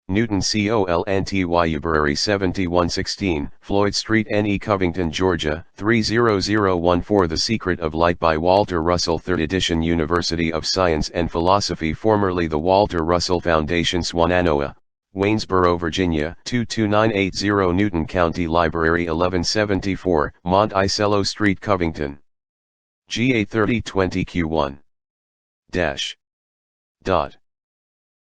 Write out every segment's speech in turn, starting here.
Newton Colnty Uberary 7116, Floyd Street NE Covington, Georgia, 30014. The Secret of Light by Walter Russell, 3rd edition, University of Science and Philosophy, formerly the Walter Russell Foundation, Swannanoa, Waynesboro, Virginia, 22980. Newton County Library, 1174, Mont Isello Street, Covington, GA 3020 Q1.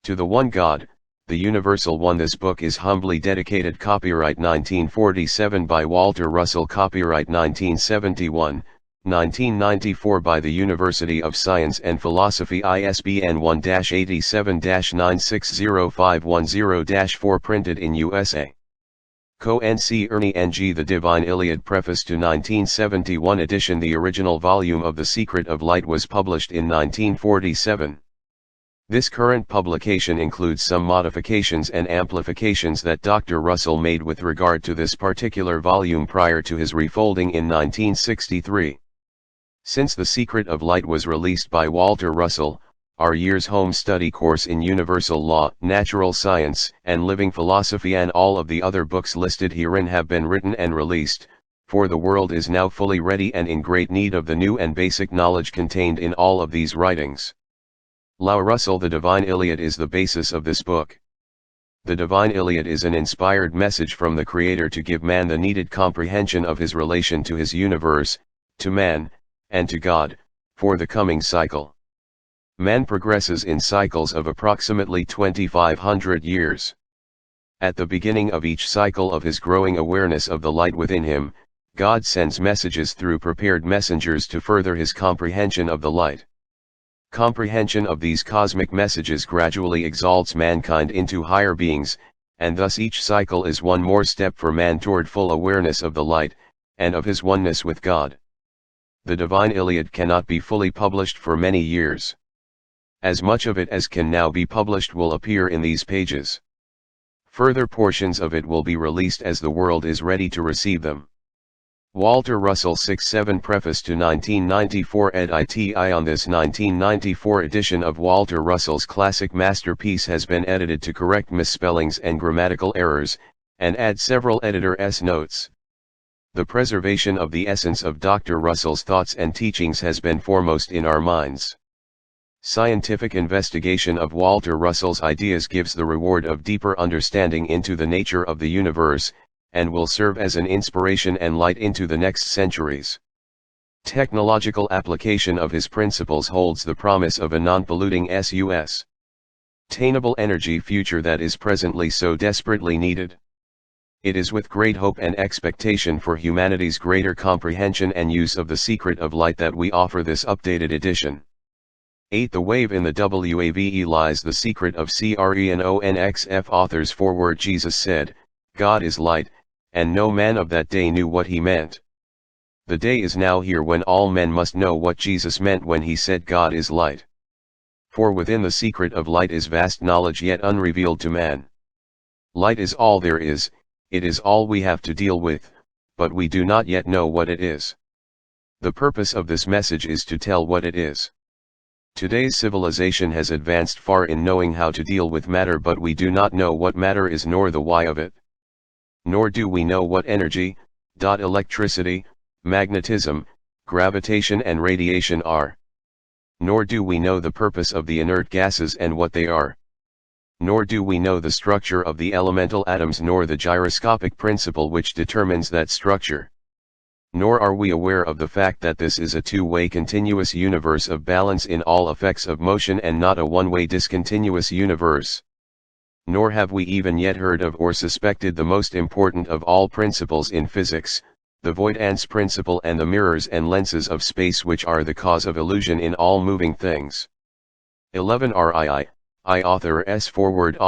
To the One God, the Universal One. This book is humbly dedicated. Copyright 1947 by Walter Russell. Copyright 1971, 1994 by the University of Science and Philosophy. ISBN 1-87-960510-4. Printed in USA. Co-N.C. Ernie N.G. The Divine Iliad. Preface to 1971 edition. The original volume of The Secret of Light was published in 1947. This current publication includes some modifications and amplifications that Dr. Russell made with regard to this particular volume prior to his refolding in 1963. Since The Secret of Light was released by Walter Russell, our year's home study course in Universal Law, Natural Science, and Living Philosophy, and all of the other books listed herein have been written and released, for the world is now fully ready and in great need of the new and basic knowledge contained in all of these writings. Lao Russell. The Divine Iliad is the basis of this book. The Divine Iliad is an inspired message from the Creator to give man the needed comprehension of his relation to his universe, to man, and to God, for the coming cycle. Man progresses in cycles of approximately 2500 years. At the beginning of each cycle of his growing awareness of the light within him, God sends messages through prepared messengers to further his comprehension of the light. Comprehension of these cosmic messages gradually exalts mankind into higher beings, and thus each cycle is one more step for man toward full awareness of the light, and of his oneness with God. The Divine Iliad cannot be fully published for many years. As much of it as can now be published will appear in these pages. Further portions of it will be released as the world is ready to receive them. Walter Russell 6-7. Preface to 1994 editi. On this 1994 edition of Walter Russell's classic masterpiece has been edited to correct misspellings and grammatical errors, and add several editor's notes. The preservation of the essence of Dr. Russell's thoughts and teachings has been foremost in our minds. Scientific investigation of Walter Russell's ideas gives the reward of deeper understanding into the nature of the universe, and will serve as an inspiration and light into the next centuries. Technological application of his principles holds the promise of a non-polluting sustainable energy future that is presently so desperately needed. It is with great hope and expectation for humanity's greater comprehension and use of the Secret of Light that we offer this updated edition. 8. The Wave in the Wave lies the secret of CRENONXF. Author's foreword. Jesus said, "God is light," and no man of that day knew what he meant. The day is now here when all men must know what Jesus meant when he said God is light. For within the secret of light is vast knowledge yet unrevealed to man. Light is all there is, it is all we have to deal with, but we do not yet know what it is. The purpose of this message is to tell what it is. Today's civilization has advanced far in knowing how to deal with matter, but we do not know what matter is nor the why of it. Nor do we know what energy, electricity, magnetism, gravitation and radiation are. Nor do we know the purpose of the inert gases and what they are. Nor do we know the structure of the elemental atoms nor the gyroscopic principle which determines that structure. Nor are we aware of the fact that this is a two-way continuous universe of balance in all effects of motion and not a one-way discontinuous universe. Nor have we even yet heard of or suspected the most important of all principles in physics, the voidance principle and the mirrors and lenses of space which are the cause of illusion in all moving things. 11. RII. Author's foreword.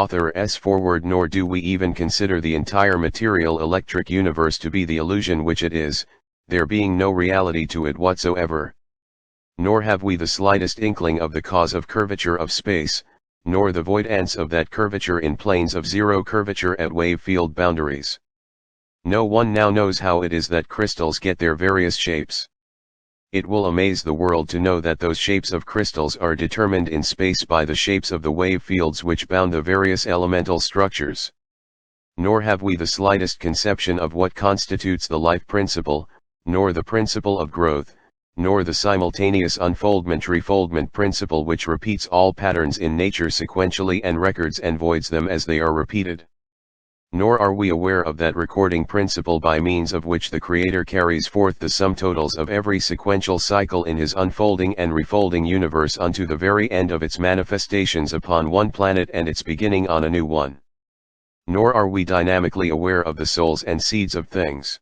Nor do we even consider the entire material electric universe to be the illusion which it is, there being no reality to it whatsoever. Nor have we the slightest inkling of the cause of curvature of space, nor the voidance of that curvature in planes of zero curvature at wave field boundaries. No one now knows how it is that crystals get their various shapes. It will amaze the world to know that those shapes of crystals are determined in space by the shapes of the wave fields which bound the various elemental structures. Nor have we the slightest conception of what constitutes the life principle, nor the principle of growth, nor the simultaneous unfoldment-refoldment principle which repeats all patterns in nature sequentially and records and voids them as they are repeated. Nor are we aware of that recording principle by means of which the Creator carries forth the sum totals of every sequential cycle in his unfolding and refolding universe unto the very end of its manifestations upon one planet and its beginning on a new one. Nor are we dynamically aware of the souls and seeds of things.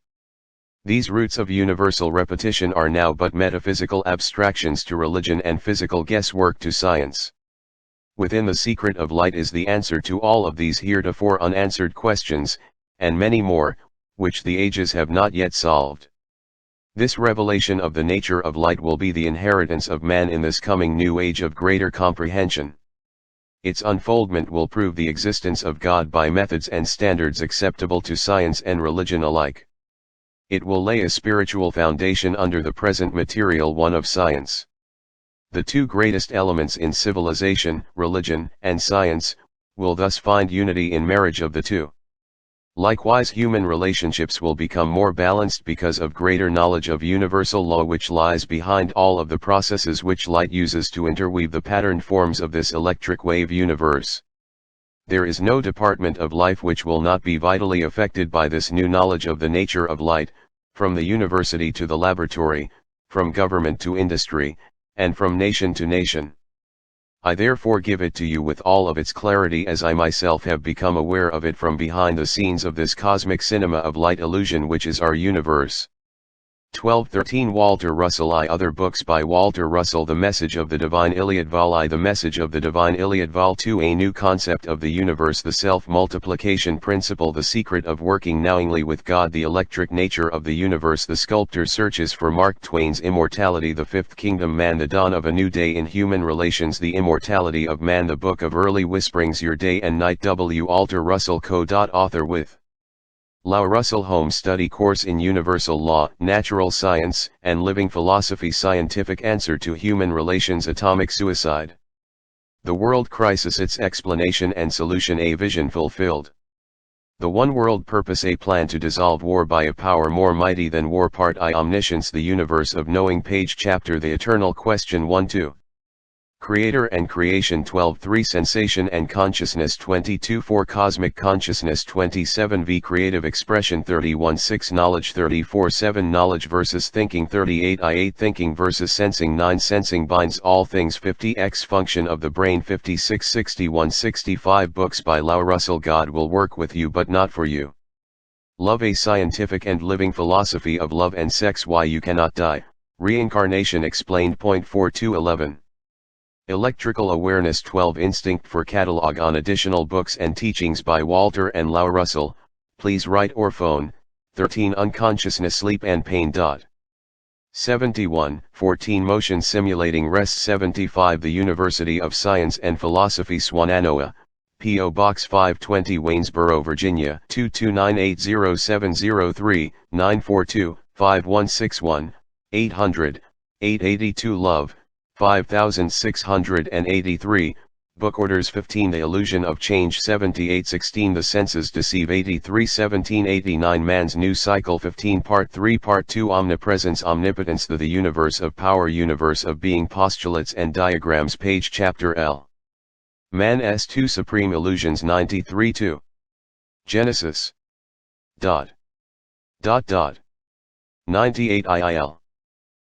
These roots of universal repetition are now but metaphysical abstractions to religion and physical guesswork to science. Within the secret of light is the answer to all of these heretofore unanswered questions, and many more, which the ages have not yet solved. This revelation of the nature of light will be the inheritance of man in this coming new age of greater comprehension. Its unfoldment will prove the existence of God by methods and standards acceptable to science and religion alike. It will lay a spiritual foundation under the present material one of science. The two greatest elements in civilization, religion, and science, will thus find unity in marriage of the two. Likewise, human relationships will become more balanced because of greater knowledge of universal law which lies behind all of the processes which light uses to interweave the patterned forms of this electric wave universe. There is no department of life which will not be vitally affected by this new knowledge of the nature of light, from the university to the laboratory, from government to industry, and from nation to nation. I therefore give it to you with all of its clarity as I myself have become aware of it from behind the scenes of this cosmic cinema of light illusion which is our universe. 1213 Walter Russell I. Other books by Walter Russell. The Message of the Divine Iliad Vol I. The Message of the Divine Iliad Vol II. A New Concept of the Universe. The Self-Multiplication Principle. The Secret of Working Knowingly with God. The Electric Nature of the Universe. The Sculptor Searches for Mark Twain's Immortality. The Fifth Kingdom Man. The Dawn of a New Day in Human Relations. The Immortality of Man. The Book of Early Whisperings. Your Day and Night. W. Walter Russell Co. Author with Lau Russell Home Study Course in Universal Law, Natural Science, and Living Philosophy. Scientific Answer to Human Relations. Atomic Suicide. The World Crisis. Its Explanation and Solution. A Vision Fulfilled. The One World Purpose. A Plan to Dissolve War by a Power More Mighty Than War. Part I. Omniscience. The Universe of Knowing. Page Chapter. The Eternal Question 1-2. Creator and Creation. 12-3. Sensation and Consciousness. 22-4. Cosmic Consciousness. 27-V. Creative Expression. 31-6. Knowledge. 34-7. Knowledge versus Thinking. 38-8. Thinking versus Sensing. 9. Sensing binds all things. 50x. Function of the Brain. 56-61-65. Books by Lau Russell. God will work with you but not for you. Love. A Scientific and Living Philosophy of Love and Sex. Why You Cannot Die. Reincarnation Explained. Point 4-11. Electrical Awareness. 12. Instinct for Catalog. On additional books and teachings by Walter and Lau Russell, please write or phone, 13. Unconsciousness, Sleep and Pain. 71. 14. Motion Simulating Rest. 75. The University of Science and Philosophy. Swannanoa, P.O. Box 520, Waynesboro, Virginia 22980703942, 942-5161, 800-882. Love, 5683, Book Orders. 15. The Illusion of Change. 78. 16. The Senses Deceive. 83. 1789. Man's New Cycle. 15. Part 3. Part 2. Omnipresence, Omnipotence. The Universe of Power, Universe of Being. Postulates and Diagrams. Page Chapter L. Man's Two Supreme Illusions. 93-2. Genesis. 98 IIL.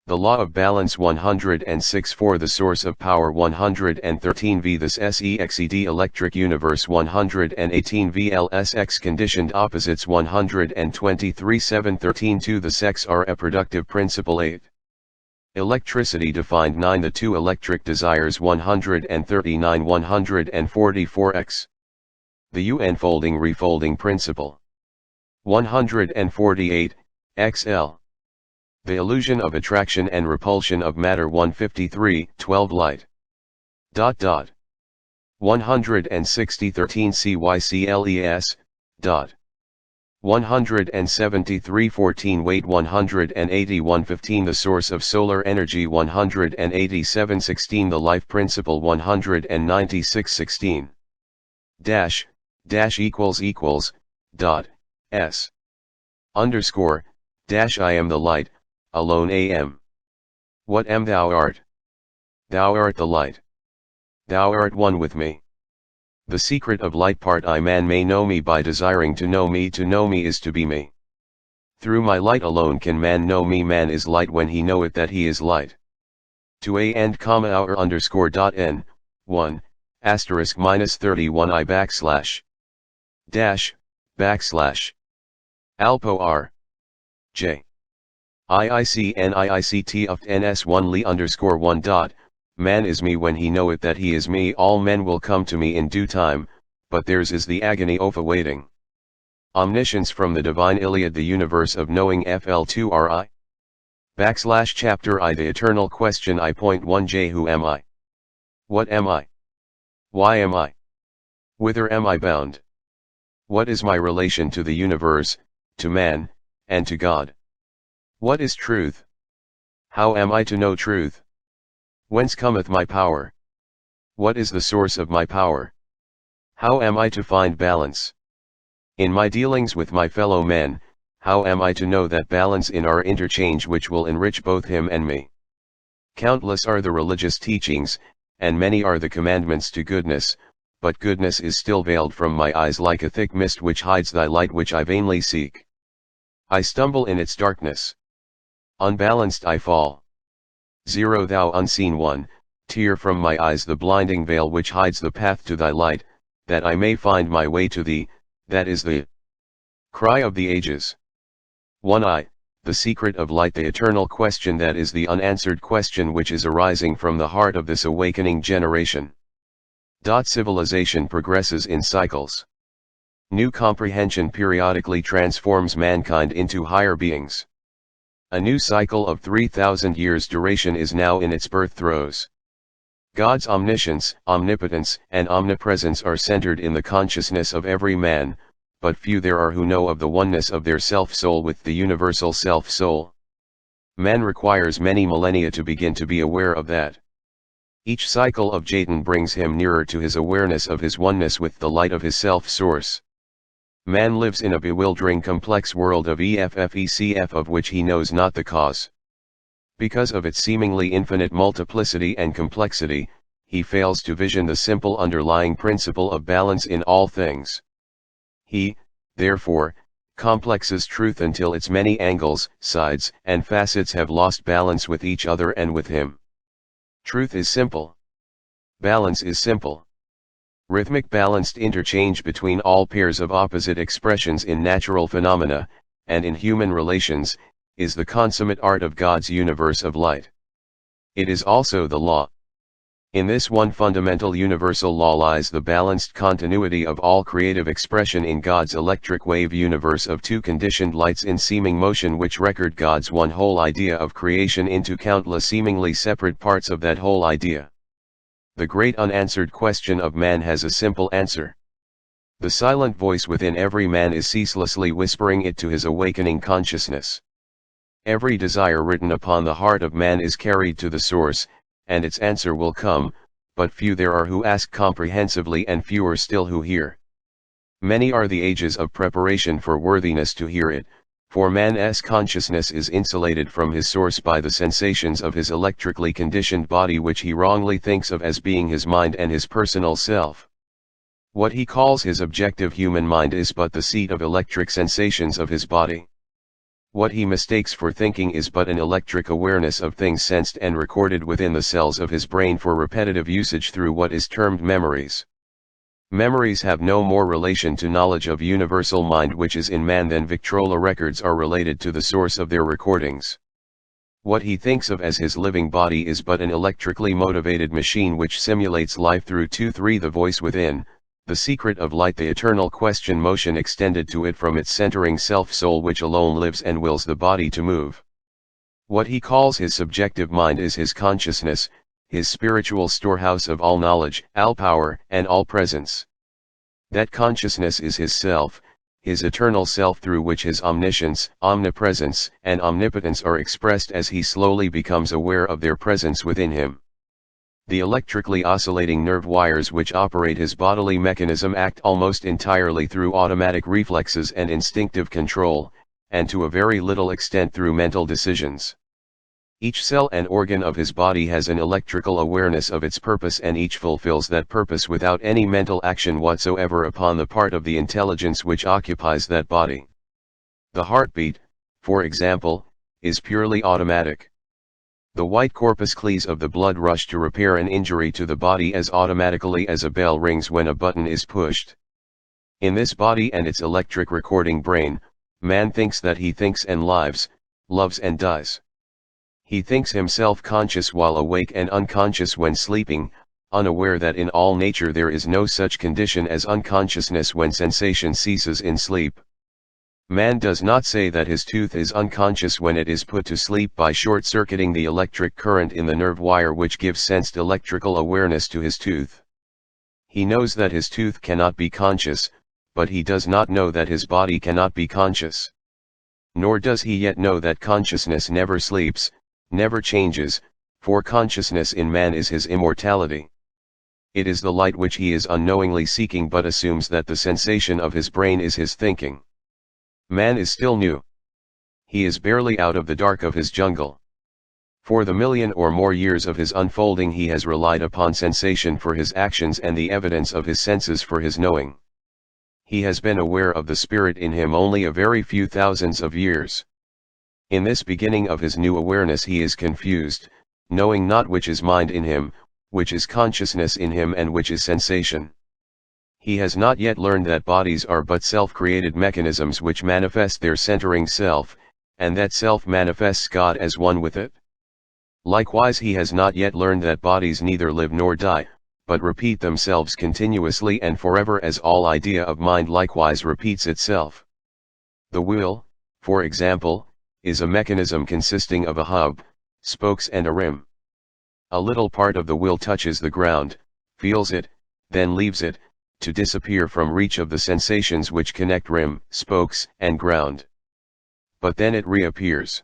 The Law of Balance. 106. 4. The Source of Power. 113. V. The SEXED Electric Universe. 118. VLSX Conditioned Opposites. 123. 713. 2. The Sex are a Productive Principle. 8. Electricity Defined. 9. The Two Electric Desires. 139. 144x. The U-Unfolding Refolding Principle. 148, XL. The Illusion of Attraction and Repulsion of Matter. 153, 12. Light. 160. 13. CYCLES. 173:14 weight 181:15 the source of solar energy 187:16 the life principle 196:16 dash equals dot s underscore dash I am the light, alone am. What am thou art? Thou art the light. Thou art one with me. The secret of light part I man may know me by desiring to know me is to be me. Through my light alone can man know me man is light when he knoweth that he is light. To a and comma our underscore dot n, 1, asterisk minus 31 I backslash. Dash, backslash. Alpo r. J. IICNIICT of ns1 li underscore 1 dot. Man is me when he knoweth that he is me all men will come to me in due time, but theirs is the agony of awaiting. Omniscience from the divine Iliad the universe of knowing FL2RI. Backslash chapter I the eternal question I.1j who am I? What am I? Why am I? Whither am I bound? What is my relation to the universe, to man, and to God? What is truth? How am I to know truth? Whence cometh my power? What is the source of my power? How am I to find balance? In my dealings with my fellow men, how am I to know that balance in our interchange which will enrich both him and me? Countless are the religious teachings, and many are the commandments to goodness, but goodness is still veiled from my eyes like a thick mist which hides thy light which I vainly seek. I stumble in its darkness. Unbalanced I fall. 0 Thou unseen one, tear from my eyes the blinding veil which hides the path to thy light, that I may find my way to thee, that is the cry of the ages. 1I, the secret of light the eternal question that is the unanswered question which is arising from the heart of this awakening generation. Civilization progresses in cycles. New comprehension periodically transforms mankind into higher beings. A new cycle of 3,000 years duration is now in its birth throes. God's omniscience, omnipotence, and omnipresence are centered in the consciousness of every man, but few there are who know of the oneness of their self-soul with the universal self-soul. Man requires many millennia to begin to be aware of that. Each cycle of Jatan brings him nearer to his awareness of his oneness with the light of his self-source. Man lives in a bewildering complex world of EFFECF of which he knows not the cause. Because of its seemingly infinite multiplicity and complexity, he fails to vision the simple underlying principle of balance in all things. He, therefore, complexes truth until its many angles, sides, and facets have lost balance with each other and with him. Truth is simple. Balance is simple. Rhythmic balanced interchange between all pairs of opposite expressions in natural phenomena, and in human relations, is the consummate art of God's universe of light. It is also the law. In this one fundamental universal law lies the balanced continuity of all creative expression in God's electric wave universe of two conditioned lights in seeming motion which record God's one whole idea of creation into countless seemingly separate parts of that whole idea. The great unanswered question of man has a simple answer. The silent voice within every man is ceaselessly whispering it to his awakening consciousness. Every desire written upon the heart of man is carried to the source, and its answer will come, but few there are who ask comprehensively and fewer still who hear. Many are the ages of preparation for worthiness to hear it, for man's consciousness is insulated from his source by the sensations of his electrically conditioned body which he wrongly thinks of as being his mind and his personal self. What he calls his objective human mind is but the seat of electric sensations of his body. What he mistakes for thinking is but an electric awareness of things sensed and recorded within the cells of his brain for repetitive usage through what is termed memories. Memories have no more relation to knowledge of universal mind which is in man than Victrola records are related to the source of their recordings. What he thinks of as his living body is but an electrically motivated machine which simulates life through 2-3 the voice within, the secret of light the eternal question motion extended to it from its centering self-soul which alone lives and wills the body to move. What he calls his subjective mind is his consciousness, his spiritual storehouse of all knowledge, all power, and all presence. That consciousness is his self, his eternal self through which his omniscience, omnipresence, and omnipotence are expressed as he slowly becomes aware of their presence within him. The electrically oscillating nerve wires which operate his bodily mechanism act almost entirely through automatic reflexes and instinctive control, and to a very little extent through mental decisions. Each cell and organ of his body has an electrical awareness of its purpose, and each fulfills that purpose without any mental action whatsoever upon the part of the intelligence which occupies that body. The heartbeat, for example, is purely automatic. The white corpuscles of the blood rush to repair an injury to the body as automatically as a bell rings when a button is pushed. In this body and its electric recording brain, man thinks that he thinks and lives, loves and dies. He thinks himself conscious while awake and unconscious when sleeping, unaware that in all nature there is no such condition as unconsciousness when sensation ceases in sleep. Man does not say that his tooth is unconscious when it is put to sleep by short-circuiting the electric current in the nerve wire which gives sensed electrical awareness to his tooth. He knows that his tooth cannot be conscious, but he does not know that his body cannot be conscious. Nor does he yet know that consciousness never sleeps, never changes, for consciousness in man is his immortality. It is the light which he is unknowingly seeking, but assumes that the sensation of his brain is his thinking. Man is still new. He is barely out of the dark of his jungle. For the million or more years of his unfolding he has relied upon sensation for his actions and the evidence of his senses for his knowing. He has been aware of the spirit in him only a very few thousands of years. In this beginning of his new awareness he is confused, knowing not which is mind in him, which is consciousness in him, and which is sensation. He has not yet learned that bodies are but self-created mechanisms which manifest their centering self, and that self manifests God as one with it. Likewise he has not yet learned that bodies neither live nor die, but repeat themselves continuously and forever, as all idea of mind likewise repeats itself. The wheel, for example, is a mechanism consisting of a hub, spokes and a rim. A little part of the wheel touches the ground, feels it, then leaves it, to disappear from reach of the sensations which connect rim, spokes, and ground. But then it reappears.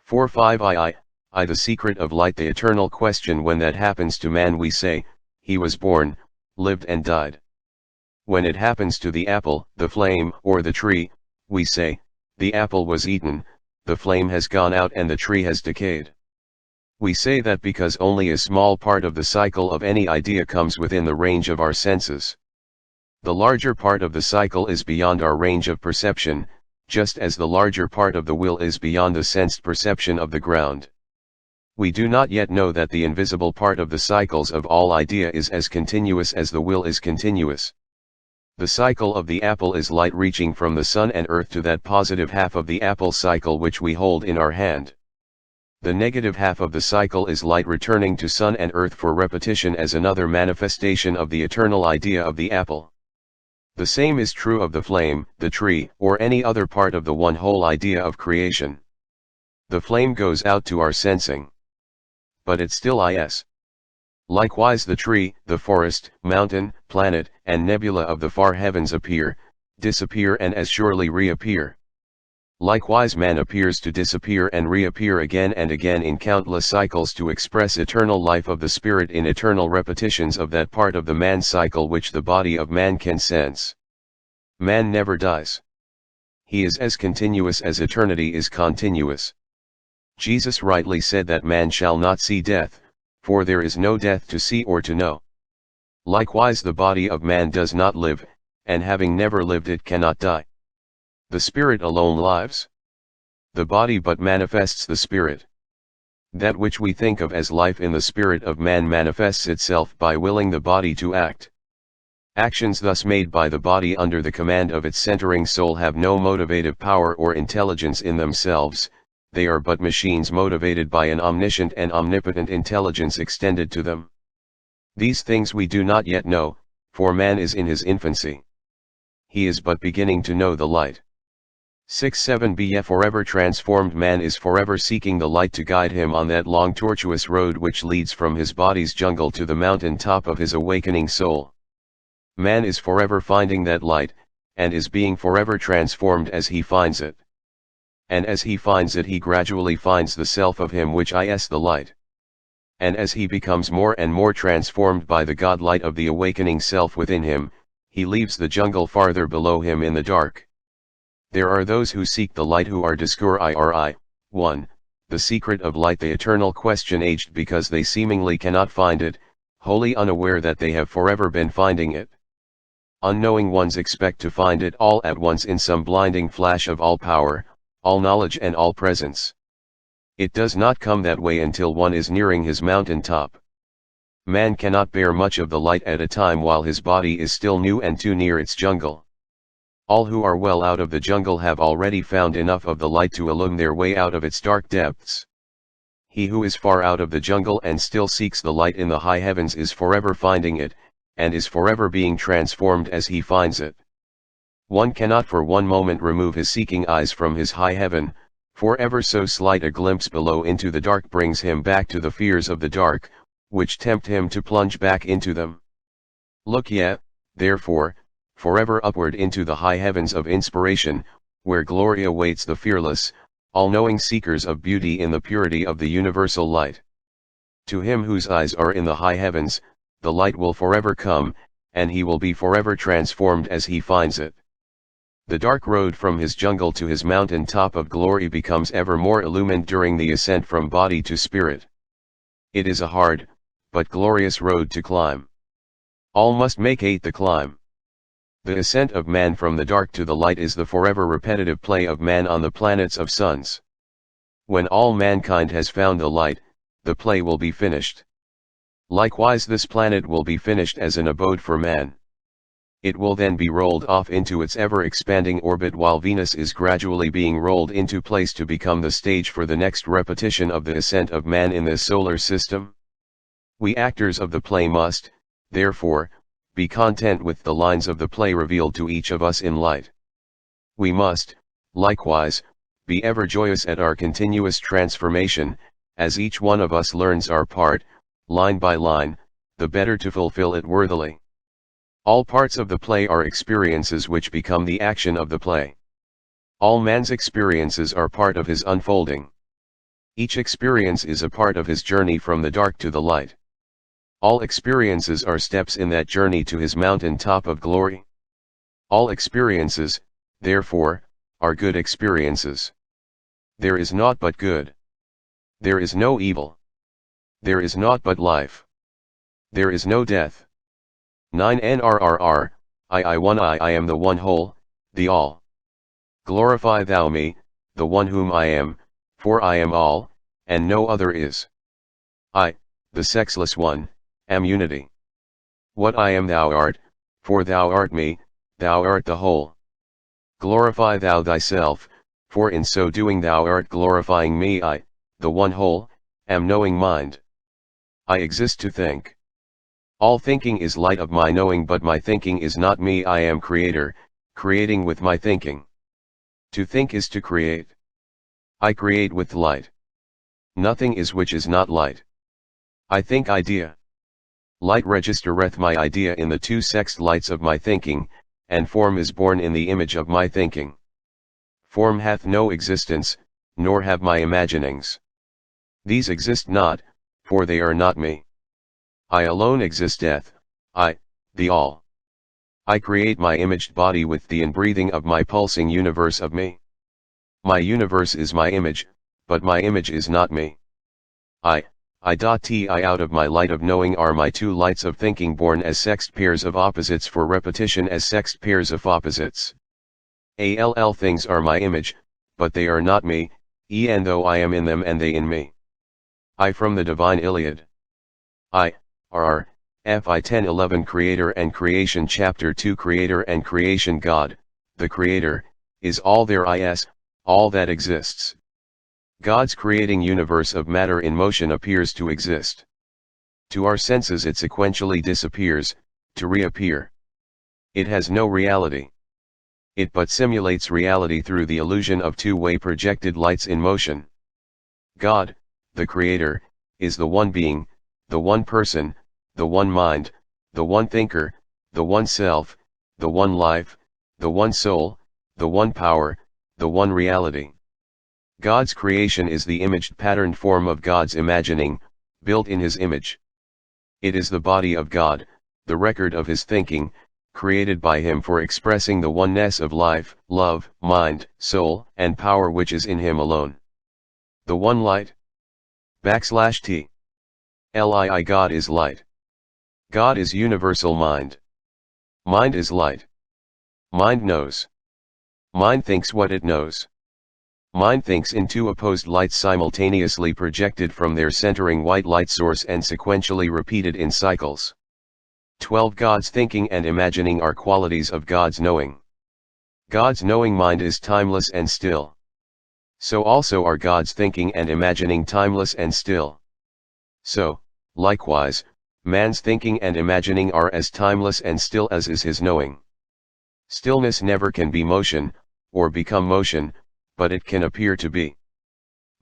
4.5 I the secret of light, the eternal question. When that happens to man we say, he was born, lived and died. When it happens to the apple, the flame, or the tree, we say, the apple was eaten, the flame has gone out and the tree has decayed. We say that because only a small part of the cycle of any idea comes within the range of our senses. The larger part of the cycle is beyond our range of perception, just as the larger part of the will is beyond the sensed perception of the ground. We do not yet know that the invisible part of the cycles of all idea is as continuous as the will is continuous. The cycle of the apple is light reaching from the sun and earth to that positive half of the apple cycle which we hold in our hand. The negative half of the cycle is light returning to sun and earth for repetition as another manifestation of the eternal idea of the apple. The same is true of the flame, the tree, or any other part of the one whole idea of creation. The flame goes out to our sensing, but it still is. Likewise the tree, the forest, mountain, planet, and nebula of the far heavens appear, disappear and as surely reappear. Likewise man appears to disappear and reappear again and again in countless cycles to express eternal life of the spirit in eternal repetitions of that part of the man cycle which the body of man can sense. Man never dies. He is as continuous as eternity is continuous. Jesus rightly said that man shall not see death, for there is no death to see or to know. Likewise the body of man does not live, and having never lived it cannot die. The spirit alone lives. The body but manifests the spirit. That which we think of as life in the spirit of man manifests itself by willing the body to act. Actions thus made by the body under the command of its centering soul have no motivative power or intelligence in themselves, they are but machines motivated by an omniscient and omnipotent intelligence extended to them. These things we do not yet know, for man is in his infancy. He is but beginning to know the light. 6.7b Forever transformed man is forever seeking the light to guide him on that long tortuous road which leads from his body's jungle to the mountain top of his awakening soul. Man is forever finding that light, and is being forever transformed as he finds it. And as he finds it he gradually finds the self of him which is the light. And as he becomes more and more transformed by the God light of the awakening self within him, he leaves the jungle farther below him in the dark. There are those who seek the light who are discovered. 1. The secret of light, the eternal question aged because they seemingly cannot find it, wholly unaware that they have forever been finding it. Unknowing ones expect to find it all at once in some blinding flash of all power, all knowledge and all presence. It does not come that way until one is nearing his mountain top. Man cannot bear much of the light at a time while his body is still new and too near its jungle. All who are well out of the jungle have already found enough of the light to illumine their way out of its dark depths. He who is far out of the jungle and still seeks the light in the high heavens is forever finding it, and is forever being transformed as he finds it. One cannot for one moment remove his seeking eyes from his high heaven, for ever so slight a glimpse below into the dark brings him back to the fears of the dark, which tempt him to plunge back into them. Look ye, therefore, forever upward into the high heavens of inspiration, where glory awaits the fearless, all-knowing seekers of beauty in the purity of the universal light. To him whose eyes are in the high heavens, the light will forever come, and he will be forever transformed as he finds it. The dark road from his jungle to his mountain top of glory becomes ever more illumined during the ascent from body to spirit. It is a hard, but glorious road to climb. All must make the climb. The ascent of man from the dark to the light is the forever repetitive play of man on the planets of suns. When all mankind has found the light, the play will be finished. Likewise this planet will be finished as an abode for man. It will then be rolled off into its ever-expanding orbit while Venus is gradually being rolled into place to become the stage for the next repetition of the ascent of man in this solar system. We actors of the play must, therefore, be content with the lines of the play revealed to each of us in light. We must, likewise, be ever joyous at our continuous transformation, as each one of us learns our part, line by line, the better to fulfill it worthily. All parts of the play are experiences which become the action of the play. All man's experiences are part of his unfolding. Each experience is a part of his journey from the dark to the light. All experiences are steps in that journey to his mountain top of glory. All experiences, therefore, are good experiences. There is naught but good. There is no evil. There is naught but life. There is no death. 9 NRRR, I am the one whole, the all. Glorify thou me, the one whom I am, for I am all, and no other is. I, the sexless one, am unity. What I am thou art, for thou art me, thou art the whole. Glorify thou thyself, for in so doing thou art glorifying me. I, the one whole, am knowing mind. I exist to think. All thinking is light of my knowing, but my thinking is not me. I am creator, creating with my thinking. To think is to create. I create with light. Nothing is which is not light. I think idea. Light registereth my idea in the two sexed lights of my thinking, and form is born in the image of my thinking. Form hath no existence, nor have my imaginings. These exist not, for they are not me. I alone existeth, I, the all. I create my imaged body with the inbreathing of my pulsing universe of me. My universe is my image, but my image is not me. I out of my light of knowing are my two lights of thinking born as sexed pairs of opposites for repetition as sexed pairs of opposites. All things are my image, but they are not me, and though I am in them and they in me. I from the divine Iliad. I, R, Fi 10:11 Creator and Creation Chapter 2 Creator and Creation God, the Creator, is all there is, all that exists. God's creating universe of matter in motion appears to exist. To our senses it sequentially disappears, to reappear. It has no reality. It but simulates reality through the illusion of two-way projected lights in motion. God, the Creator, is the one being, the one person, the one mind, the one thinker, the one self, the one life, the one soul, the one power, the one reality. God's creation is the imaged patterned form of God's imagining, built in his image. It is the body of God, the record of his thinking, created by him for expressing the oneness of life, love, mind, soul, and power which is in him alone. The one light. \t. Lii God is light. God is universal mind. Mind is light. Mind knows. Mind thinks what it knows. Mind thinks in two opposed lights simultaneously projected from their centering white light source and sequentially repeated in cycles. 12 God's thinking and imagining are qualities of God's knowing. God's knowing mind is timeless and still. So also are God's thinking and imagining timeless and still. So, likewise, man's thinking and imagining are as timeless and still as is his knowing. Stillness never can be motion, or become motion, but it can appear to be.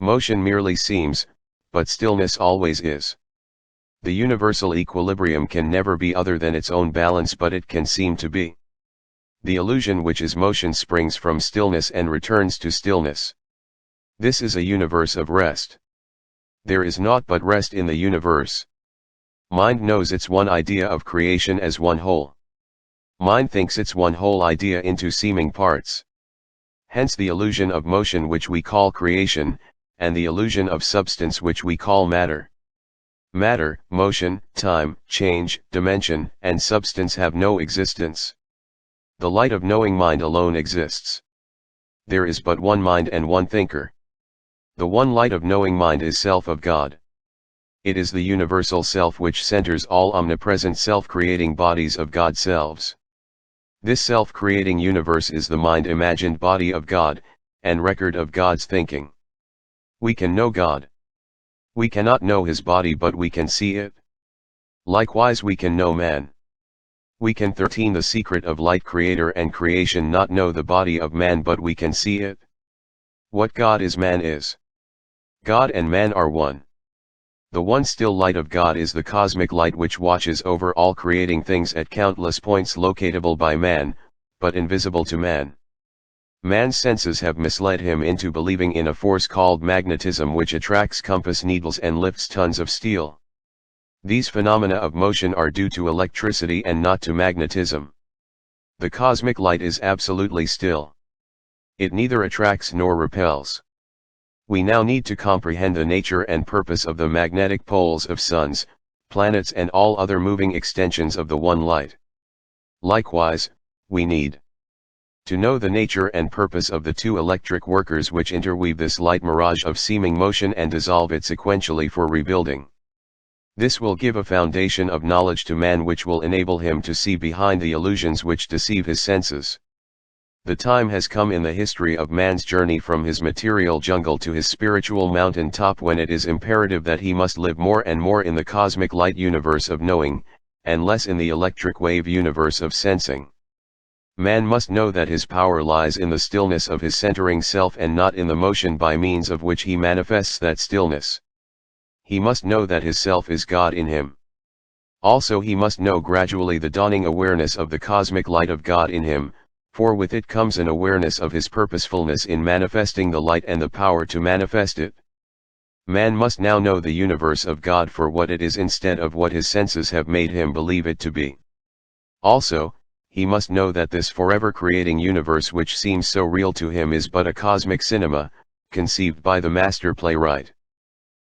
Motion merely seems, but stillness always is. The universal equilibrium can never be other than its own balance, but it can seem to be. The illusion which is motion springs from stillness and returns to stillness. This is a universe of rest. There is naught but rest in the universe. Mind knows its one idea of creation as one whole. Mind thinks its one whole idea into seeming parts. Hence the illusion of motion which we call creation, and the illusion of substance which we call matter. Matter, motion, time, change, dimension, and substance have no existence. The light of knowing mind alone exists. There is but one mind and one thinker. The one light of knowing mind is self of God. It is the universal self which centers all omnipresent self-creating bodies of God selves. This self-creating universe is the mind-imagined body of God, and record of God's thinking. We can know God. We cannot know his body, but we can see it. Likewise we can know man. We can 13 the secret of light creator and creation not know the body of man, but we can see it. What God is, man is. God and man are one. The one still light of God is the cosmic light which watches over all creating things at countless points locatable by man, but invisible to man. Man's senses have misled him into believing in a force called magnetism which attracts compass needles and lifts tons of steel. These phenomena of motion are due to electricity and not to magnetism. The cosmic light is absolutely still. It neither attracts nor repels. We now need to comprehend the nature and purpose of the magnetic poles of suns, planets and all other moving extensions of the one light. Likewise, we need to know the nature and purpose of the two electric workers which interweave this light mirage of seeming motion and dissolve it sequentially for rebuilding. This will give a foundation of knowledge to man which will enable him to see behind the illusions which deceive his senses. The time has come in the history of man's journey from his material jungle to his spiritual mountain top when it is imperative that he must live more and more in the cosmic light universe of knowing, and less in the electric wave universe of sensing. Man must know that his power lies in the stillness of his centering self and not in the motion by means of which he manifests that stillness. He must know that his self is God in him. Also he must know gradually the dawning awareness of the cosmic light of God in him, for with it comes an awareness of his purposefulness in manifesting the light and the power to manifest it. Man must now know the universe of God for what it is instead of what his senses have made him believe it to be. Also, he must know that this forever creating universe which seems so real to him is but a cosmic cinema, conceived by the master playwright.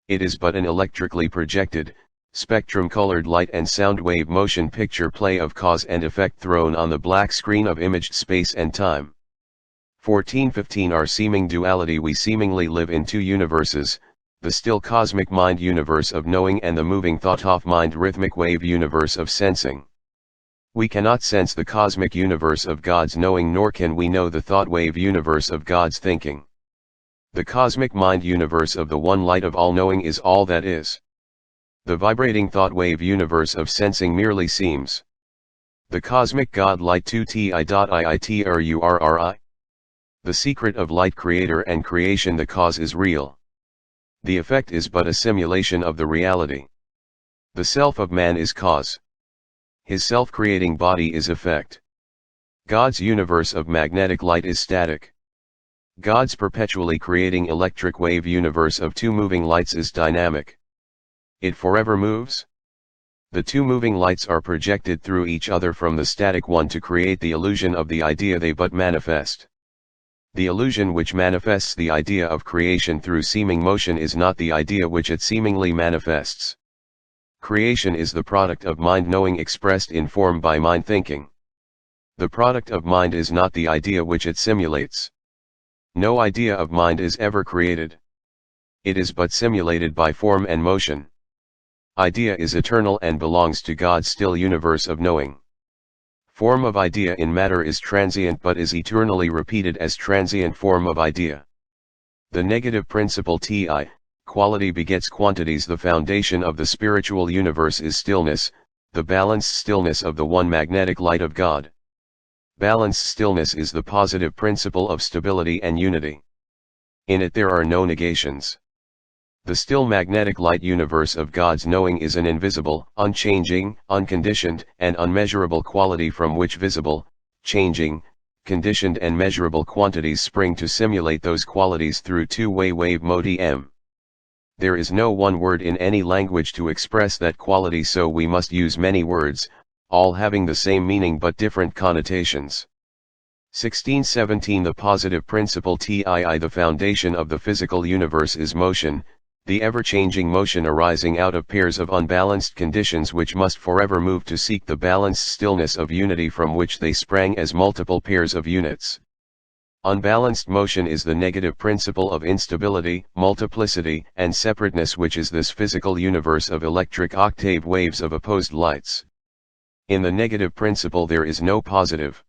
It is but an electrically projected, spectrum-colored light and sound wave motion picture play of cause and effect thrown on the black screen of imaged space and time. 1415 Our seeming duality. We seemingly live in two universes, the still cosmic mind universe of knowing and the moving thought-off mind rhythmic wave universe of sensing. We cannot sense the cosmic universe of God's knowing, nor can we know the thought wave universe of God's thinking. The cosmic mind universe of the one light of all knowing is all that is. The vibrating thought wave universe of sensing merely seems. The cosmic God light 2ti.iitruri. The secret of light creator and creation. The cause is real. The effect is but a simulation of the reality. The self of man is cause. His self-creating body is effect. God's universe of magnetic light is static. God's perpetually creating electric wave universe of two moving lights is dynamic. It forever moves. The two moving lights are projected through each other from the static one to create the illusion of the idea they but manifest. The illusion which manifests the idea of creation through seeming motion is not the idea which it seemingly manifests. Creation is the product of mind knowing expressed in form by mind thinking. The product of mind is not the idea which it simulates. No idea of mind is ever created. It is but simulated by form and motion. Idea is eternal and belongs to God's still universe of knowing. Form of idea in matter is transient but is eternally repeated as transient form of idea. The negative principle Ti, quality begets quantities. The foundation of the spiritual universe is stillness, the balanced stillness of the one magnetic light of God. Balanced stillness is the positive principle of stability and unity. In it there are no negations. The still magnetic light universe of God's knowing is an invisible, unchanging, unconditioned, and unmeasurable quality from which visible, changing, conditioned and measurable quantities spring to simulate those qualities through two-way wave mode EM. There is no one word in any language to express that quality, so we must use many words, all having the same meaning but different connotations. 1617 The positive principle Tii, the foundation of the physical universe is motion, the ever-changing motion arising out of pairs of unbalanced conditions which must forever move to seek the balanced stillness of unity from which they sprang as multiple pairs of units. Unbalanced motion is the negative principle of instability, multiplicity, and separateness, which is this physical universe of electric octave waves of opposed lights. In the negative principle there is no positive.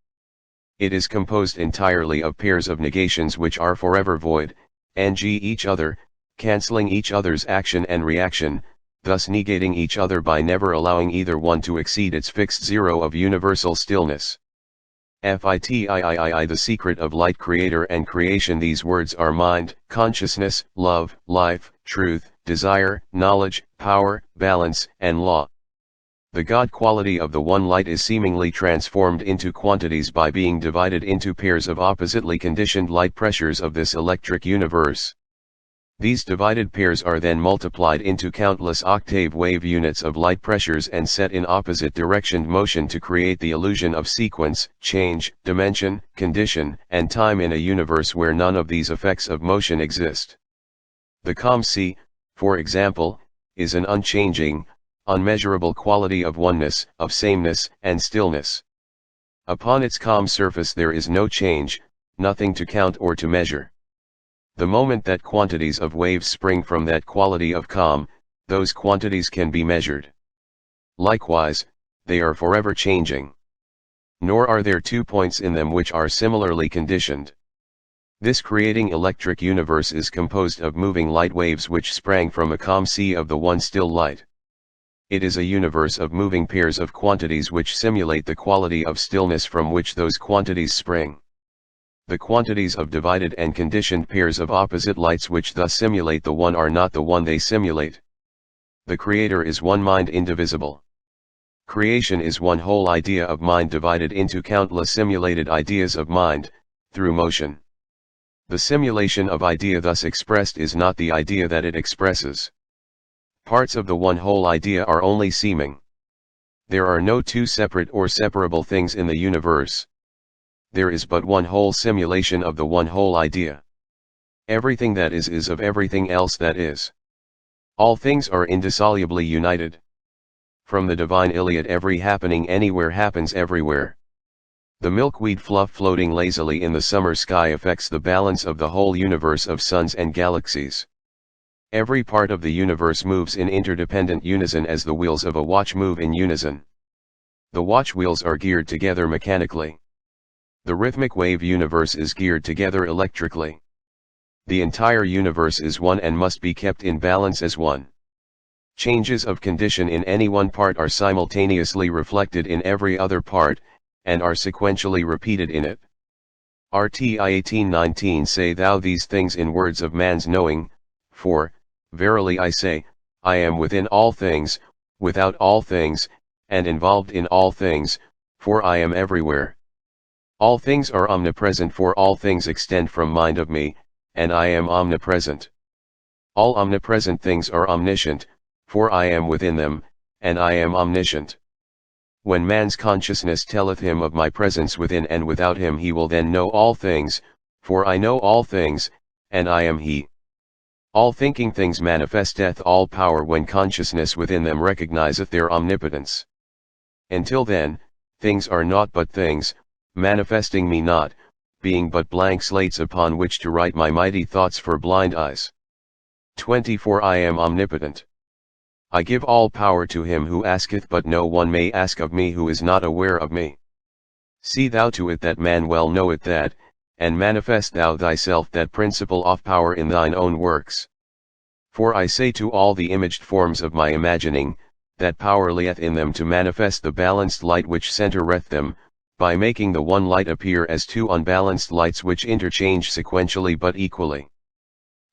It is composed entirely of pairs of negations which are forever void, ng each other, cancelling each other's action and reaction, thus negating each other by never allowing either one to exceed its fixed zero of universal stillness. Fitii, the secret of light, creator and creation. These words are mind, consciousness, love, life, truth, desire, knowledge, power, balance, and law. The God quality of the one light is seemingly transformed into quantities by being divided into pairs of oppositely conditioned light pressures of this electric universe. These divided pairs are then multiplied into countless octave wave units of light pressures and set in opposite directioned motion to create the illusion of sequence, change, dimension, condition, and time in a universe where none of these effects of motion exist. The calm sea, for example, is an unchanging, unmeasurable quality of oneness, of sameness, and stillness. Upon its calm surface there is no change, nothing to count or to measure. The moment that quantities of waves spring from that quality of calm, those quantities can be measured. Likewise, they are forever changing. Nor are there 2 points in them which are similarly conditioned. This creating electric universe is composed of moving light waves which sprang from a calm sea of the one still light. It is a universe of moving pairs of quantities which simulate the quality of stillness from which those quantities spring. The quantities of divided and conditioned pairs of opposite lights which thus simulate the one are not the one they simulate. The Creator is one mind indivisible. Creation is one whole idea of mind divided into countless simulated ideas of mind, through motion. The simulation of idea thus expressed is not the idea that it expresses. Parts of the one whole idea are only seeming. There are no two separate or separable things in the universe. There is but one whole simulation of the one whole idea. Everything that is of everything else that is. All things are indissolubly united. From the divine Iliad, every happening anywhere happens everywhere. The milkweed fluff floating lazily in the summer sky affects the balance of the whole universe of suns and galaxies. Every part of the universe moves in interdependent unison as the wheels of a watch move in unison. The watch wheels are geared together mechanically. The rhythmic wave universe is geared together electrically. The entire universe is one and must be kept in balance as one. Changes of condition in any one part are simultaneously reflected in every other part, and are sequentially repeated in it. RTI 1819 Say thou these things in words of man's knowing, for, verily I say, I am within all things, without all things, and involved in all things, for I am everywhere. All things are omnipresent, for all things extend from mind of me, and I am omnipresent. All omnipresent things are omniscient, for I am within them, and I am omniscient. When man's consciousness telleth him of my presence within and without him, he will then know all things, for I know all things, and I am he. All thinking things manifesteth all power when consciousness within them recognizeth their omnipotence. Until then, things are naught but things, manifesting me not, being but blank slates upon which to write my mighty thoughts for blind eyes. 24 I am omnipotent. I give all power to him who asketh, but no one may ask of me who is not aware of me. See thou to it that man well knoweth that, and manifest thou thyself that principle of power in thine own works. For I say to all the imaged forms of my imagining, that power lieth in them to manifest the balanced light which centereth them, by making the one light appear as two unbalanced lights which interchange sequentially but equally.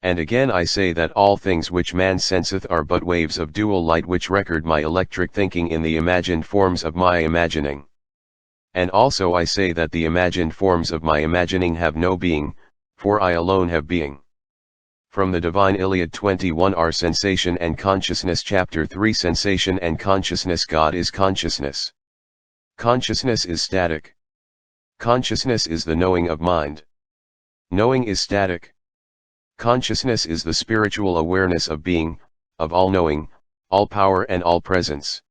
And again I say that all things which man senseth are but waves of dual light which record my electric thinking in the imagined forms of my imagining. And also I say that the imagined forms of my imagining have no being, for I alone have being. From the Divine Iliad 21 R Sensation and Consciousness Chapter 3 Sensation and Consciousness. God is consciousness. Consciousness is static. Consciousness is the knowing of mind. Knowing is static. Consciousness is the spiritual awareness of being, of all knowing, all power and all presence.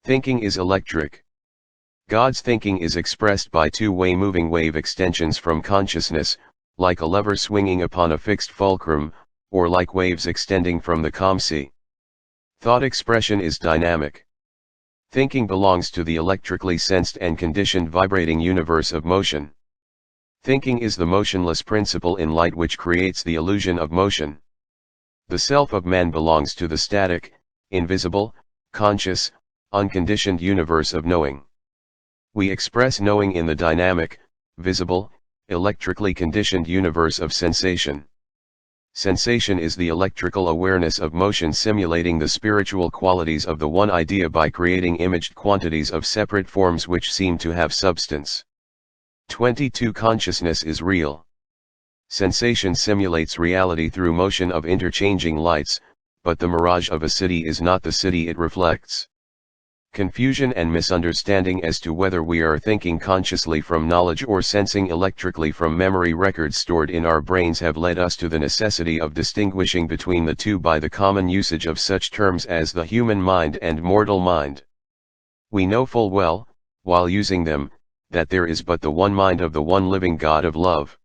Thinking is electric. God's thinking is expressed by two-way moving wave extensions from consciousness, like a lever swinging upon a fixed fulcrum, or like waves extending from the calm sea. Thought expression is dynamic. Thinking belongs to the electrically sensed and conditioned vibrating universe of motion. Thinking is the motionless principle in light which creates the illusion of motion. The self of man belongs to the static, invisible, conscious, unconditioned universe of knowing. We express knowing in the dynamic, visible, electrically conditioned universe of sensation. Sensation is the electrical awareness of motion simulating the spiritual qualities of the one idea by creating imaged quantities of separate forms which seem to have substance. 22 Consciousness is real. Sensation simulates reality through motion of interchanging lights, but the mirage of a city is not the city it reflects. Confusion and misunderstanding as to whether we are thinking consciously from knowledge or sensing electrically from memory records stored in our brains have led us to the necessity of distinguishing between the two by the common usage of such terms as the human mind and mortal mind. We know full well, while using them, that there is but the one mind of the one living God of love.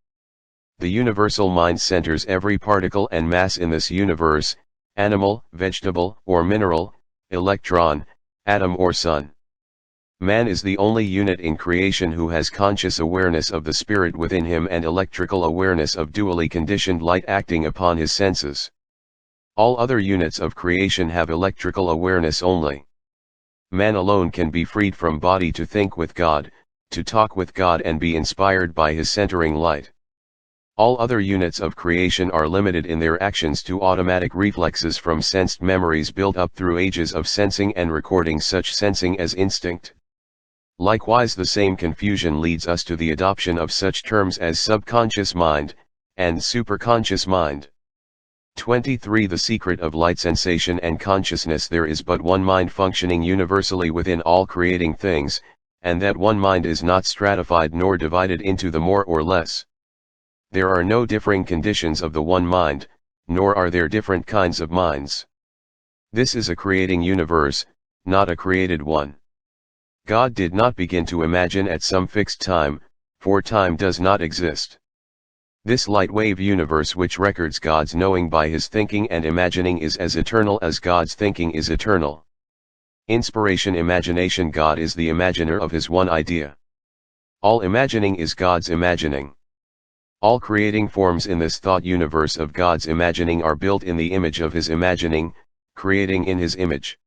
The universal mind centers every particle and mass in this universe, animal, vegetable, or mineral, electron, atom or sun. Man is the only unit in creation who has conscious awareness of the spirit within him and electrical awareness of dually conditioned light acting upon his senses. All other units of creation have electrical awareness only. Man alone can be freed from body to think with God, to talk with God and be inspired by his centering light. All other units of creation are limited in their actions to automatic reflexes from sensed memories built up through ages of sensing and recording such sensing as instinct. Likewise, the same confusion leads us to the adoption of such terms as subconscious mind, and superconscious mind. 23 The secret of light sensation and consciousness. There is but one mind functioning universally within all creating things, and that one mind is not stratified nor divided into the more or less. There are no differing conditions of the one mind, nor are there different kinds of minds. This is a creating universe, not a created one. God did not begin to imagine at some fixed time, for time does not exist. This light wave universe which records God's knowing by his thinking and imagining is as eternal as God's thinking is eternal. Inspiration imagination. God is the imaginer of his one idea. All imagining is God's imagining. All creating forms in this thought universe of God's imagining are built in the image of his imagining, creating in his image.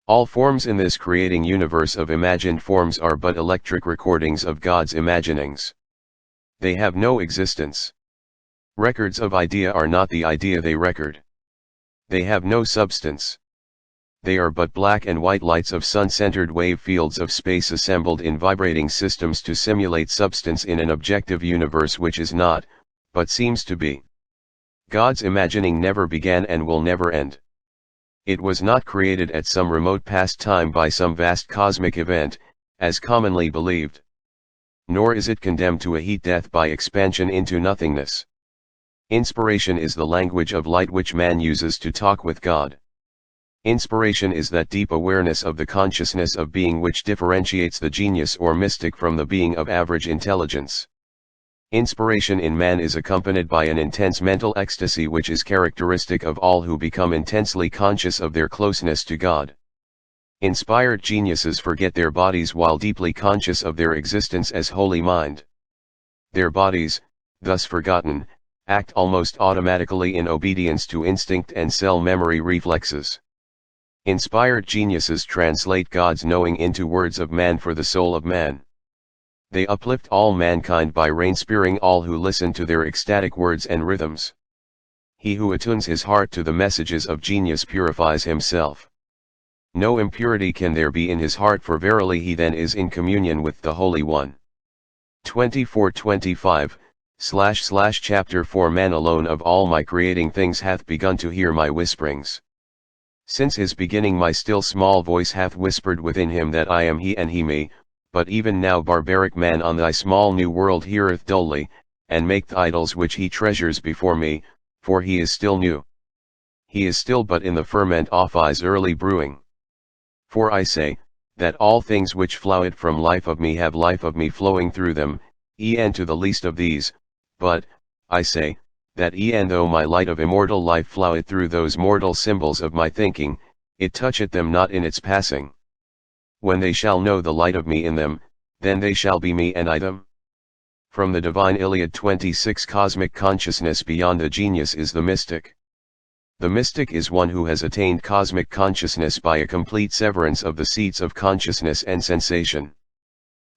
All forms in this creating universe of imagined forms are but electric recordings of God's imaginings. They have no existence. Records of idea are not the idea they record. They have no substance. They are but black and white lights of sun-centered wave fields of space assembled in vibrating systems to simulate substance in an objective universe which is not, but seems to be. God's imagining never began and will never end. It was not created at some remote past time by some vast cosmic event, as commonly believed. Nor is it condemned to a heat death by expansion into nothingness. Inspiration is the language of light which man uses to talk with God. Inspiration is that deep awareness of the consciousness of being which differentiates the genius or mystic from the being of average intelligence. Inspiration in man is accompanied by an intense mental ecstasy which is characteristic of all who become intensely conscious of their closeness to God. Inspired geniuses forget their bodies while deeply conscious of their existence as holy mind. Their bodies, thus forgotten, act almost automatically in obedience to instinct and cell memory reflexes. Inspired geniuses translate God's knowing into words of man for the soul of man. They uplift all mankind by rain-spearing all who listen to their ecstatic words and rhythms. He who attunes his heart to the messages of genius purifies himself. No impurity can there be in his heart, for verily he then is in communion with the Holy One. 24:25, // For man alone of all my creating things hath begun to hear my whisperings. Since his beginning my still small voice hath whispered within him that I am he and he me, but even now barbaric man on thy small new world heareth dully, and maketh idols which he treasures before me, for he is still new. He is still but in the ferment of his early brewing. For I say, that all things which flowed from life of me have life of me flowing through them, e'en to the least of these, but, I say, that e'en though my light of immortal life flowed through those mortal symbols of my thinking, it toucheth them not in its passing. When they shall know the light of me in them, then they shall be me and I them. From the Divine Iliad 26. Cosmic consciousness beyond the genius is the mystic. The mystic is one who has attained cosmic consciousness by a complete severance of the seats of consciousness and sensation.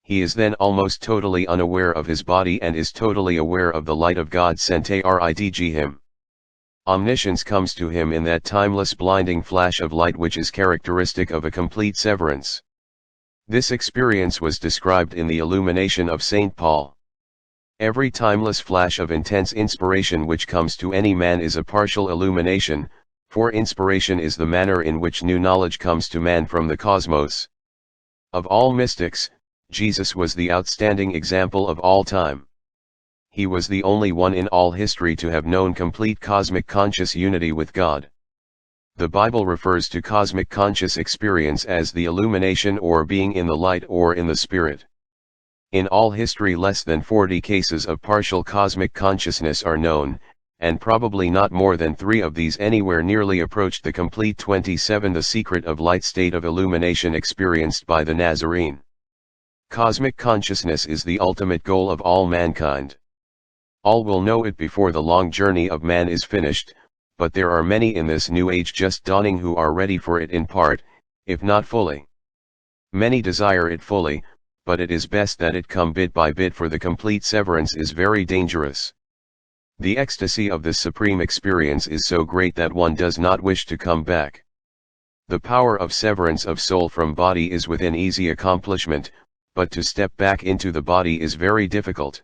He is then almost totally unaware of his body and is totally aware of the light of God sent ridg him. Omniscience comes to him in that timeless blinding flash of light which is characteristic of a complete severance. This experience was described in the Illumination of St. Paul. Every timeless flash of intense inspiration which comes to any man is a partial illumination, for inspiration is the manner in which new knowledge comes to man from the cosmos. Of all mystics, Jesus was the outstanding example of all time. He was the only one in all history to have known complete cosmic conscious unity with God. The Bible refers to cosmic conscious experience as the illumination or being in the light or in the Spirit. In all history less than 40 cases of partial cosmic consciousness are known, and probably not more than 3 of these anywhere nearly approached the complete 27. The secret of light state of illumination experienced by the Nazarene. Cosmic consciousness is the ultimate goal of all mankind. All will know it before the long journey of man is finished, but there are many in this new age just dawning who are ready for it in part, if not fully. Many desire it fully, but it is best that it come bit by bit, for the complete severance is very dangerous. The ecstasy of this supreme experience is so great that one does not wish to come back. The power of severance of soul from body is within easy accomplishment, but to step back into the body is very difficult.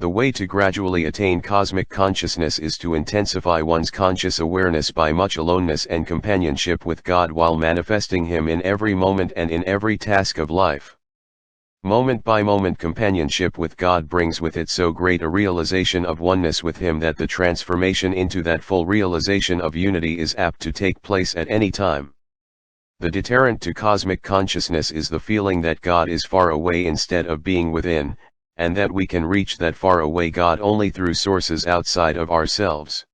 The way to gradually attain cosmic consciousness is to intensify one's conscious awareness by much aloneness and companionship with God while manifesting Him in every moment and in every task of life. Moment by moment companionship with God brings with it so great a realization of oneness with Him that the transformation into that full realization of unity is apt to take place at any time. The deterrent to cosmic consciousness is the feeling that God is far away instead of being within, and that we can reach that far away God only through sources outside of ourselves.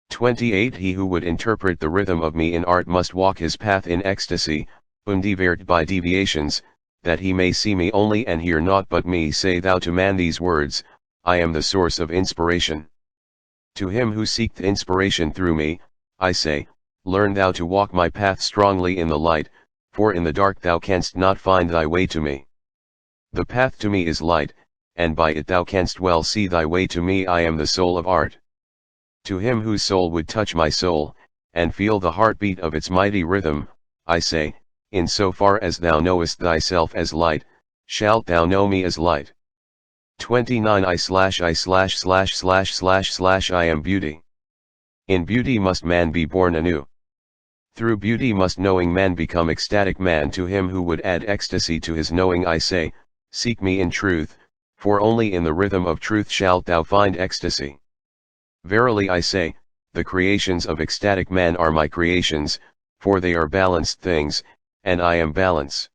28. He who would interpret the rhythm of me in art must walk his path in ecstasy, undivert by deviations, that he may see me only and hear naught but me. Say thou to man these words, I am the source of inspiration. To him who seeketh inspiration through me, I say, learn thou to walk my path strongly in the light, for in the dark thou canst not find thy way to me. The path to me is light, and by it thou canst well see thy way to me. I am the soul of art. To him whose soul would touch my soul, and feel the heartbeat of its mighty rhythm, I say, in so far as thou knowest thyself as light, shalt thou know me as light. 29 I am beauty. In beauty must man be born anew. Through beauty must knowing man become ecstatic man. To him who would add ecstasy to his knowing I say, seek me in truth, for only in the rhythm of truth shalt thou find ecstasy. Verily I say, the creations of ecstatic man are my creations, for they are balanced things, and I am balance.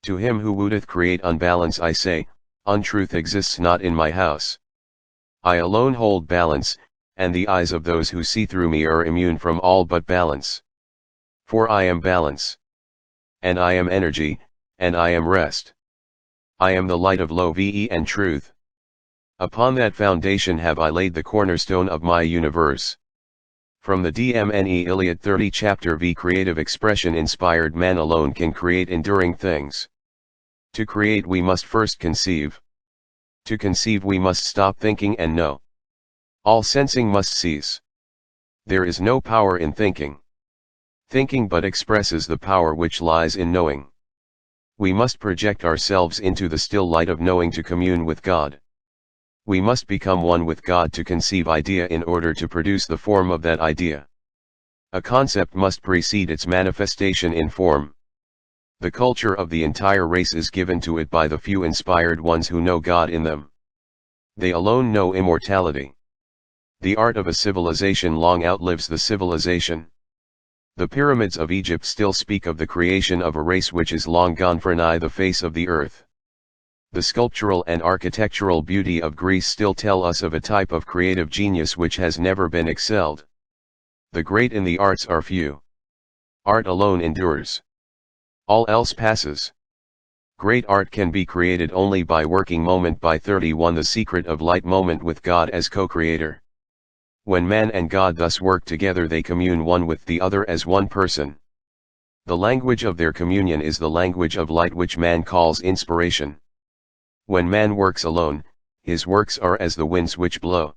To him who wouldsth create unbalance I say, untruth exists not in my house. I alone hold balance, and the eyes of those who see through me are immune from all but balance. For I am balance. And I am energy, and I am rest. I am the light of Love and truth. Upon that foundation have I laid the cornerstone of my universe. From the DMNE Iliad 30 Chapter V. Creative expression. Inspired man alone can create enduring things. To create we must first conceive. To conceive we must stop thinking and know. All sensing must cease. There is no power in thinking. Thinking but expresses the power which lies in knowing. We must project ourselves into the still light of knowing to commune with God. We must become one with God to conceive idea in order to produce the form of that idea. A concept must precede its manifestation in form. The culture of the entire race is given to it by the few inspired ones who know God in them. They alone know immortality. The art of a civilization long outlives the civilization. The pyramids of Egypt still speak of the creation of a race which is long gone from nigh the face of the earth. The sculptural and architectural beauty of Greece still tell us of a type of creative genius which has never been excelled. The great in the arts are few. Art alone endures. All else passes. Great art can be created only by working moment by 31. The secret of light moment with God as co-creator. When man and God thus work together they commune one with the other as one person. The language of their communion is the language of light which man calls inspiration. When man works alone, his works are as the winds which blow.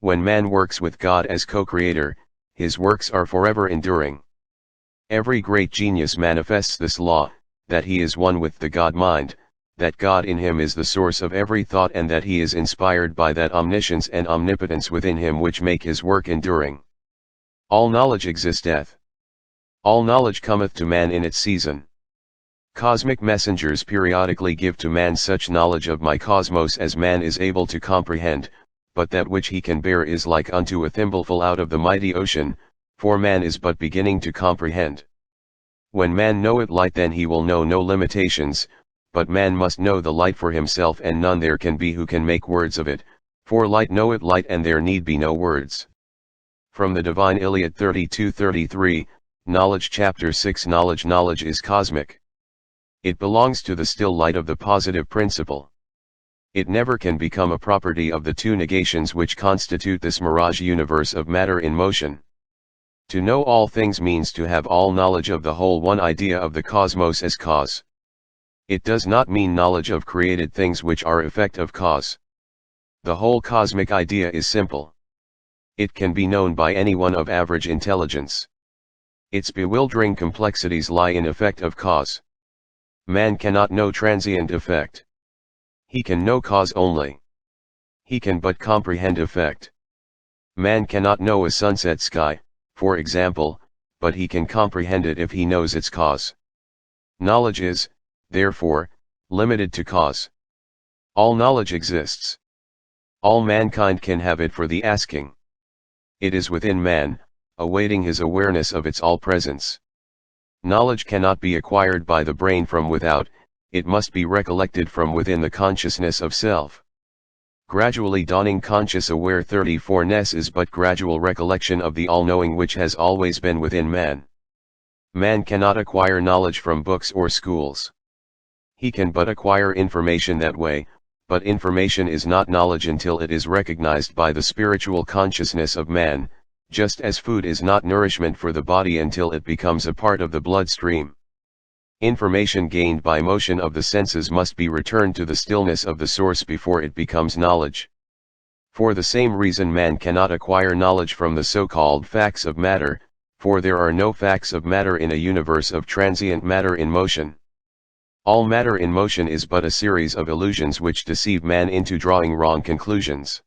When man works with God as co-creator, his works are forever enduring. Every great genius manifests this law, that he is one with the God mind, that God in him is the source of every thought and that he is inspired by that omniscience and omnipotence within him which make his work enduring. All knowledge existeth. All knowledge cometh to man in its season. Cosmic messengers periodically give to man such knowledge of my cosmos as man is able to comprehend, but that which he can bear is like unto a thimbleful out of the mighty ocean, for man is but beginning to comprehend. When man knoweth light then he will know no limitations, but man must know the light for himself and none there can be who can make words of it, for light knoweth light and there need be no words. From the Divine Iliad 32-33, Knowledge Chapter 6. Knowledge is cosmic. It belongs to the still light of the positive principle. It never can become a property of the two negations which constitute this mirage universe of matter in motion. To know all things means to have all knowledge of the whole one idea of the cosmos as cause. It does not mean knowledge of created things which are effect of cause. The whole cosmic idea is simple. It can be known by anyone of average intelligence. Its bewildering complexities lie in effect of cause. Man cannot know transient effect. He can know cause only. He can but comprehend effect. Man cannot know a sunset sky, for example, but he can comprehend it if he knows its cause. Knowledge is, therefore, limited to cause. All knowledge exists. All mankind can have it for the asking. It is within man, awaiting his awareness of its all-presence. Knowledge cannot be acquired by the brain from without, it must be recollected from within the consciousness of self. Gradually dawning conscious aware 34ness is but gradual recollection of the all-knowing which has always been within man. Man cannot acquire knowledge from books or schools. He can but acquire information that way, but information is not knowledge until it is recognized by the spiritual consciousness of man, just as food is not nourishment for the body until it becomes a part of the bloodstream. Information gained by motion of the senses must be returned to the stillness of the source before it becomes knowledge. For the same reason man cannot acquire knowledge from the so-called facts of matter, for there are no facts of matter in a universe of transient matter in motion. All matter in motion is but a series of illusions which deceive man into drawing wrong conclusions.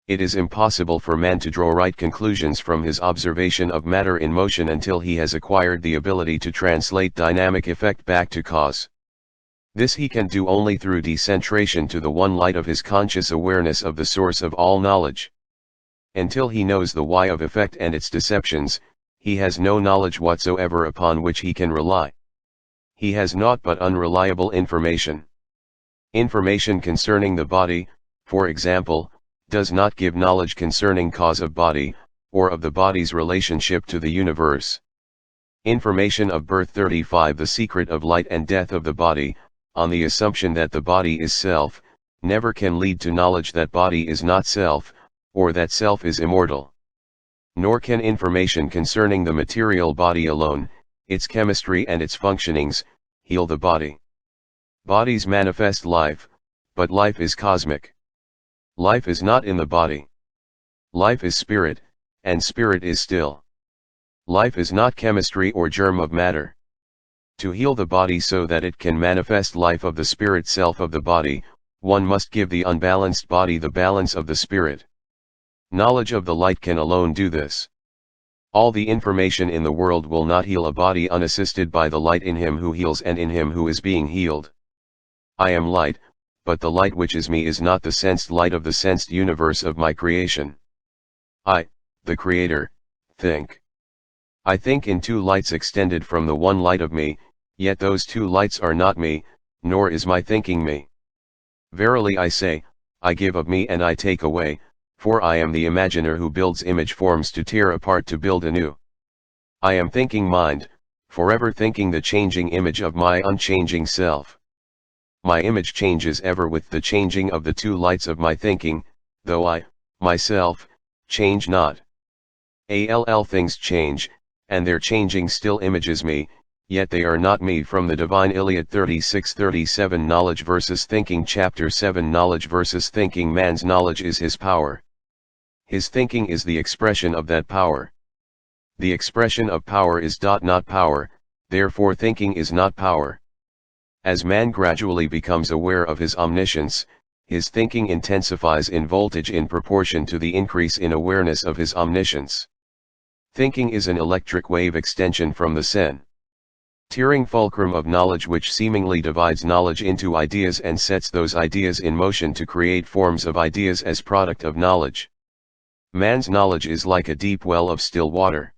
It is impossible for man to draw right conclusions from his observation of matter in motion until he has acquired the ability to translate dynamic effect back to cause. This he can do only through decentration to the one light of his conscious awareness of the source of all knowledge. Until he knows the why of effect and its deceptions, he has no knowledge whatsoever upon which he can rely. He has naught but unreliable information. Information concerning the body, for example, does not give knowledge concerning cause of body, or of the body's relationship to the universe. Information of birth 35 The secret of light and death of the body, on the assumption that the body is self, never can lead to knowledge that body is not self, or that self is immortal. Nor can information concerning the material body alone, its chemistry and its functionings, heal the body. Bodies manifest life, but life is cosmic. Life is not in the body. Life is spirit, and spirit is still. Life is not chemistry or germ of matter. To heal the body so that it can manifest life of the spirit self of the body, one must give the unbalanced body the balance of the spirit. Knowledge of the light can alone do this. All the information in the world will not heal a body unassisted by the light in him who heals and in him who is being healed. I am light, but the light which is me is not the sensed light of the sensed universe of my creation. I, the Creator, think. I think in two lights extended from the one light of me, yet those two lights are not me, nor is my thinking me. Verily I say, I give of me and I take away, for I am the imaginer who builds image forms to tear apart to build anew. I am thinking mind, forever thinking the changing image of my unchanging self. My image changes ever with the changing of the two lights of my thinking, though I, myself, change not. Things change, and their changing still images me, yet they are not me. From the Divine Iliad 36-37 Knowledge versus Thinking Chapter 7 Knowledge versus Thinking Man's knowledge is his power. His thinking is the expression of that power. The expression of power is not power, therefore thinking is not power. As man gradually becomes aware of his omniscience, his thinking intensifies in voltage in proportion to the increase in awareness of his omniscience. Thinking is an electric wave extension from the centering fulcrum of knowledge which seemingly divides knowledge into ideas and sets those ideas in motion to create forms of ideas as product of knowledge. Man's knowledge is like a deep well of still water.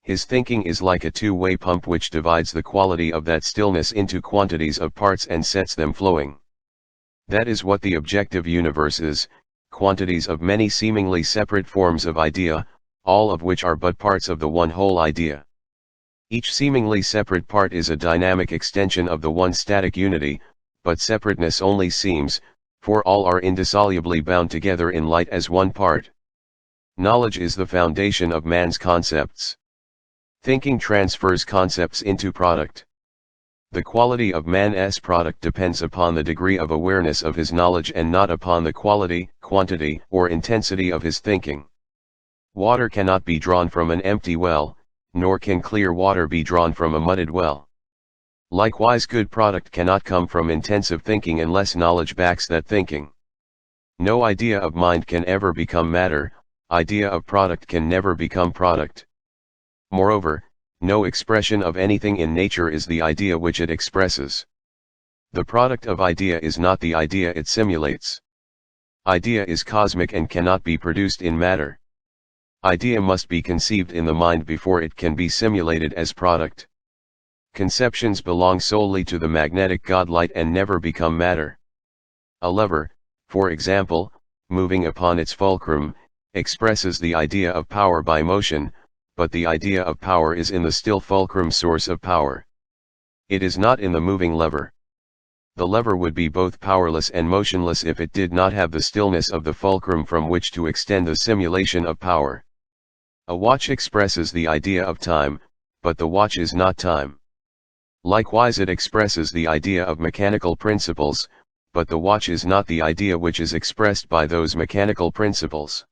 His thinking is like a two-way pump which divides the quality of that stillness into quantities of parts and sets them flowing. That is what the objective universe is, quantities of many seemingly separate forms of idea, all of which are but parts of the one whole idea. Each seemingly separate part is a dynamic extension of the one static unity, but separateness only seems, for all are indissolubly bound together in light as one part. Knowledge is the foundation of man's concepts. Thinking transfers concepts into product. The quality of man's product depends upon the degree of awareness of his knowledge and not upon the quality, quantity, or intensity of his thinking. Water cannot be drawn from an empty well, nor can clear water be drawn from a muddied well. Likewise, good product cannot come from intensive thinking unless knowledge backs that thinking. No idea of mind can ever become matter, idea of product can never become product. Moreover, no expression of anything in nature is the idea which it expresses. The product of idea is not the idea it simulates. Idea is cosmic and cannot be produced in matter. Idea must be conceived in the mind before it can be simulated as product. Conceptions belong solely to the magnetic God-light and never become matter. A lever, for example, moving upon its fulcrum, expresses the idea of power by motion, but the idea of power is in the still fulcrum source of power. It is not in the moving lever. The lever would be both powerless and motionless if it did not have the stillness of the fulcrum from which to extend the simulation of power. A watch expresses the idea of time, but the watch is not time. Likewise, it expresses the idea of mechanical principles, but the watch is not the idea which is expressed by those mechanical principles.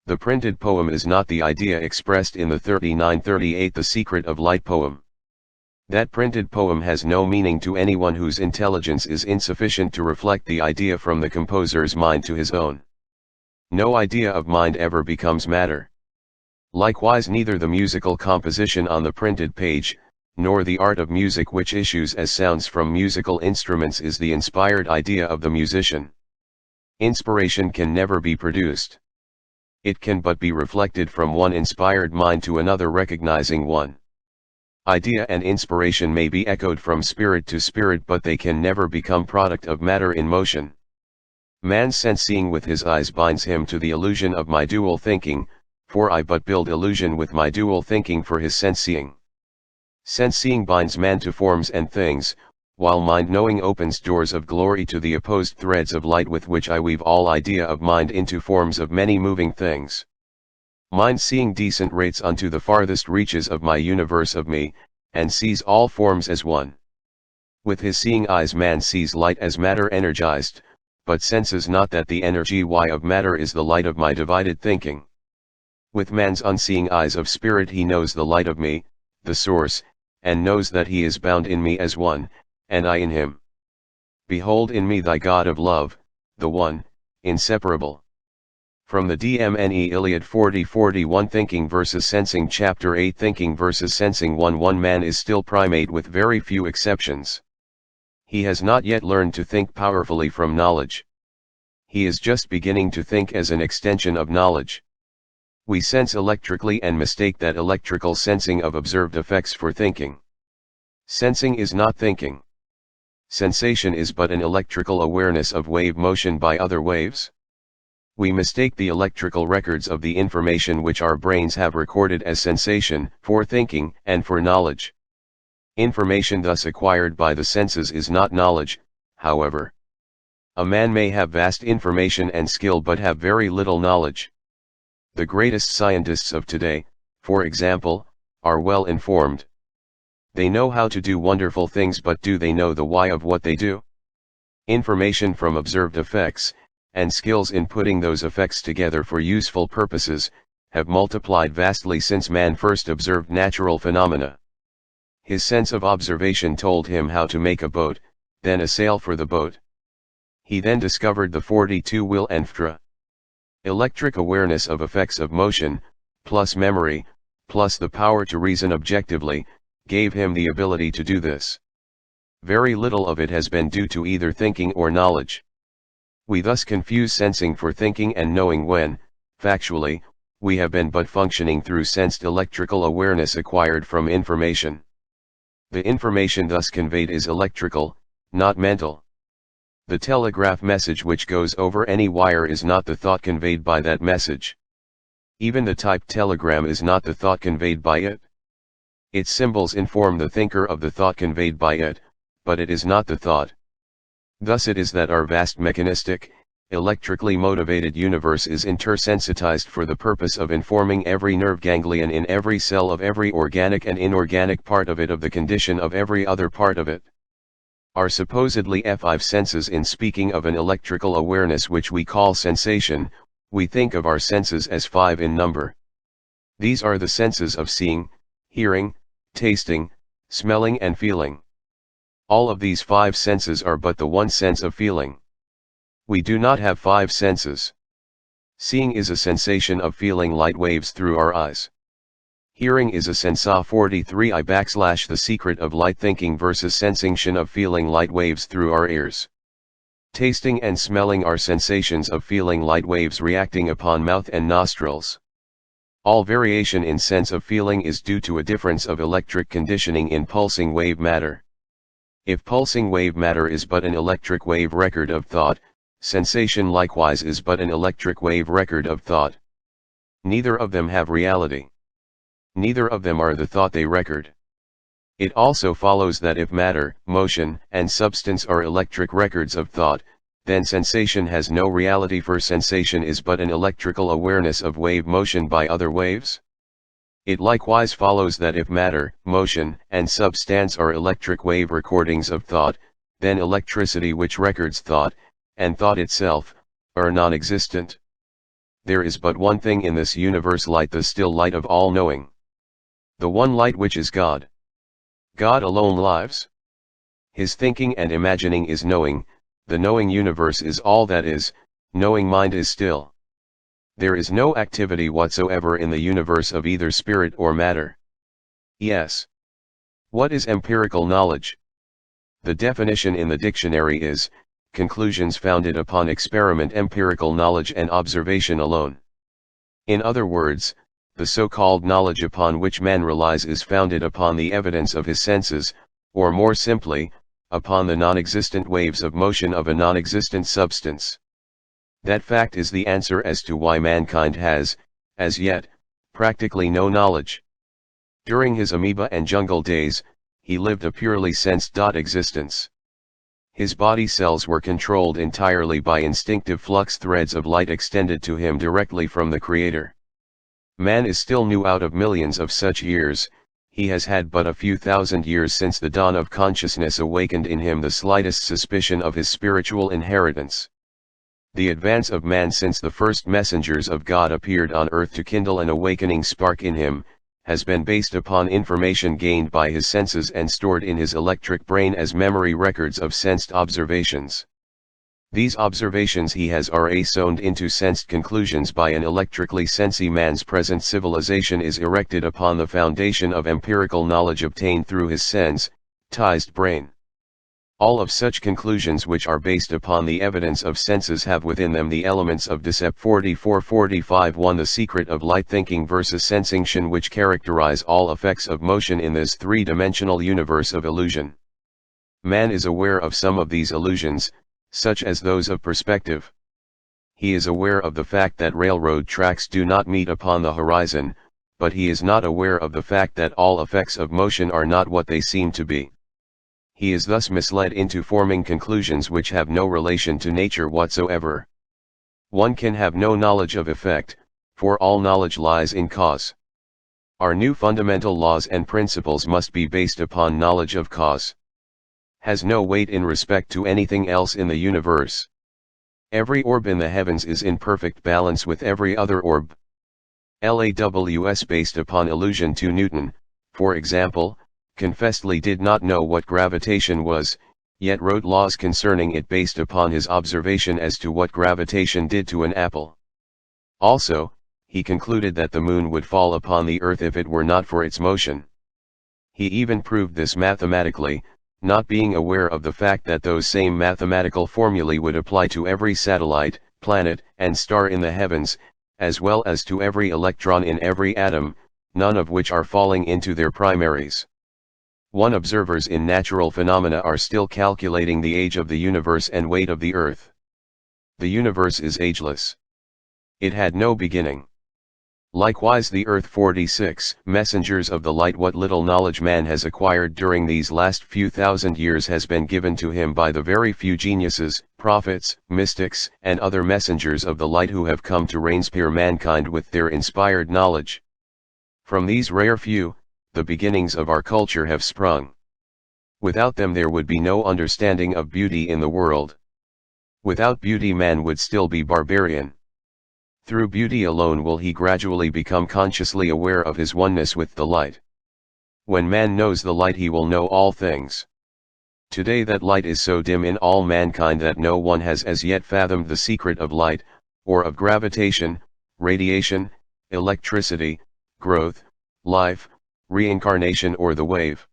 The printed poem is not the idea expressed in the 3938 The Secret of Light poem. That printed poem has no meaning to anyone whose intelligence is insufficient to reflect the idea from the composer's mind to his own. No idea of mind ever becomes matter. Likewise, neither the musical composition on the printed page, nor the art of music which issues as sounds from musical instruments is the inspired idea of the musician. Inspiration can never be produced. It can but be reflected from one inspired mind to another, recognizing one idea, and inspiration may be echoed from spirit to spirit, but they can never become product of matter in motion. Man's sense-seeing with his eyes binds him to the illusion of my dual thinking, for I but build illusion with my dual thinking for his sense-seeing. Sense-seeing binds man to forms and things, while mind-knowing opens doors of glory to the opposed threads of light with which I weave all idea of mind into forms of many moving things. Mind-seeing descent rates unto the farthest reaches of my universe of me, and sees all forms as one. With his seeing eyes man sees light as matter energized, but senses not that the energy of matter is the light of my divided thinking. With man's unseeing eyes of spirit he knows the light of me, the source, and knows that he is bound in me as one, and I in him. Behold in me thy God of love, the one, inseparable. From the DMNE Iliad 40:41 Thinking versus Sensing Chapter 8 Thinking versus Sensing 1 Man is still primate with very few exceptions. He has not yet learned to think powerfully from knowledge. He is just beginning to think as an extension of knowledge. We sense electrically and mistake that electrical sensing of observed effects for thinking. Sensing is not thinking. Sensation is but an electrical awareness of wave motion by other waves. We mistake the electrical records of the information which our brains have recorded as sensation, for thinking, and for knowledge. Information thus acquired by the senses is not knowledge, however. A man may have vast information and skill but have very little knowledge. The greatest scientists of today, for example, are well informed. They know how to do wonderful things, but do they know the why of what they do? Information from observed effects, and skills in putting those effects together for useful purposes, have multiplied vastly since man first observed natural phenomena. His sense of observation told him how to make a boat, then a sail for the boat. He then discovered the 42 will and FTRA. Electric awareness of effects of motion, plus memory, plus the power to reason objectively, gave him the ability to do this. Very little of it has been due to either thinking or knowledge. We thus confuse sensing for thinking and knowing when, factually, we have been but functioning through sensed electrical awareness acquired from information. The information thus conveyed is electrical, not mental. The telegraph message which goes over any wire is not the thought conveyed by that message. Even the typed telegram is not the thought conveyed by it. Its symbols inform the thinker of the thought conveyed by it, but it is not the thought. Thus it is that our vast mechanistic, electrically motivated universe is intersensitized for the purpose of informing every nerve ganglion in every cell of every organic and inorganic part of it of the condition of every other part of it. Our supposedly five senses, in speaking of an electrical awareness which we call sensation, we think of our senses as 5 in number. These are the senses of seeing, hearing, tasting, smelling and feeling. All of these 5 senses are but the one sense of feeling. We do not have 5 senses. Seeing is a sensation of feeling light waves through our eyes. Hearing is a sensa 43I / The Secret of Light Thinking versus sensation of feeling light waves through our ears. Tasting and smelling are sensations of feeling light waves reacting upon mouth and nostrils. All variation in sense of feeling is due to a difference of electric conditioning in pulsing wave matter. If pulsing wave matter is but an electric wave record of thought, sensation likewise is but an electric wave record of thought. Neither of them have reality. Neither of them are the thought they record. It also follows that if matter, motion, and substance are electric records of thought, then sensation has no reality, for sensation is but an electrical awareness of wave motion by other waves. It likewise follows that if matter, motion, and substance are electric wave recordings of thought, then electricity which records thought, and thought itself, are non-existent. There is but one thing in this universe, light, the still light of all knowing. The one light which is God. God alone lives. His thinking and imagining is knowing, the knowing universe is all that is, knowing mind is still. There is no activity whatsoever in the universe of either spirit or matter. Yes. What is empirical knowledge? The definition in the dictionary is, conclusions founded upon experiment, empirical knowledge and observation alone. In other words, the so-called knowledge upon which man relies is founded upon the evidence of his senses, or more simply, upon the non-existent waves of motion of a non-existent substance. That fact is the answer as to why mankind has, as yet, practically no knowledge. During his amoeba and jungle days, he lived a purely sensed existence. His body cells were controlled entirely by instinctive flux threads of light extended to him directly from the Creator. Man is still new out of millions of such years. He has had but a few thousand years since the dawn of consciousness awakened in him the slightest suspicion of his spiritual inheritance. The advance of man since the first messengers of God appeared on earth to kindle an awakening spark in him, has been based upon information gained by his senses and stored in his electric brain as memory records of sensed observations. These observations he has sewn into sensed conclusions by an electrically sensey. Man's present civilization is erected upon the foundation of empirical knowledge obtained through his sensitized brain. All of such conclusions which are based upon the evidence of senses have within them the elements of Decep 44-45-1, the secret of light thinking versus sensation, which characterize all effects of motion in this three-dimensional universe of illusion. Man is aware of some of these illusions, such as those of perspective. He is aware of the fact that railroad tracks do not meet upon the horizon, but he is not aware of the fact that all effects of motion are not what they seem to be. He is thus misled into forming conclusions which have no relation to nature whatsoever. One can have no knowledge of effect, for all knowledge lies in cause. Our new fundamental laws and principles must be based upon knowledge of cause. Has no weight in respect to anything else in the universe. Every orb in the heavens is in perfect balance with every other orb. LAWS based upon illusion to Newton, for example, confessedly did not know what gravitation was, yet wrote laws concerning it based upon his observation as to what gravitation did to an apple. Also, he concluded that the moon would fall upon the earth if it were not for its motion. He even proved this mathematically, not being aware of the fact that those same mathematical formulae would apply to every satellite, planet, and star in the heavens, as well as to every electron in every atom, none of which are falling into their primaries. Observers in natural phenomena are still calculating the age of the universe and weight of the earth. The universe is ageless. It had no beginning. Likewise the earth. 46 Messengers of the light. What little knowledge man has acquired during these last few thousand years has been given to him by the very few geniuses, prophets, mystics, and other messengers of the light who have come to inspire mankind with their inspired knowledge. From these rare few, the beginnings of our culture have sprung. Without them there would be no understanding of beauty in the world. Without beauty man would still be barbarian. Through beauty alone will he gradually become consciously aware of his oneness with the light. When man knows the light he will know all things. Today that light is so dim in all mankind that no one has as yet fathomed the secret of light, or of gravitation, radiation, electricity, growth, life, reincarnation or the wave.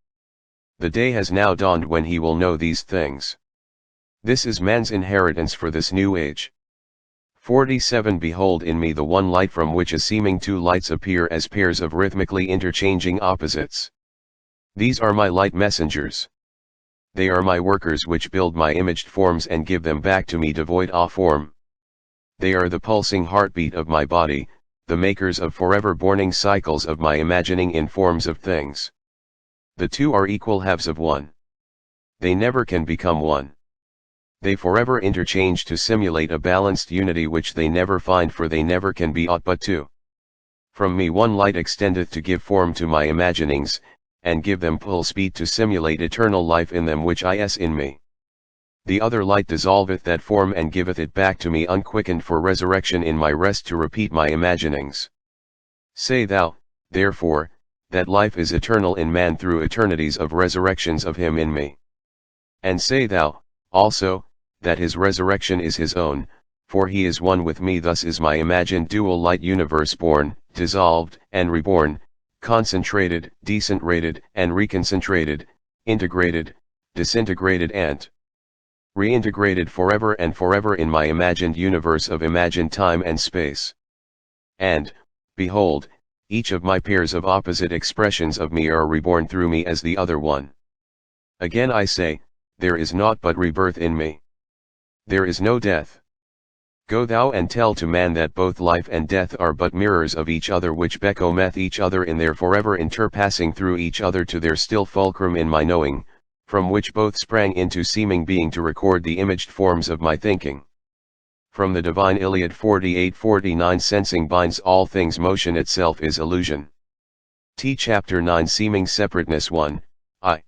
The day has now dawned when he will know these things. This is man's inheritance for this new age. 47 Behold in me the one light from which a seeming two lights appear as pairs of rhythmically interchanging opposites. These are my light messengers. They are my workers which build my imaged forms and give them back to me devoid of form. They are the pulsing heartbeat of my body, the makers of forever borning cycles of my imagining in forms of things. The two are equal halves of one. They never can become one. They forever interchange to simulate a balanced unity which they never find, for they never can be aught but two. From me one light extendeth to give form to my imaginings, and give them full speed to simulate eternal life in them which is in me. The other light dissolveth that form and giveth it back to me unquickened for resurrection in my rest to repeat my imaginings. Say thou, therefore, that life is eternal in man through eternities of resurrections of him in me. And say thou, also, that his resurrection is his own, for he is one with me. Thus is my imagined dual light universe born, dissolved, and reborn, concentrated, decentrated, and reconcentrated, integrated, disintegrated and reintegrated forever and forever in my imagined universe of imagined time and space. And, behold, each of my pairs of opposite expressions of me are reborn through me as the other one. Again I say, there is naught but rebirth in me. There is no death. Go thou and tell to man that both life and death are but mirrors of each other which becometh each other in their forever interpassing through each other to their still fulcrum in my knowing, from which both sprang into seeming being to record the imaged forms of my thinking. From the divine Iliad 48-49 Sensing binds all things, motion itself is illusion. T. Chapter 9 Seeming separateness 1, I.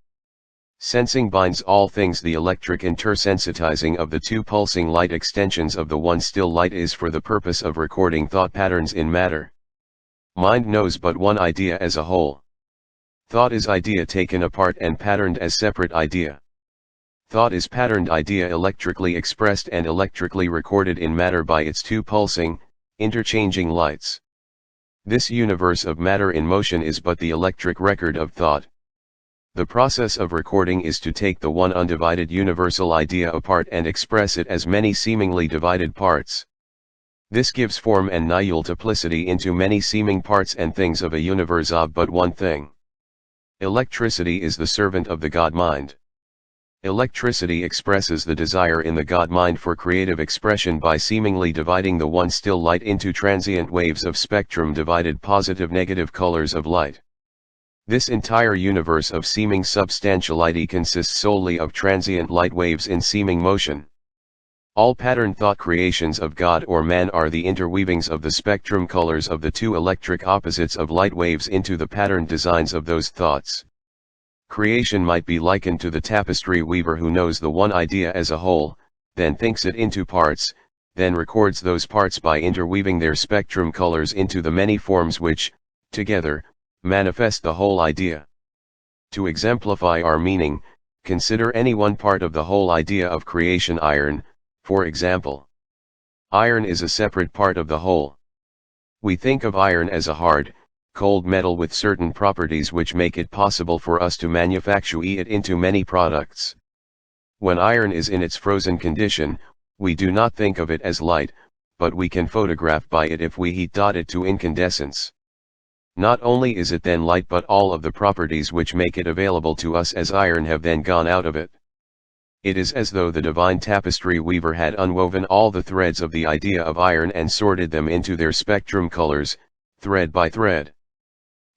Sensing binds all things. The electric intersensitizing of the two pulsing light extensions of the one still light is for the purpose of recording thought patterns in matter. Mind knows but one idea as a whole. Thought is idea taken apart and patterned as separate idea. Thought is patterned idea electrically expressed and electrically recorded in matter by its two pulsing, interchanging lights. This universe of matter in motion is but the electric record of thought. The process of recording is to take the one undivided universal idea apart and express it as many seemingly divided parts. This gives form and multiplicity into many seeming parts and things of a universe of but one thing. Electricity is the servant of the God mind. Electricity expresses the desire in the God mind for creative expression by seemingly dividing the one still light into transient waves of spectrum divided positive-negative colors of light. This entire universe of seeming substantiality consists solely of transient light waves in seeming motion. All pattern thought creations of God or man are the interweavings of the spectrum colors of the two electric opposites of light waves into the patterned designs of those thoughts. Creation might be likened to the tapestry weaver who knows the one idea as a whole, then thinks it into parts, then records those parts by interweaving their spectrum colors into the many forms which, together, manifest the whole idea. To exemplify our meaning, consider any one part of the whole idea of creation. Iron, for example. Iron is a separate part of the whole. We think of iron as a hard, cold metal with certain properties which make it possible for us to manufacture it into many products. When iron is in its frozen condition, we do not think of it as light, but we can photograph by it if we heat it to incandescence. Not only is it then light, but all of the properties which make it available to us as iron have then gone out of it. It is as though the divine tapestry weaver had unwoven all the threads of the idea of iron and sorted them into their spectrum colors, thread by thread.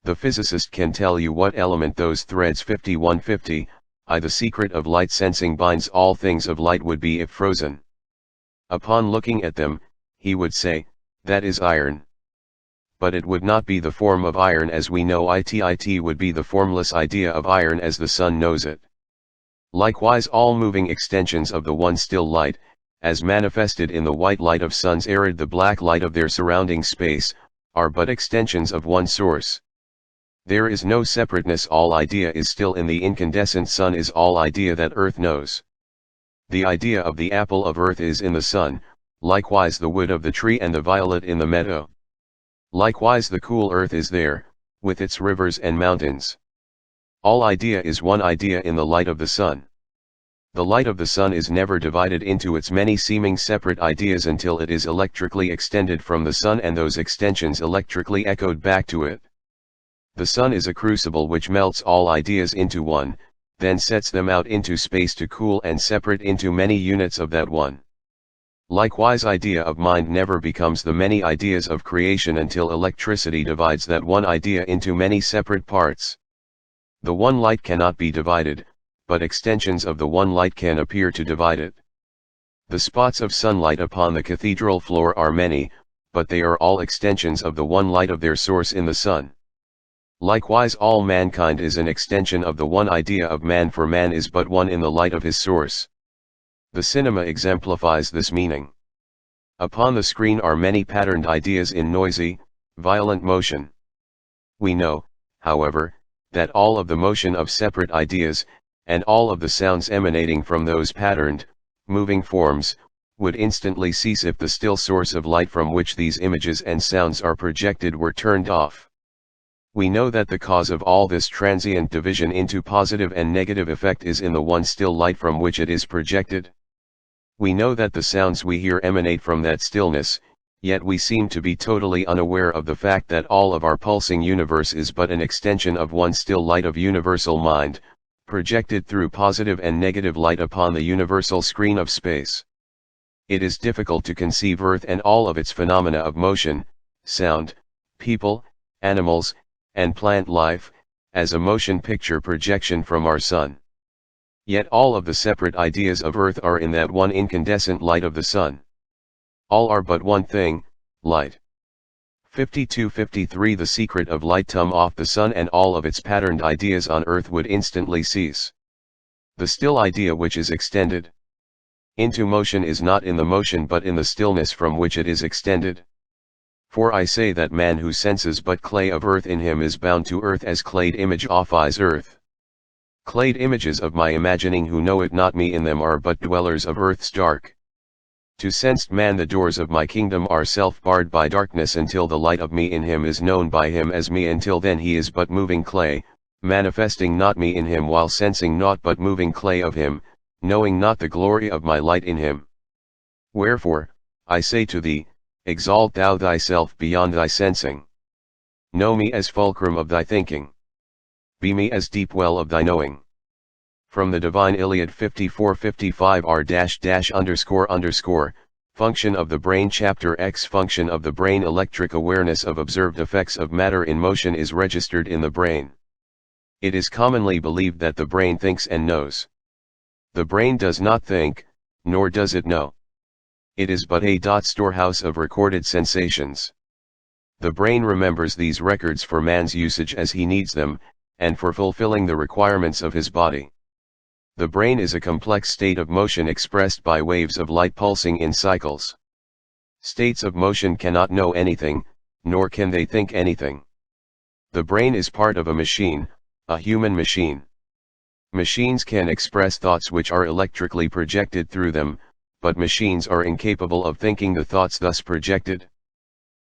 The physicist can tell you what element those threads 5150, I. The secret of light sensing binds all things of light would be if frozen. Upon looking at them, he would say, that is iron. But it would not be the form of iron as we know it. It would be the formless idea of iron as the sun knows it. Likewise all moving extensions of the one still light, as manifested in the white light of suns arid the black light of their surrounding space, are but extensions of one source. There is no separateness. All idea is still in the incandescent sun is all idea that earth knows. The idea of the apple of earth is in the sun, likewise the wood of the tree and the violet in the meadow. Likewise the cool earth is there, with its rivers and mountains. All idea is one idea in the light of the sun. The light of the sun is never divided into its many seeming separate ideas until it is electrically extended from the sun and those extensions electrically echoed back to it. The sun is a crucible which melts all ideas into one, then sets them out into space to cool and separate into many units of that one. Likewise idea of mind never becomes the many ideas of creation until electricity divides that one idea into many separate parts. The one light cannot be divided, but extensions of the one light can appear to divide it. The spots of sunlight upon the cathedral floor are many, but they are all extensions of the one light of their source in the sun. Likewise all mankind is an extension of the one idea of man, for man is but one in the light of his source. The cinema exemplifies this meaning. Upon the screen are many patterned ideas in noisy, violent motion. We know, however, that all of the motion of separate ideas, and all of the sounds emanating from those patterned, moving forms, would instantly cease if the still source of light from which these images and sounds are projected were turned off. We know that the cause of all this transient division into positive and negative effect is in the one still light from which it is projected. We know that the sounds we hear emanate from that stillness, yet we seem to be totally unaware of the fact that all of our pulsing universe is but an extension of one still light of universal mind, projected through positive and negative light upon the universal screen of space. It is difficult to conceive Earth and all of its phenomena of motion, sound, people, animals, and plant life, as a motion picture projection from our sun. Yet all of the separate ideas of Earth are in that one incandescent light of the sun. All are but one thing, light. 52-53 The secret of light come off the sun and all of its patterned ideas on Earth would instantly cease. The still idea which is extended into motion is not in the motion but in the stillness from which it is extended. For I say that man who senses but clay of earth in him is bound to earth as clayed image offies earth. Clayed images of my imagining who know it not me in them are but dwellers of earth's dark. To sensed man the doors of my kingdom are self-barred by darkness until the light of me in him is known by him as me until then he is but moving clay, manifesting not me in him while sensing naught but moving clay of him, knowing not the glory of my light in him. Wherefore, I say to thee, exalt thou thyself beyond thy sensing. Know me as fulcrum of thy thinking. Be me as deep well of thy knowing. From the Divine Iliad 54-55 r-__, Function of the Brain Chapter X Function of the Brain Electric awareness of observed effects of matter in motion is registered in the brain. It is commonly believed that the brain thinks and knows. The brain does not think, nor does it know. It is but a storehouse of recorded sensations. The brain remembers these records for man's usage as he needs them, and for fulfilling the requirements of his body. The brain is a complex state of motion expressed by waves of light pulsing in cycles. States of motion cannot know anything, nor can they think anything. The brain is part of a machine, a human machine. Machines can express thoughts which are electrically projected through them, but machines are incapable of thinking the thoughts thus projected.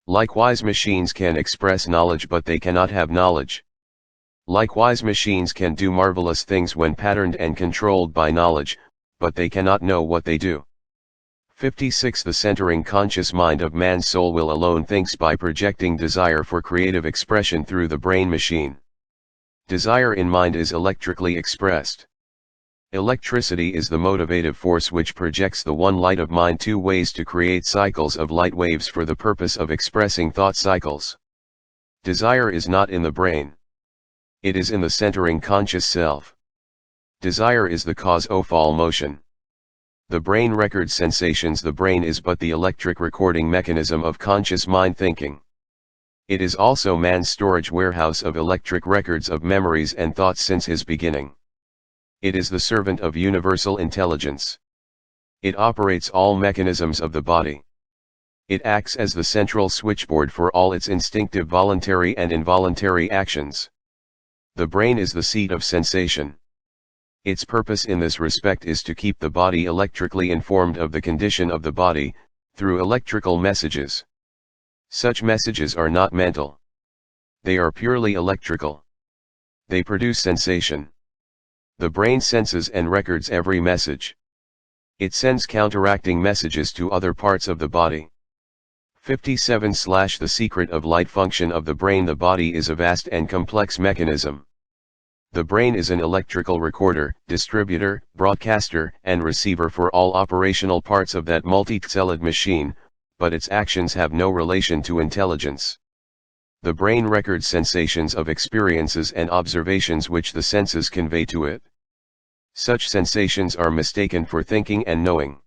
Likewise, machines can express knowledge but they cannot have knowledge. Likewise, machines can do marvelous things when patterned and controlled by knowledge, but they cannot know what they do. 56 The centering conscious mind of man's soul will alone thinks by projecting desire for creative expression through the brain machine. Desire in mind is electrically expressed. Electricity is the motivative force which projects the one light of mind two ways to create cycles of light waves for the purpose of expressing thought cycles. Desire is not in the brain. It is in the centering conscious self. Desire is the cause of all motion. The brain records sensations. The brain is but the electric recording mechanism of conscious mind thinking. It is also man's storage warehouse of electric records of memories and thoughts since his beginning. It is the servant of universal intelligence. It operates all mechanisms of the body. It acts as the central switchboard for all its instinctive voluntary and involuntary actions. The brain is the seat of sensation. Its purpose in this respect is to keep the body electrically informed of the condition of the body, through electrical messages. Such messages are not mental. They are purely electrical. They produce sensation. The brain senses and records every message. It sends counteracting messages to other parts of the body. 57 The secret of light function of the brain. The body is a vast and complex mechanism. The brain is an electrical recorder, distributor, broadcaster, and receiver for all operational parts of that multi-celled machine, but its actions have no relation to intelligence. The brain records sensations of experiences and observations which the senses convey to it. Such sensations are mistaken for thinking and knowing.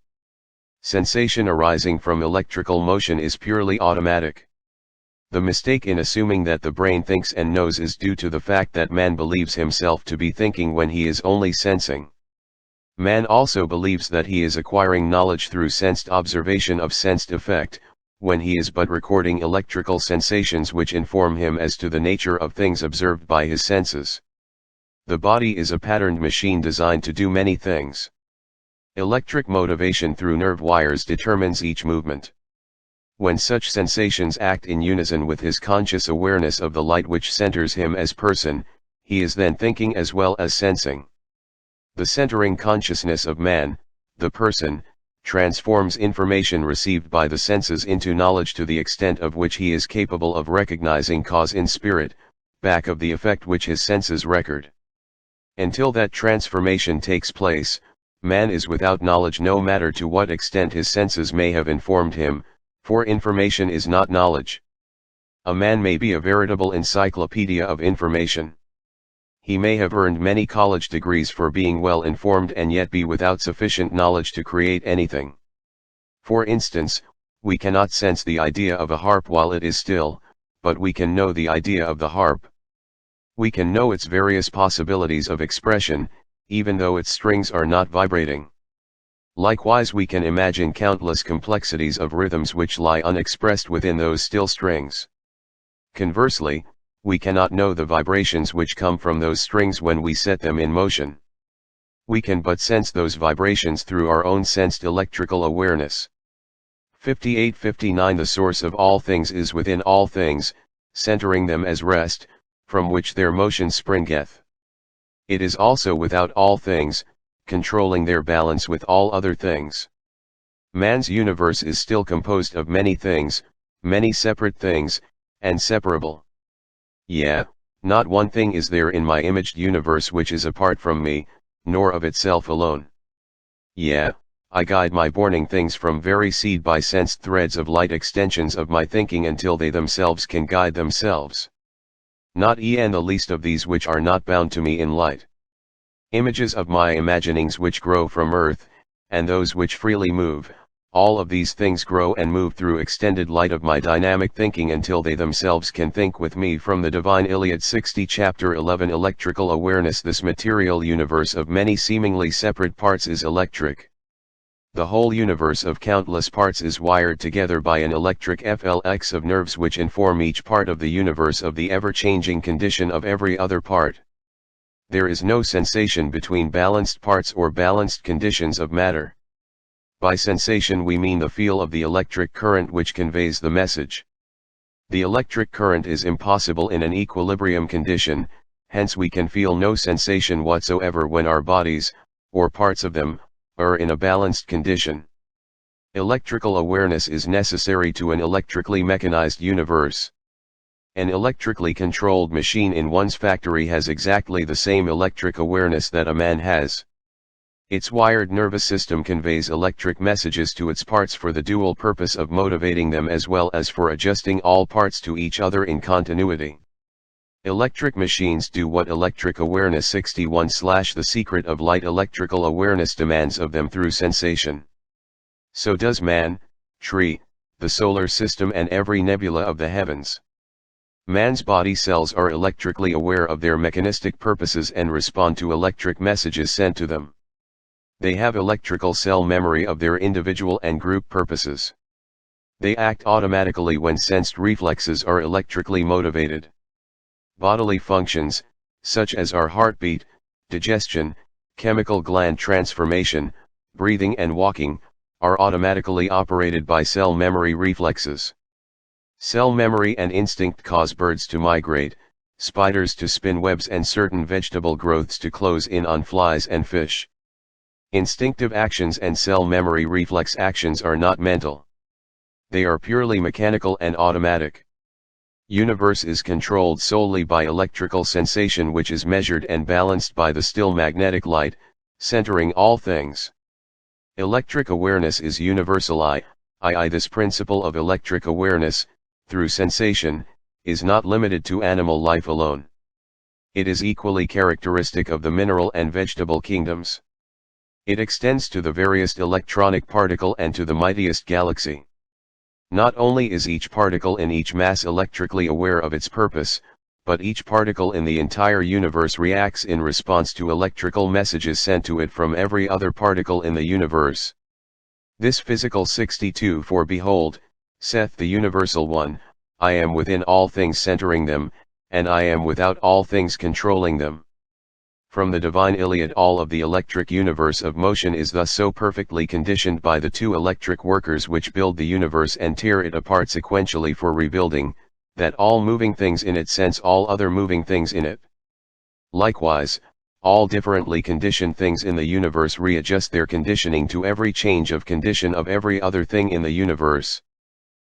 Sensation arising from electrical motion is purely automatic. The mistake in assuming that the brain thinks and knows is due to the fact that man believes himself to be thinking when he is only sensing. Man also believes that he is acquiring knowledge through sensed observation of sensed effect, when he is but recording electrical sensations which inform him as to the nature of things observed by his senses. The body is a patterned machine designed to do many things. Electric motivation through nerve wires determines each movement. When such sensations act in unison with his conscious awareness of the light which centers him as person, he is then thinking as well as sensing. The centering consciousness of man, the person, transforms information received by the senses into knowledge to the extent of which he is capable of recognizing cause in spirit, back of the effect which his senses record. Until that transformation takes place, man is without knowledge no matter to what extent his senses may have informed him, for information is not knowledge. A man may be a veritable encyclopedia of information. He may have earned many college degrees for being well informed and yet be without sufficient knowledge to create anything. For instance, we cannot sense the idea of a harp while it is still, but we can know the idea of the harp. We can know its various possibilities of expression, even though its strings are not vibrating. Likewise, we can imagine countless complexities of rhythms which lie unexpressed within those still strings. Conversely, we cannot know the vibrations which come from those strings when we set them in motion. We can but sense those vibrations through our own sensed electrical awareness. 58-59 The source of all things is within all things, centering them as rest, from which their motion springeth. It is also without all things, controlling their balance with all other things. Man's universe is still composed of many things, many separate things, and separable. Yeah, not one thing is there in my imaged universe which is apart from me, nor of itself alone. Yeah, I guide my borning things from very seed by sensed threads of light extensions of my thinking until they themselves can guide themselves. Not e'en the least of these which are not bound to me in light. Images of my imaginings which grow from earth, and those which freely move, all of these things grow and move through extended light of my dynamic thinking until they themselves can think with me. From the Divine Iliad 60 Chapter 11 Electrical Awareness. This material universe of many seemingly separate parts is electric. The whole universe of countless parts is wired together by an electric flux of nerves which inform each part of the universe of the ever-changing condition of every other part. There is no sensation between balanced parts or balanced conditions of matter. By sensation we mean the feel of the electric current which conveys the message. The electric current is impossible in an equilibrium condition, hence we can feel no sensation whatsoever when our bodies, or parts of them, are in a balanced condition. Electrical awareness is necessary to an electrically mechanized universe. An electrically controlled machine in one's factory has exactly the same electric awareness that a man has. Its wired nervous system conveys electric messages to its parts for the dual purpose of motivating them as well as for adjusting all parts to each other in continuity. Electric machines do what Electric Awareness 61 / The Secret of Light electrical awareness demands of them through sensation. So does man, tree, the solar system and every nebula of the heavens. Man's body cells are electrically aware of their mechanistic purposes and respond to electric messages sent to them. They have electrical cell memory of their individual and group purposes. They act automatically when sensed reflexes are electrically motivated. Bodily functions, such as our heartbeat, digestion, chemical gland transformation, breathing and walking, are automatically operated by cell memory reflexes. Cell memory and instinct cause birds to migrate, spiders to spin webs and certain vegetable growths to close in on flies and fish. Instinctive actions and cell memory reflex actions are not mental. They are purely mechanical and automatic. Universe is controlled solely by electrical sensation which is measured and balanced by the still magnetic light, centering all things. Electric awareness is universal I. This principle of electric awareness, through sensation, is not limited to animal life alone. It is equally characteristic of the mineral and vegetable kingdoms. It extends to the veriest electronic particle and to the mightiest galaxy. Not only is each particle in each mass electrically aware of its purpose, but each particle in the entire universe reacts in response to electrical messages sent to it from every other particle in the universe. This physical 62. For behold, saith the universal one, I am within all things centering them, and I am without all things controlling them. From the divine Iliad, all of the electric universe of motion is thus so perfectly conditioned by the two electric workers which build the universe and tear it apart sequentially for rebuilding, that all moving things in it sense all other moving things in it. Likewise, all differently conditioned things in the universe readjust their conditioning to every change of condition of every other thing in the universe.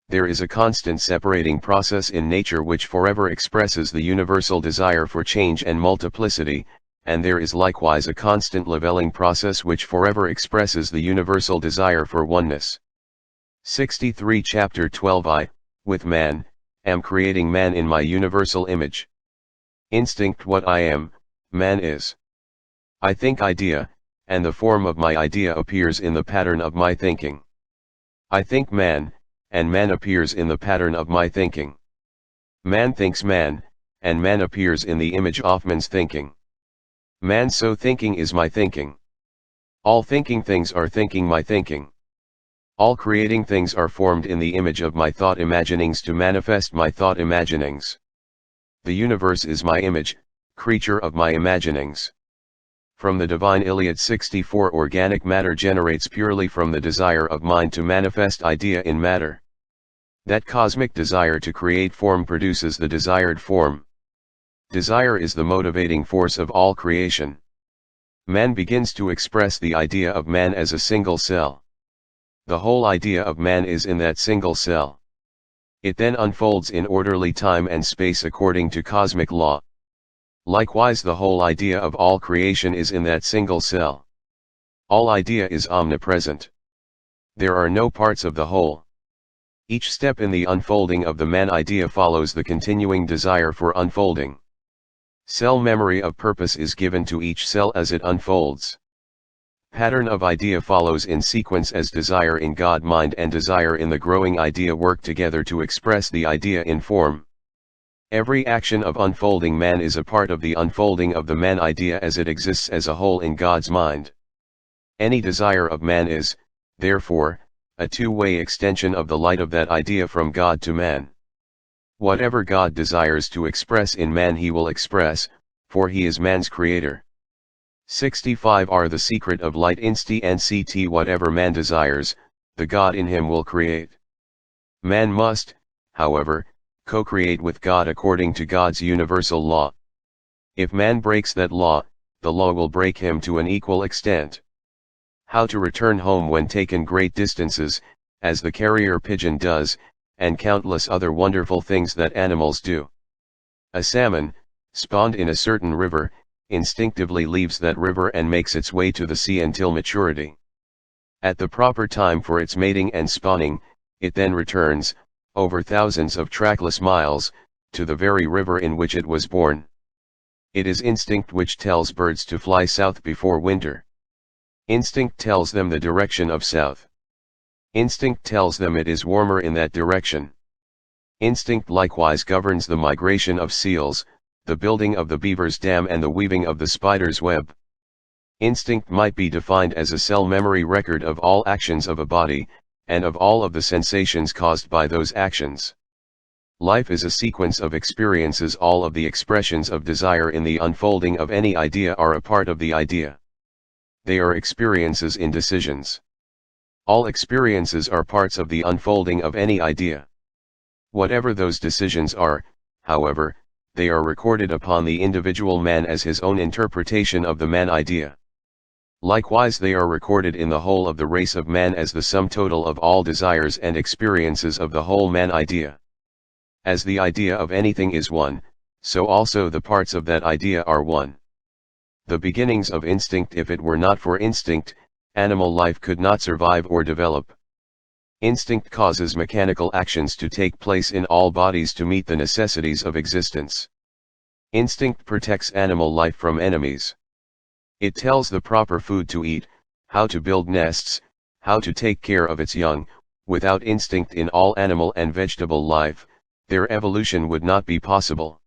There is a constant separating process in nature which forever expresses the universal desire for change and multiplicity, and there is likewise a constant leveling process which forever expresses the universal desire for oneness. 63. Chapter 12. I, with man, am creating man in my universal image. Instinct. What I am, man is. I think idea, and the form of my idea appears in the pattern of my thinking. I think man, and man appears in the pattern of my thinking. Man thinks man, and man appears in the image of man's thinking. Man so thinking is my thinking. All thinking things are thinking my thinking. All creating things are formed in the image of my thought imaginings to manifest my thought imaginings. The universe is my image, creature of my imaginings. From the divine Iliad 64. Organic matter generates purely from the desire of mind to manifest idea in matter. That cosmic desire to create form produces the desired form. Desire is the motivating force of all creation. Man begins to express the idea of man as a single cell. The whole idea of man is in that single cell. It then unfolds in orderly time and space according to cosmic law. Likewise, the whole idea of all creation is in that single cell. All idea is omnipresent. There are no parts of the whole. Each step in the unfolding of the man idea follows the continuing desire for unfolding. Cell memory of purpose is given to each cell as it unfolds. Pattern of idea follows in sequence as desire in God mind and desire in the growing idea work together to express the idea in form. Every action of unfolding man is a part of the unfolding of the man idea as it exists as a whole in God's mind. Any desire of man is, therefore, a two-way extension of the light of that idea from God to man. Whatever God desires to express in man he will express, for he is man's creator. 65 are the secret of light inst and ct. Whatever man desires, the God in him will create. Man must, however, co-create with God according to God's universal law. If man breaks that law, the law will break him to an equal extent. How to return home when taken great distances, as the carrier pigeon does, and countless other wonderful things that animals do. A salmon, spawned in a certain river, instinctively leaves that river and makes its way to the sea until maturity. At the proper time for its mating and spawning, it then returns, over thousands of trackless miles, to the very river in which it was born. It is instinct which tells birds to fly south before winter. Instinct tells them the direction of south. Instinct tells them it is warmer in that direction. Instinct likewise governs the migration of seals, the building of the beaver's dam and the weaving of the spider's web. Instinct might be defined as a cell memory record of all actions of a body, and of all of the sensations caused by those actions. Life is a sequence of experiences. All of the expressions of desire in the unfolding of any idea are a part of the idea. They are experiences in decisions. All experiences are parts of the unfolding of any idea. Whatever those decisions are, however, they are recorded upon the individual man as his own interpretation of the man idea. Likewise, they are recorded in the whole of the race of man as the sum total of all desires and experiences of the whole man idea. As the idea of anything is one, so also the parts of that idea are one. The beginnings of instinct. If it were not for instinct, animal life could not survive or develop. Instinct causes mechanical actions to take place in all bodies to meet the necessities of existence. Instinct protects animal life from enemies. It tells the proper food to eat, how to build nests, how to take care of its young. Without instinct in all animal and vegetable life, their evolution would not be possible.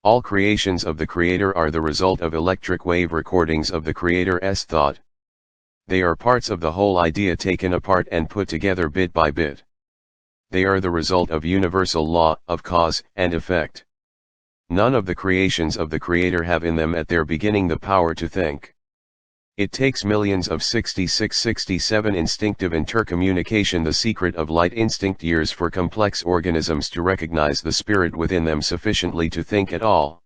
All creations of the Creator are the result of electric wave recordings of the Creator's thought. They are parts of the whole idea taken apart and put together bit by bit. They are the result of universal law of cause and effect. None of the creations of the Creator have in them at their beginning the power to think. It takes millions of 66-67 instinctive intercommunication, the secret of light instinct years for complex organisms to recognize the spirit within them sufficiently to think at all.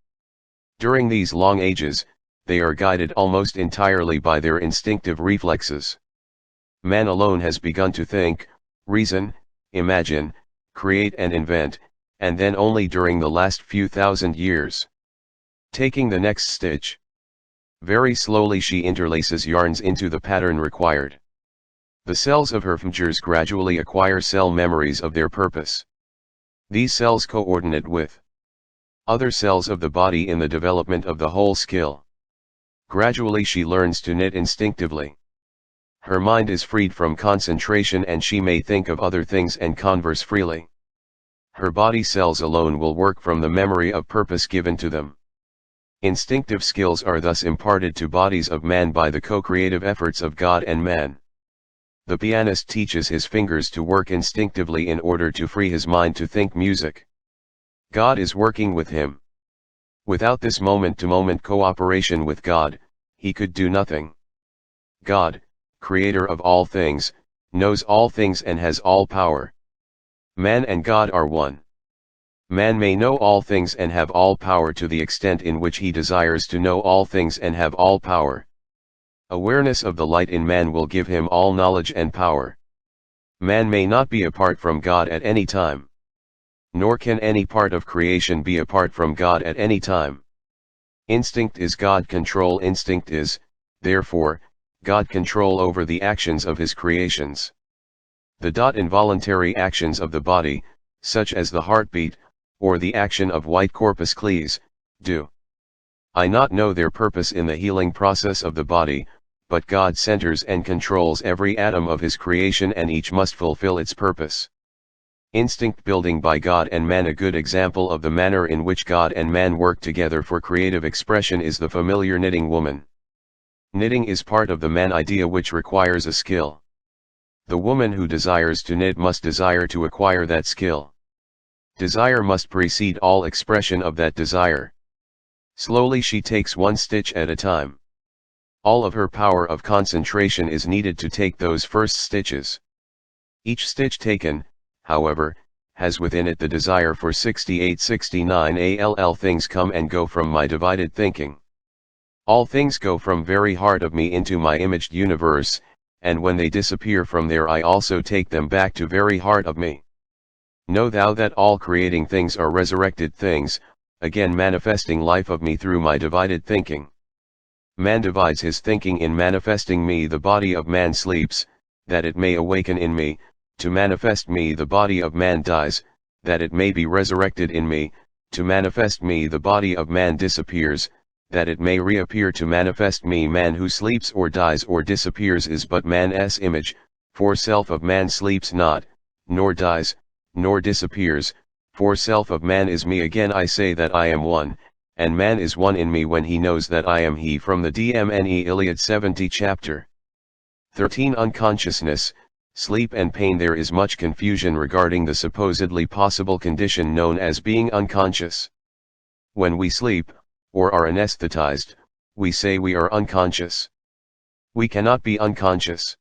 During these long ages, they are guided almost entirely by their instinctive reflexes. Man alone has begun to think, reason, imagine, create and invent, and then only during the last few thousand years. Taking the next stitch. Very slowly she interlaces yarns into the pattern required. The cells of her fingers gradually acquire cell memories of their purpose. These cells coordinate with other cells of the body in the development of the whole skill. Gradually she learns to knit instinctively. Her mind is freed from concentration and she may think of other things and converse freely. Her body cells alone will work from the memory of purpose given to them. Instinctive skills are thus imparted to bodies of man by the co-creative efforts of God and man. The pianist teaches his fingers to work instinctively in order to free his mind to think music. God is working with him. Without this moment-to-moment cooperation with God, he could do nothing. God, creator of all things, knows all things and has all power. Man and God are one. Man may know all things and have all power to the extent in which he desires to know all things and have all power. Awareness of the light in man will give him all knowledge and power. Man may not be apart from God at any time. Nor can any part of creation be apart from God at any time. Instinct is God control. Instinct is, therefore, God control over the actions of his creations. The involuntary actions of the body, such as the heartbeat, or the action of white corpuscles, do I not know their purpose in the healing process of the body, but God centers and controls every atom of his creation and each must fulfill its purpose. Instinct building by God and man. A good example of the manner in which God and man work together for creative expression is the familiar knitting woman. Knitting is part of the man idea which requires a skill. The woman who desires to knit must desire to acquire that skill. Desire must precede all expression of that desire. Slowly she takes one stitch at a time. All of her power of concentration is needed to take those first stitches. Each stitch taken, however, has within it the desire for 68-69 all things come and go from my divided thinking. All things go from very heart of me into my imaged universe, and when they disappear from there I also take them back to very heart of me. Know thou that all creating things are resurrected things, again manifesting life of me through my divided thinking. Man divides his thinking in manifesting me. The body of man sleeps, that it may awaken in me, to manifest me. The body of man dies, that it may be resurrected in me, to manifest me. The body of man disappears, that it may reappear to manifest me. Man who sleeps or dies or disappears is but man's image, for self of man sleeps not, nor dies, nor disappears, for self of man is me. Again I say that I am one, and man is one in me when he knows that I am he. From the Dmne Iliad 70 Chapter 13. Unconsciousness, sleep and pain. There is much confusion regarding the supposedly possible condition known as being unconscious. When we sleep, or are anesthetized, we say we are unconscious. We cannot be unconscious.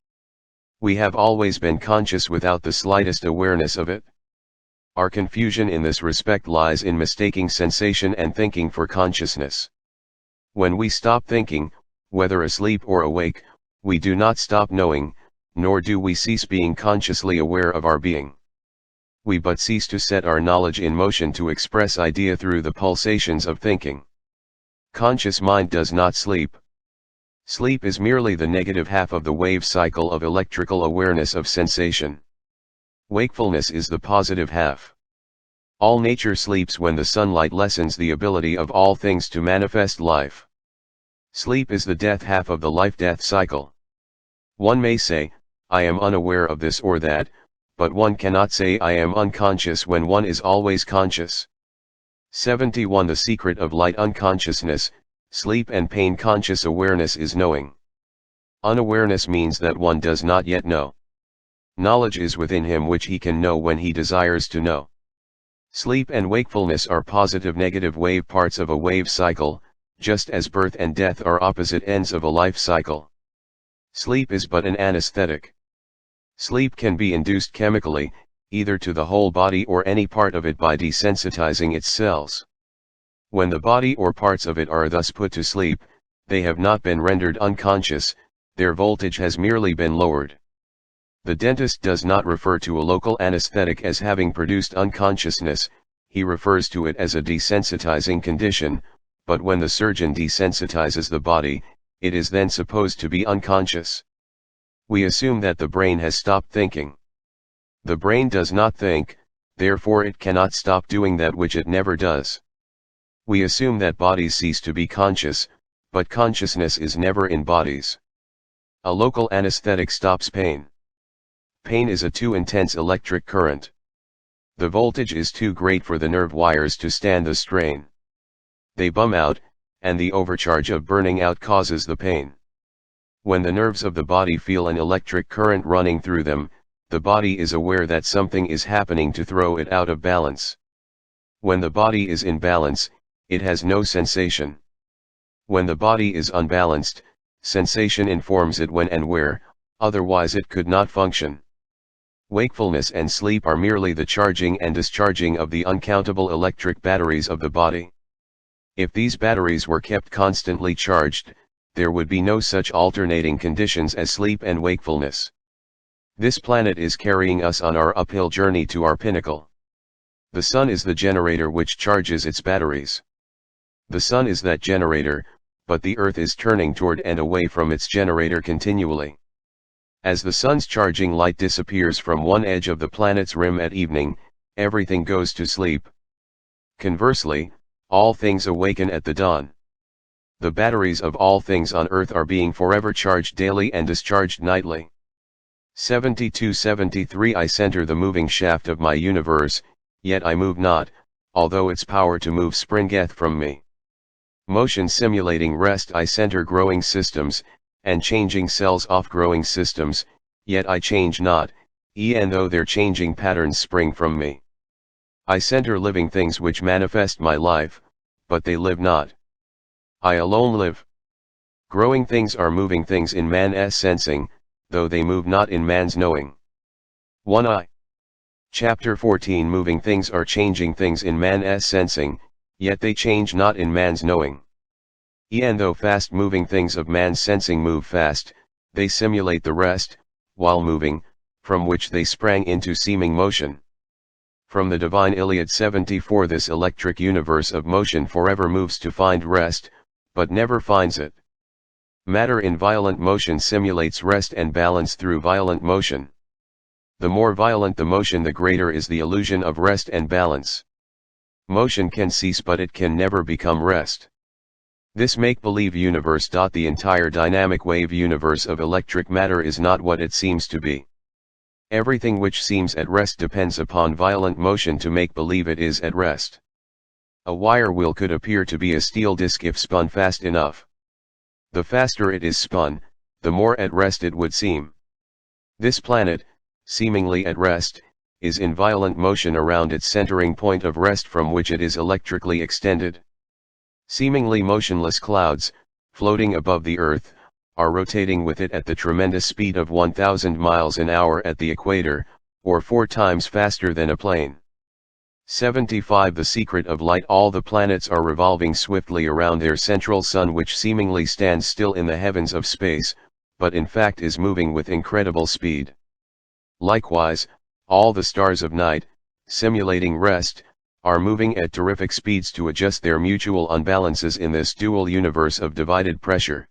We have always been conscious without the slightest awareness of it. Our confusion in this respect lies in mistaking sensation and thinking for consciousness. When we stop thinking, whether asleep or awake, we do not stop knowing, nor do we cease being consciously aware of our being. We but cease to set our knowledge in motion to express idea through the pulsations of thinking. Conscious mind does not sleep. Sleep is merely the negative half of the wave cycle of electrical awareness of sensation. Wakefulness is the positive half. All nature sleeps when the sunlight lessens the ability of all things to manifest life. Sleep is the death half of the life-death cycle. One may say, I am unaware of this or that, but one cannot say I am unconscious when one is always conscious. 71 The secret of light unconsciousness, sleep and pain. Conscious awareness is knowing. Unawareness means that one does not yet know. Knowledge is within him which he can know when he desires to know. Sleep and wakefulness are positive-negative wave parts of a wave cycle, just as birth and death are opposite ends of a life cycle. Sleep is but an anesthetic. Sleep can be induced chemically, either to the whole body or any part of it by desensitizing its cells. When the body or parts of it are thus put to sleep, they have not been rendered unconscious, their voltage has merely been lowered. The dentist does not refer to a local anesthetic as having produced unconsciousness, he refers to it as a desensitizing condition, but when the surgeon desensitizes the body, it is then supposed to be unconscious. We assume that the brain has stopped thinking. The brain does not think, therefore it cannot stop doing that which it never does. We assume that bodies cease to be conscious, but consciousness is never in bodies. A local anesthetic stops pain. Pain is a too intense electric current. The voltage is too great for the nerve wires to stand the strain. They bum out, and the overcharge of burning out causes the pain. When the nerves of the body feel an electric current running through them, the body is aware that something is happening to throw it out of balance. When the body is in balance, it has no sensation. When the body is unbalanced, sensation informs it when and where, otherwise it could not function. Wakefulness and sleep are merely the charging and discharging of the uncountable electric batteries of the body. If these batteries were kept constantly charged, there would be no such alternating conditions as sleep and wakefulness. This planet is carrying us on our uphill journey to our pinnacle. The sun is the generator which charges its batteries. The sun is that generator, but the earth is turning toward and away from its generator continually. As the sun's charging light disappears from one edge of the planet's rim at evening, everything goes to sleep. Conversely, all things awaken at the dawn. The batteries of all things on earth are being forever charged daily and discharged nightly. 72-73 I center the moving shaft of my universe, yet I move not, although its power to move springeth from me. Motion simulating rest I center growing systems, and changing cells off growing systems, yet I change not, e'en though their changing patterns spring from me. I center living things which manifest my life, but they live not. I alone live. Growing things are moving things in man's sensing, though they move not in man's knowing. 1I. Chapter 14 Moving things are changing things in man's sensing, yet they change not in man's knowing. E'en though fast-moving things of man's sensing move fast, they simulate the rest, while moving, from which they sprang into seeming motion. From the divine Iliad 74 This electric universe of motion forever moves to find rest, but never finds it. Matter in violent motion simulates rest and balance through violent motion. The more violent the motion, the greater is the illusion of rest and balance. Motion can cease, but it can never become rest. This make-believe universe. The entire dynamic wave universe of electric matter is not what it seems to be. Everything which seems at rest depends upon violent motion to make believe it is at rest. A wire wheel could appear to be a steel disc if spun fast enough. The faster it is spun, the more at rest it would seem. This planet, seemingly at rest, is in violent motion around its centering point of rest from which it is electrically extended. Seemingly motionless clouds, floating above the earth, are rotating with it at the tremendous speed of 1,000 miles an hour at the equator, or 4 times faster than a plane. 75 The secret of light. All the planets are revolving swiftly around their central sun, which seemingly stands still in the heavens of space, but in fact is moving with incredible speed. Likewise, all the stars of night, simulating rest, are moving at terrific speeds to adjust their mutual unbalances in this dual universe of divided pressure.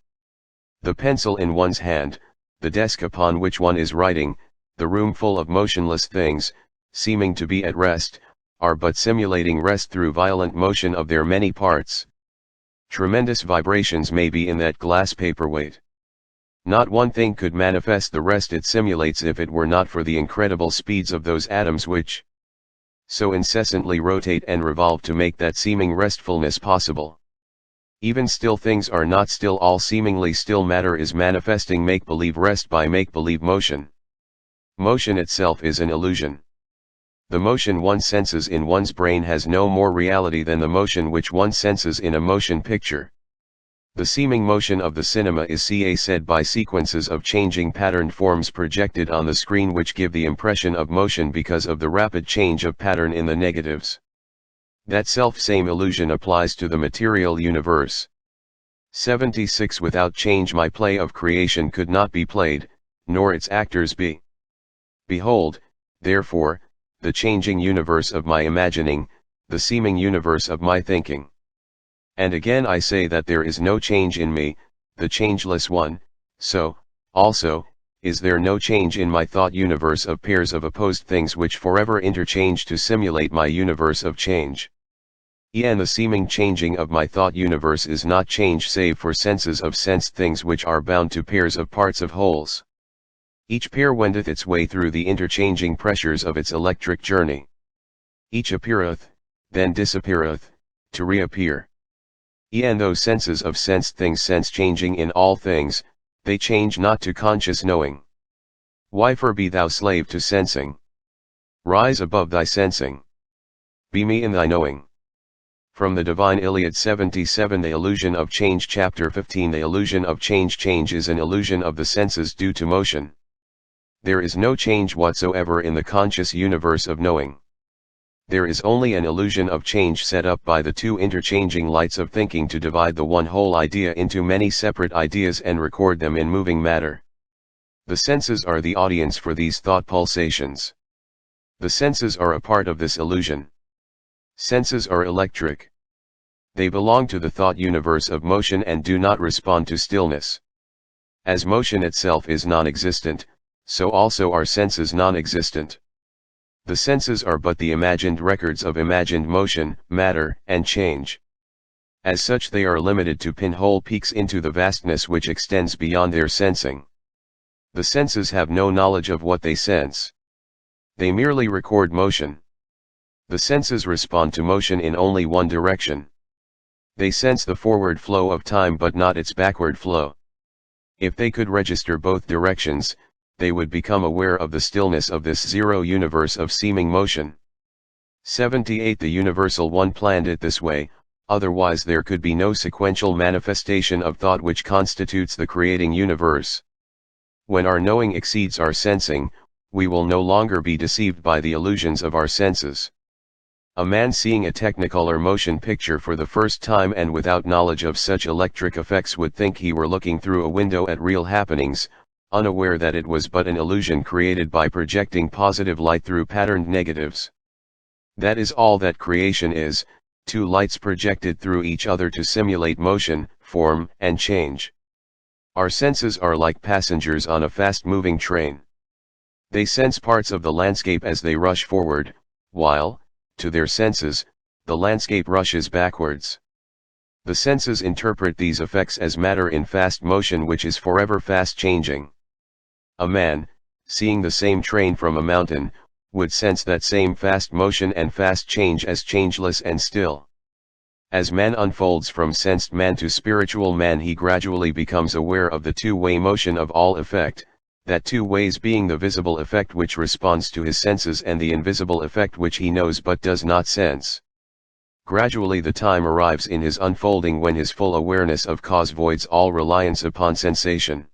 The pencil in one's hand, the desk upon which one is writing, the room full of motionless things, seeming to be at rest, are but simulating rest through violent motion of their many parts. Tremendous vibrations may be in that glass paperweight. Not one thing could manifest the rest it simulates if it were not for the incredible speeds of those atoms which so incessantly rotate and revolve to make that seeming restfulness possible. Even still things are not still, all seemingly still matter is manifesting make-believe rest by make-believe motion. Motion itself is an illusion. The motion one senses in one's brain has no more reality than the motion which one senses in a motion picture. The seeming motion of the cinema is said by sequences of changing patterned forms projected on the screen which give the impression of motion because of the rapid change of pattern in the negatives. That self-same illusion applies to the material universe. 76 Without change my play of creation could not be played, nor its actors be. Behold, therefore, the changing universe of my imagining, the seeming universe of my thinking. And again I say that there is no change in me, the changeless one, so, also, is there no change in my thought universe of pairs of opposed things which forever interchange to simulate my universe of change. And the seeming changing of my thought universe is not change save for senses of sensed things which are bound to pairs of parts of wholes. Each pair wendeth its way through the interchanging pressures of its electric journey. Each appeareth, then disappeareth, to reappear. And those senses of sensed things sense changing in all things, they change not to conscious knowing. Why for be thou slave to sensing? Rise above thy sensing. Be me in thy knowing. From the Divine Iliad 77 The Illusion of Change Chapter 15 The illusion of change. Change is an illusion of the senses due to motion. There is no change whatsoever in the conscious universe of knowing. There is only an illusion of change set up by the two interchanging lights of thinking to divide the one whole idea into many separate ideas and record them in moving matter. The senses are the audience for these thought pulsations. The senses are a part of this illusion. Senses are electric. They belong to the thought universe of motion and do not respond to stillness. As motion itself is non-existent, so also are senses non-existent. The senses are but the imagined records of imagined motion, matter, and change. As such they are limited to pinhole peaks into the vastness which extends beyond their sensing. The senses have no knowledge of what they sense. They merely record motion. The senses respond to motion in only one direction. They sense the forward flow of time but not its backward flow. If they could register both directions, they would become aware of the stillness of this zero universe of seeming motion. 78 The Universal One planned it this way, otherwise there could be no sequential manifestation of thought which constitutes the creating universe. When our knowing exceeds our sensing, we will no longer be deceived by the illusions of our senses. A man seeing a technicolor motion picture for the first time and without knowledge of such electric effects would think he were looking through a window at real happenings, unaware that it was but an illusion created by projecting positive light through patterned negatives. That is all that creation is, two lights projected through each other to simulate motion, form, and change. Our senses are like passengers on a fast-moving train. They sense parts of the landscape as they rush forward, while, to their senses, the landscape rushes backwards. The senses interpret these effects as matter in fast motion which is forever fast changing. A man, seeing the same train from a mountain, would sense that same fast motion and fast change as changeless and still. As man unfolds from sensed man to spiritual man he gradually becomes aware of the two-way motion of all effect, that two ways being the visible effect which responds to his senses and the invisible effect which he knows but does not sense. Gradually the time arrives in his unfolding when his full awareness of cause voids all reliance upon sensation.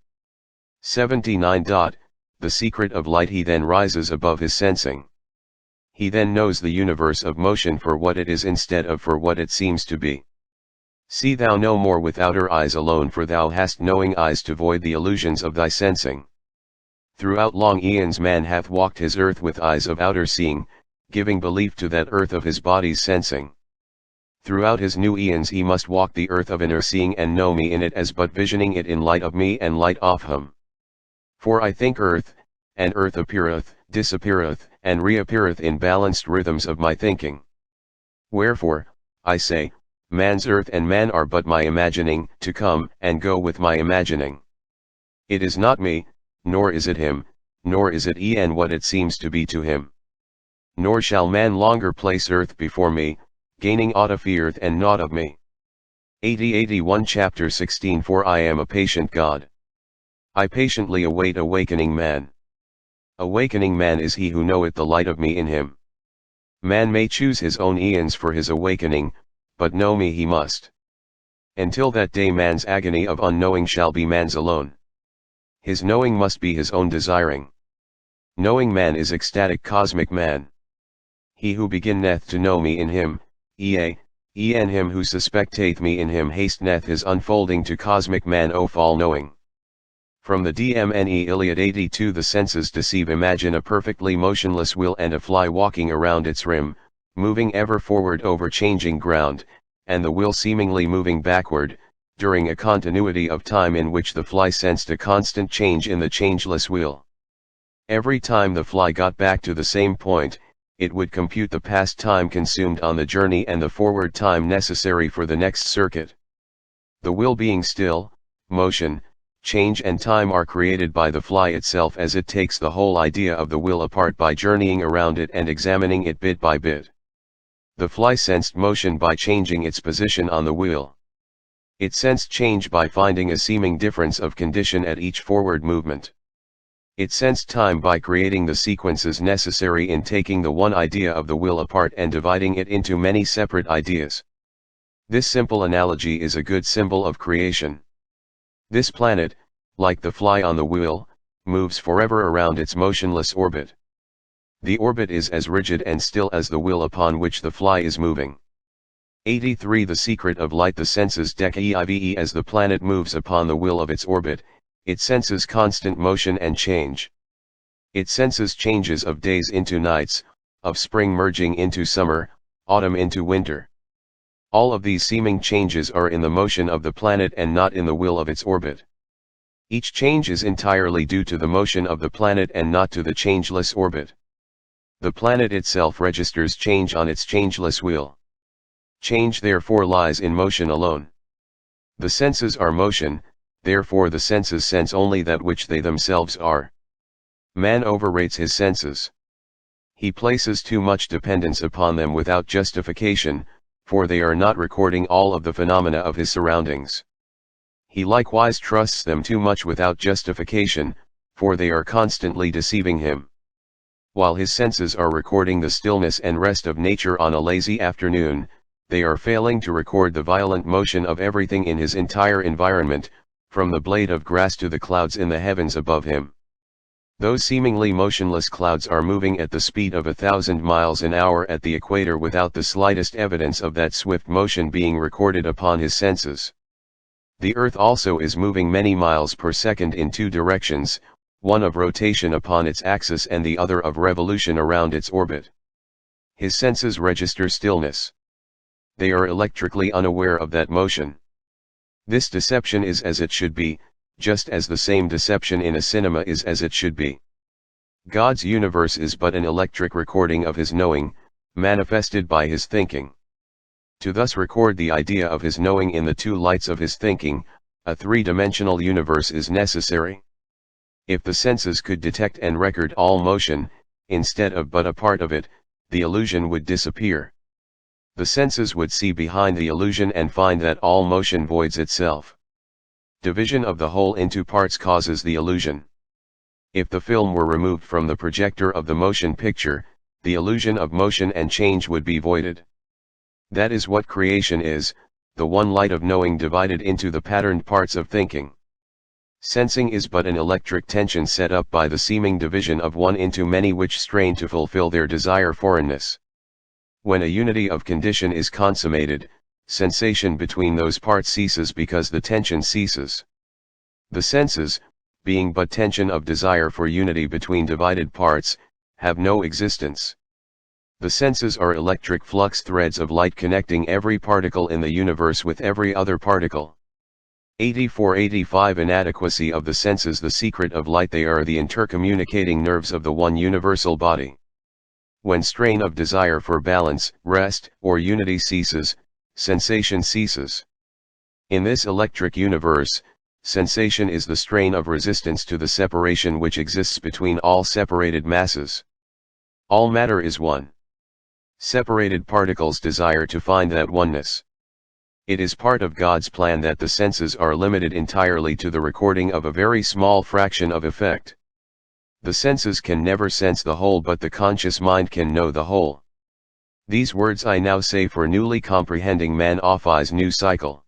79. The secret of light. He then rises above his sensing. He then knows the universe of motion for what it is instead of for what it seems to be. See thou no more with outer eyes alone, for thou hast knowing eyes to void the illusions of thy sensing. Throughout long eons man hath walked his earth with eyes of outer seeing, giving belief to that earth of his body's sensing. Throughout his new eons he must walk the earth of inner seeing and know me in it as but visioning it in light of me and light of him. For I think earth, and earth appeareth, disappeareth, and reappeareth in balanced rhythms of my thinking. Wherefore, I say, man's earth and man are but my imagining, to come and go with my imagining. It is not me, nor is it him, nor is it what it seems to be to him. Nor shall man longer place earth before me, gaining aught of earth and naught of me. 80-81 Chapter 16 For I am a patient God. I patiently await awakening man. Awakening man is he who knoweth the light of me in him. Man may choose his own eons for his awakening, but know me he must. Until that day man's agony of unknowing shall be man's alone. His knowing must be his own desiring. Knowing man is ecstatic cosmic man. He who beginneth to know me in him, ea, en him who suspecteth me in him hasteneth his unfolding to cosmic man o fall knowing. From the DMNE Iliad 82 The senses deceive. Imagine a perfectly motionless wheel and a fly walking around its rim, moving ever forward over changing ground, and the wheel seemingly moving backward, during a continuity of time in which the fly sensed a constant change in the changeless wheel. Every time the fly got back to the same point, it would compute the past time consumed on the journey and the forward time necessary for the next circuit. The wheel being still, motion, change and time are created by the fly itself as it takes the whole idea of the wheel apart by journeying around it and examining it bit by bit. The fly sensed motion by changing its position on the wheel. It sensed change by finding a seeming difference of condition at each forward movement. It sensed time by creating the sequences necessary in taking the one idea of the wheel apart and dividing it into many separate ideas. This simple analogy is a good symbol of creation. This planet, like the fly on the wheel, moves forever around its motionless orbit. The orbit is as rigid and still as the wheel upon which the fly is moving. 83 The secret of light. The senses deceive as the planet moves upon the wheel of its orbit, it senses constant motion and change. It senses changes of days into nights, of spring merging into summer, autumn into winter. All of these seeming changes are in the motion of the planet and not in the wheel of its orbit. Each change is entirely due to the motion of the planet and not to the changeless orbit. The planet itself registers change on its changeless wheel. Change therefore lies in motion alone. The senses are motion, therefore the senses sense only that which they themselves are. Man overrates his senses. He places too much dependence upon them without justification, for they are not recording all of the phenomena of his surroundings. He likewise trusts them too much without justification, for they are constantly deceiving him. While his senses are recording the stillness and rest of nature on a lazy afternoon, they are failing to record the violent motion of everything in his entire environment, from the blade of grass to the clouds in the heavens above him. Those seemingly motionless clouds are moving at the speed of 1,000 miles an hour at the equator without the slightest evidence of that swift motion being recorded upon his senses. The Earth also is moving many miles per second in two directions, one of rotation upon its axis and the other of revolution around its orbit. His senses register stillness. They are electrically unaware of that motion. This deception is as it should be, just as the same deception in a cinema is as it should be. God's universe is but an electric recording of his knowing, manifested by his thinking. To thus record the idea of his knowing in the two lights of his thinking, a three-dimensional universe is necessary. If the senses could detect and record all motion, instead of but a part of it, the illusion would disappear. The senses would see behind the illusion and find that all motion voids itself. Division of the whole into parts causes the illusion. If the film were removed from the projector of the motion picture, the illusion of motion and change would be voided. That is what creation is, the one light of knowing divided into the patterned parts of thinking. Sensing is but an electric tension set up by the seeming division of one into many which strain to fulfill their desire foreignness. When a unity of condition is consummated, sensation between those parts ceases because the tension ceases. The senses, being but tension of desire for unity between divided parts, have no existence. The senses are electric flux threads of light connecting every particle in the universe with every other particle. 84-85 Inadequacy of the senses. The secret of light. They are the intercommunicating nerves of the one universal body. When strain of desire for balance, rest, or unity ceases, sensation ceases. In this electric universe, sensation is the strain of resistance to the separation which exists between all separated masses. All matter is one. Separated particles desire to find that oneness. It is part of God's plan that the senses are limited entirely to the recording of a very small fraction of effect. The senses can never sense the whole, but the conscious mind can know the whole. These words I now say for newly comprehending man of I's new cycle.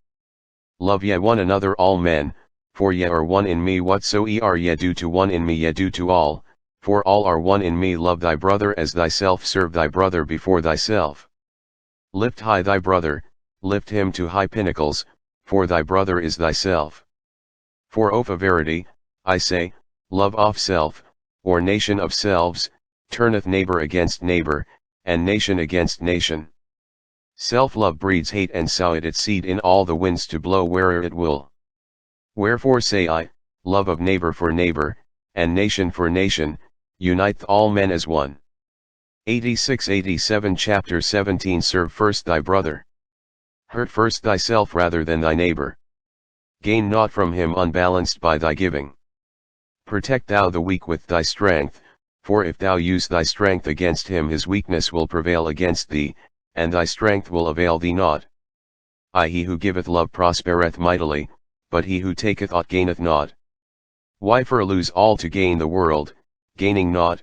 Love ye one another all men, for ye are one in me, whatso ye are ye do to one in me ye do to all, for all are one in me. Love thy brother as thyself, serve thy brother before thyself. Lift high thy brother, lift him to high pinnacles, for thy brother is thyself. For of a verity, I say, love of self, or nation of selves, turneth neighbor against neighbor, and nation against nation. Self-love breeds hate, and soweth its seed in all the winds to blow where'er it will. Wherefore say I, love of neighbor for neighbor, and nation for nation, uniteth all men as one. 86-87 Chapter 17 Serve first thy brother. Hurt first thyself rather than thy neighbor. Gain naught from him unbalanced by thy giving. Protect thou the weak with thy strength, for if thou use thy strength against him, his weakness will prevail against thee, and thy strength will avail thee naught. He who giveth love prospereth mightily, but he who taketh aught gaineth naught. Why for lose all to gain the world, gaining naught?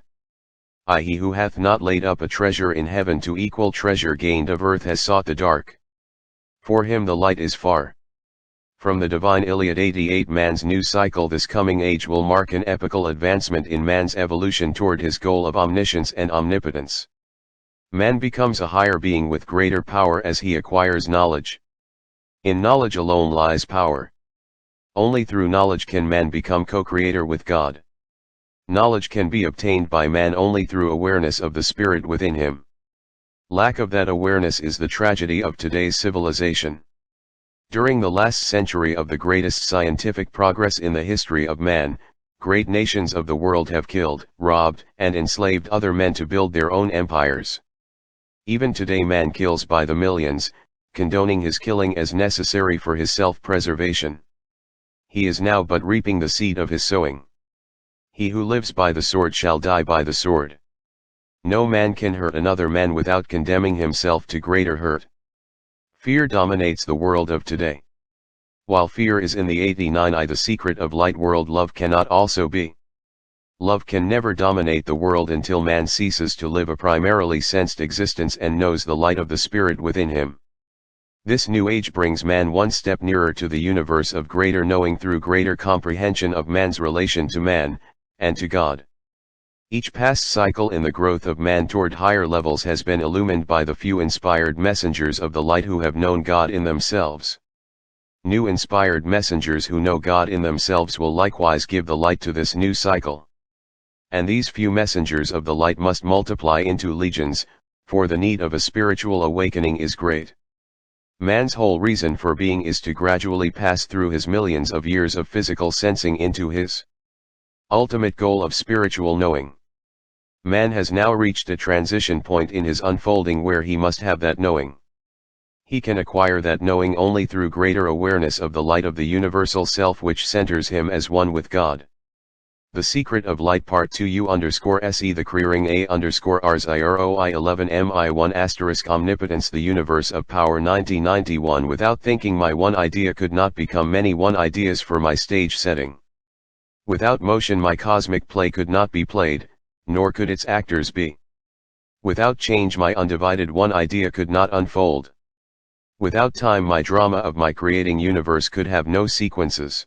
He who hath not laid up a treasure in heaven to equal treasure gained of earth has sought the dark. For him the light is far from the divine. Iliad 88 Man's new cycle. This coming age will mark an epochal advancement in man's evolution toward his goal of omniscience and omnipotence. Man becomes a higher being with greater power as he acquires knowledge. In knowledge alone lies power. Only through knowledge can man become co-creator with God. Knowledge can be obtained by man only through awareness of the spirit within him. Lack of that awareness is the tragedy of today's civilization. During the last century of the greatest scientific progress in the history of man, great nations of the world have killed, robbed, and enslaved other men to build their own empires. Even today man kills by the millions, condoning his killing as necessary for his self-preservation. He is now but reaping the seed of his sowing. He who lives by the sword shall die by the sword. No man can hurt another man without condemning himself to greater hurt. Fear dominates the world of today. While fear is in the 89 the secret of light world, love cannot also be. Love can never dominate the world until man ceases to live a primarily sensed existence and knows the light of the spirit within him. This new age brings man one step nearer to the universe of greater knowing through greater comprehension of man's relation to man, and to God. Each past cycle in the growth of man toward higher levels has been illumined by the few inspired messengers of the light who have known God in themselves. New inspired messengers who know God in themselves will likewise give the light to this new cycle. And these few messengers of the light must multiply into legions, for the need of a spiritual awakening is great. Man's whole reason for being is to gradually pass through his millions of years of physical sensing into his ultimate goal of spiritual knowing. Man has now reached a transition point in his unfolding where he must have that knowing. He can acquire that knowing only through greater awareness of the light of the universal self which centers him as one with God. The Secret of Light Part 2 U_SE The Clearing A_RZIROI 11 MI1 * Omnipotence The Universe of Power 1991 Without thinking my one idea could not become many one ideas for my stage setting. Without motion my cosmic play could not be played, nor could its actors be. Without change my undivided one idea could not unfold. Without time my drama of my creating universe could have no sequences.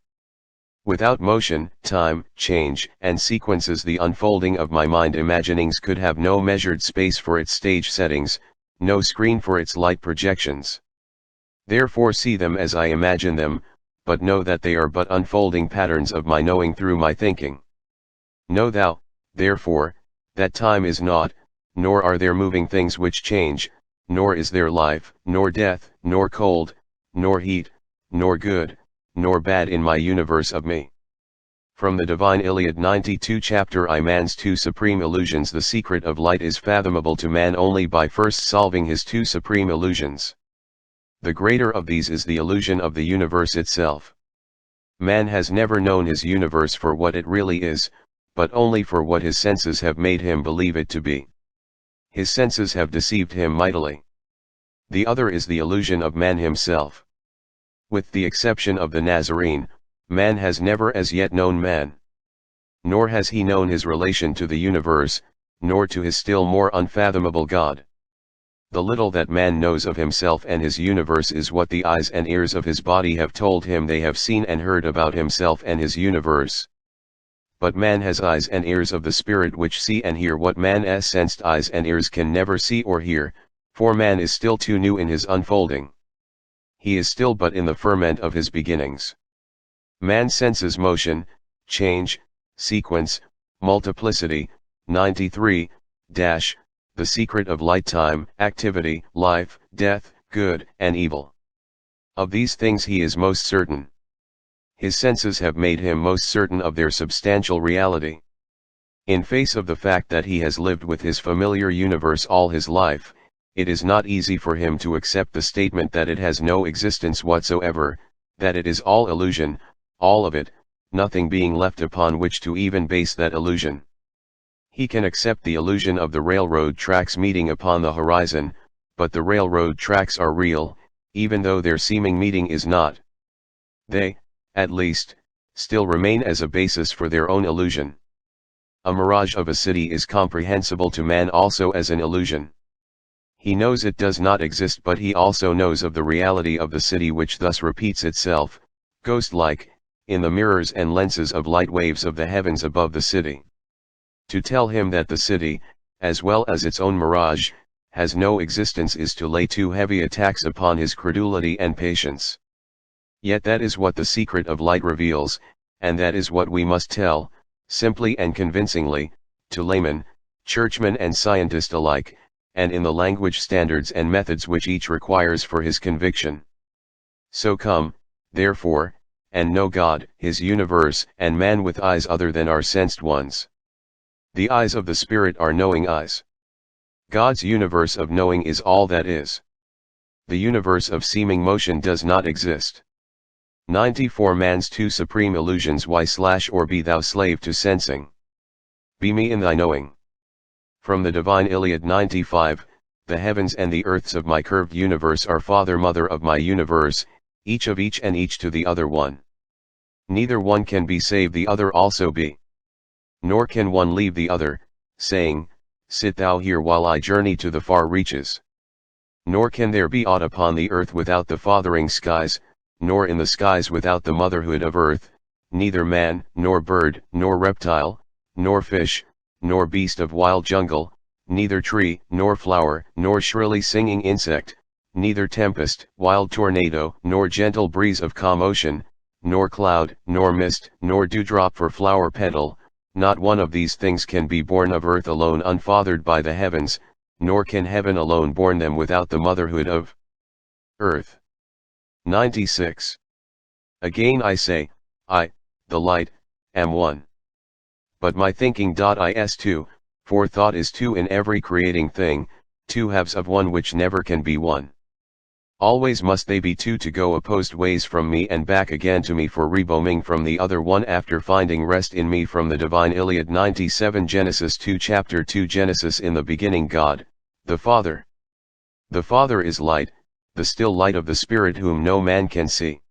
Without motion, time, change, and sequences the unfolding of my mind imaginings could have no measured space for its stage settings, no screen for its light projections. Therefore see them as I imagine them, but know that they are but unfolding patterns of my knowing through my thinking. Know thou, therefore, that time is not, nor are there moving things which change, nor is there life, nor death, nor cold, nor heat, nor good, nor bad in my universe of me. From the Divine Iliad 92 Chapter I Man's two supreme illusions. The secret of light is fathomable to man only by first solving his two supreme illusions. The greater of these is the illusion of the universe itself. Man has never known his universe for what it really is, but only for what his senses have made him believe it to be. His senses have deceived him mightily. The other is the illusion of man himself. With the exception of the Nazarene, man has never as yet known man. Nor has he known his relation to the universe, nor to his still more unfathomable God. The little that man knows of himself and his universe is what the eyes and ears of his body have told him they have seen and heard about himself and his universe. But man has eyes and ears of the spirit which see and hear what man's sensed eyes and ears can never see or hear, for man is still too new in his unfolding. He is still but in the ferment of his beginnings. Man senses motion, change, sequence, multiplicity. 93, the secret of light, time, activity, life, death, good and evil. Of these things he is most certain. His senses have made him most certain of their substantial reality. In face of the fact that he has lived with his familiar universe all his life, it is not easy for him to accept the statement that it has no existence whatsoever, that it is all illusion, all of it, nothing being left upon which to even base that illusion. He can accept the illusion of the railroad tracks meeting upon the horizon, but the railroad tracks are real, even though their seeming meeting is not. They, at least, still remain as a basis for their own illusion. A mirage of a city is comprehensible to man also as an illusion. He knows it does not exist, but he also knows of the reality of the city which thus repeats itself, ghost-like, in the mirrors and lenses of light waves of the heavens above the city. To tell him that the city, as well as its own mirage, has no existence is to lay too heavy a tax upon his credulity and patience. Yet that is what the secret of light reveals, and that is what we must tell, simply and convincingly, to layman, churchman and scientist alike, and in the language standards and methods which each requires for his conviction. So come, therefore, and know God, his universe, and man with eyes other than our sensed ones. The eyes of the Spirit are knowing eyes. God's universe of knowing is all that is. The universe of seeming motion does not exist. 94 Man's two supreme illusions. Or be thou slave to sensing. Be me in thy knowing. From the Divine Iliad 95, the heavens and the earths of my curved universe are father mother of my universe, each of each and each to the other one. Neither one can be save the other also be. Nor can one leave the other, saying, sit thou here while I journey to the far reaches. Nor can there be aught upon the earth without the fathering skies, nor in the skies without the motherhood of earth, neither man, nor bird, nor reptile, nor fish, nor beast of wild jungle, neither tree, nor flower, nor shrilly singing insect, neither tempest, wild tornado, nor gentle breeze of calm ocean, nor cloud, nor mist, nor dewdrop for flower petal. Not one of these things can be born of earth alone unfathered by the heavens, nor can heaven alone born them without the motherhood of earth. 96. Again I say, I, the light, am one. But my thinking is two, for thought is two in every creating thing, two halves of one which never can be one. Always must they be two to go opposed ways from me and back again to me for rebooming from the other one after finding rest in me. From the Divine Iliad 97 Genesis 2 Chapter 2 Genesis In the beginning God, the Father. The Father is light, the still light of the Spirit whom no man can see.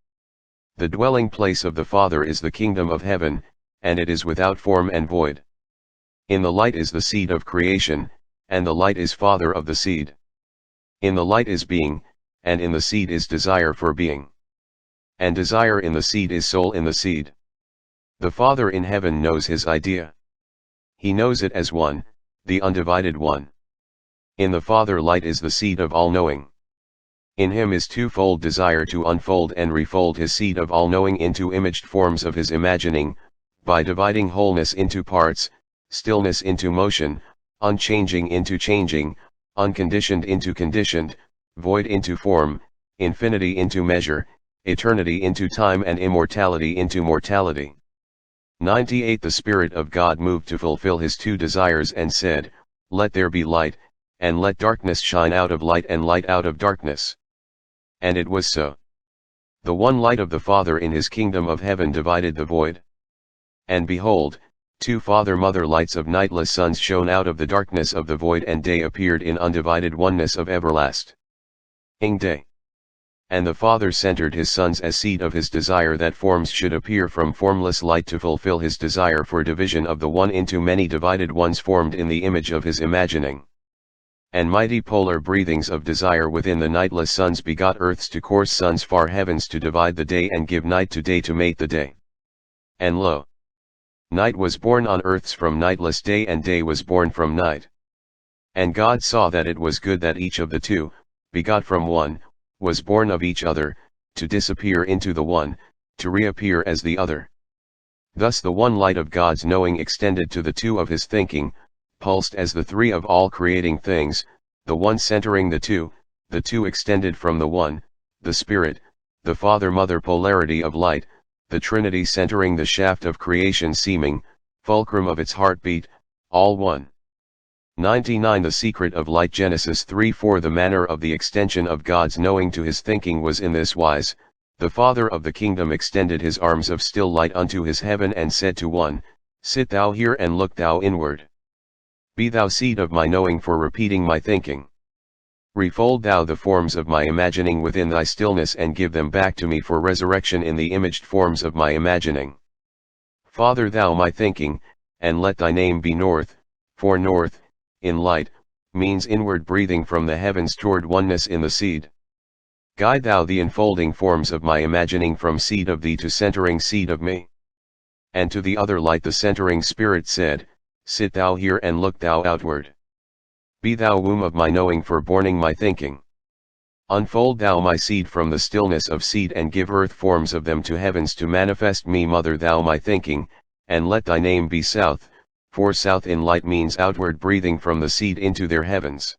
The dwelling place of the Father is the kingdom of heaven, and it is without form and void. In the light is the seed of creation, and the light is father of the seed. In the light is being, and in the seed is desire for being. And desire in the seed is soul in the seed. The Father in heaven knows his idea. He knows it as one, the undivided one. In the Father light is the seed of all knowing. In him is twofold desire to unfold and refold his seed of all knowing into imaged forms of his imagining, by dividing wholeness into parts, stillness into motion, unchanging into changing, unconditioned into conditioned, void into form, infinity into measure, eternity into time and immortality into mortality. 98 The Spirit of God moved to fulfill his two desires and said, let there be light, and let darkness shine out of light and light out of darkness. And it was so. The one light of the Father in his kingdom of heaven divided the void. And behold, Two father-mother lights of nightless suns shone out of the darkness of the void, and day appeared in undivided oneness of everlasting day. And the Father centered his sons as seed of his desire, that forms should appear from formless light to fulfill his desire for division of the one into many divided ones formed in the image of his imagining. And mighty polar breathings of desire within the nightless suns begot earths to course suns, far heavens to divide the day and give night to day to mate the day. And lo, night was born on earths from nightless day, and day was born from night. And God saw that it was good, that each of the two, begot from one, was born of each other, to disappear into the one, to reappear as the other. Thus the one light of God's knowing extended to the two of his thinking, pulsed as the three of all creating things, the one centering the two extended from the one, the Spirit, the Father-Mother polarity of light, the Trinity centering the shaft of creation, seeming, fulcrum of its heartbeat, all one. 99 The secret of light. Genesis 3:4 The manner of the extension of God's knowing to his thinking was in this wise: the Father of the kingdom extended his arms of still light unto his heaven, and said to one, Sit thou here and look thou inward. Be thou seed of my knowing for repeating my thinking. Refold thou the forms of my imagining within thy stillness, and give them back to me for resurrection in the imaged forms of my imagining. Father thou my thinking, and let thy name be North, for North, in light, means inward breathing from the heavens toward oneness in the seed. Guide thou the enfolding forms of my imagining from seed of thee to centering seed of me. And to the other light the centering Spirit said, Sit thou here and look thou outward. Be thou womb of my knowing for borning my thinking. Unfold thou my seed from the stillness of seed, and give earth forms of them to heavens to manifest me. Mother thou my thinking, and let thy name be South, for south in light means outward breathing from the seed into their heavens.